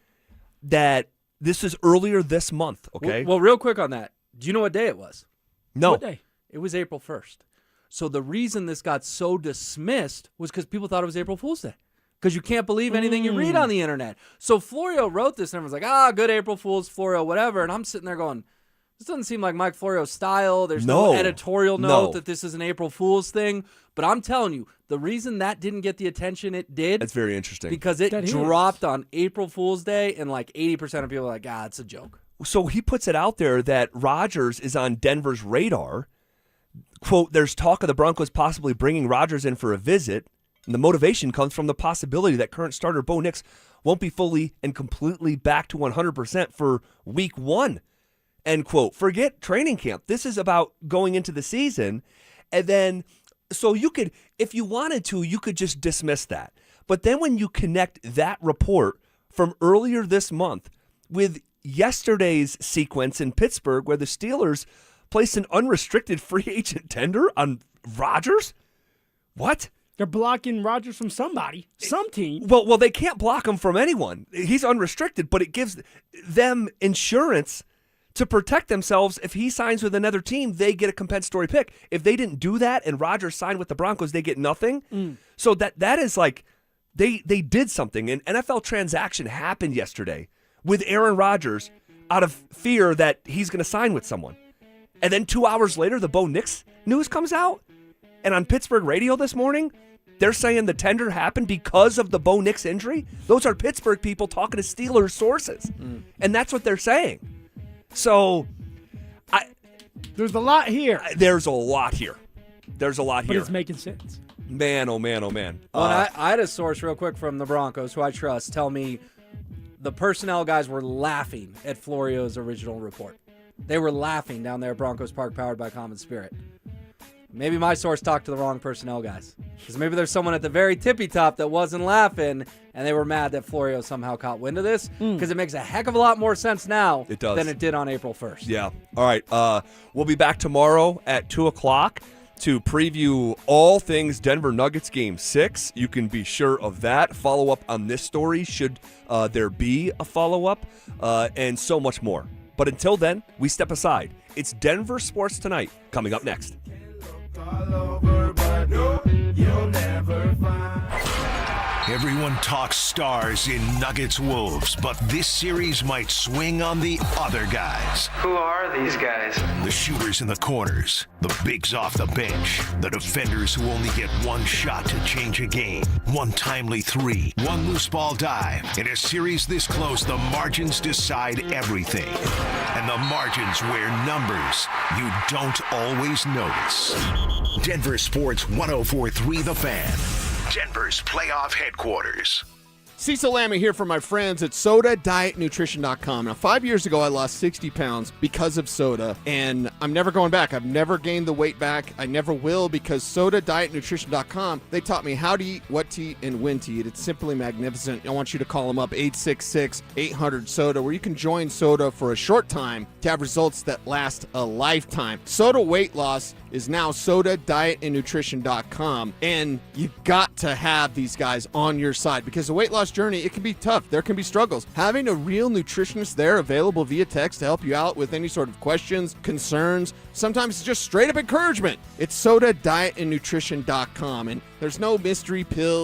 that this is earlier this month, okay?
Well, real quick on that. Do you know what day it was?
No.
What day?
It was April 1st. So the reason this got so dismissed was because people thought it was April Fool's Day. Because you can't believe anything you read on the internet. So Florio wrote this, and everyone's like, good April Fool's, Florio, whatever. And I'm sitting there going, this doesn't seem like Mike Florio's style. There's no editorial note that this is an April Fool's thing. But I'm telling you, the reason that didn't get the attention it did.
That's very interesting.
Because it dropped on April Fool's Day, and like 80% of people are like, it's a joke.
So he puts it out there that Rodgers is on Denver's radar. Quote, there's talk of the Broncos possibly bringing Rodgers in for a visit. And the motivation comes from the possibility that current starter Bo Nix won't be fully and completely back to 100% for week 1. End quote. Forget training camp. This is about going into the season. And then, so you could, if you wanted to, you could just dismiss that. But then when you connect that report from earlier this month with yesterday's sequence in Pittsburgh where the Steelers placed an unrestricted free agent tender on Rodgers? What?
They're blocking Rodgers from somebody, some team.
Well, they can't block him from anyone. He's unrestricted, but it gives them insurance to protect themselves. If he signs with another team, they get a compensatory pick. If they didn't do that and Rodgers signed with the Broncos, they get nothing. So that is like they did something. An NFL transaction happened yesterday with Aaron Rodgers out of fear that he's going to sign with someone. And then 2 hours later, the Bo Nix news comes out. And on Pittsburgh radio this morning, they're saying the tender happened because of the Bo Nix injury. Those are Pittsburgh people talking to Steelers sources. And that's what they're saying. So,
there's a lot here.
There's a lot here. But
it's making sense.
Man, oh man, oh man.
Well, I had a source real quick from the Broncos, who I trust, tell me the personnel guys were laughing at Florio's original report. They were laughing down there at Broncos Park, powered by Common Spirit. Maybe my source talked to the wrong personnel guys. Because maybe there's someone at the very tippy top that wasn't laughing, and they were mad that Florio somehow caught wind of this. Because it makes a heck of a lot more sense now than it did on April 1st.
Yeah. All right. We'll be back tomorrow at 2 o'clock to preview all things Denver Nuggets Game 6. You can be sure of that. Follow up on this story should there be a follow-up, and so much more. But until then, we step aside. It's Denver Sports Tonight coming up next.
Everyone talks stars in Nuggets Wolves, but this series might swing on the other guys.
Who are these guys?
The shooters in the corners, the bigs off the bench, the defenders who only get one shot to change a game, one timely three, one loose ball dive. In a series this close, the margins decide everything. And the margins where numbers you don't always notice. Denver Sports 104.3 The Fan. Denver's playoff headquarters.
Cecil Lammy here for my friends at SodaDietNutrition.com. Now, 5 years ago, I lost 60 pounds because of soda, and I'm never going back. I've never gained the weight back. I never will, because SodaDietNutrition.com, they taught me how to eat, what to eat, and when to eat. It's simply magnificent. I want you to call them up, 866-800-SODA, where you can join Soda for a short time to have results that last a lifetime. Soda weight loss is now SodaDietNutrition.com, and you've got to have these guys on your side, because the weight loss journey, it can be tough. There can be struggles. Having a real nutritionist there available via text to help you out with any sort of questions, concerns, sometimes it's just straight up encouragement. It's SodaDietNutrition.com, and there's no mystery pills,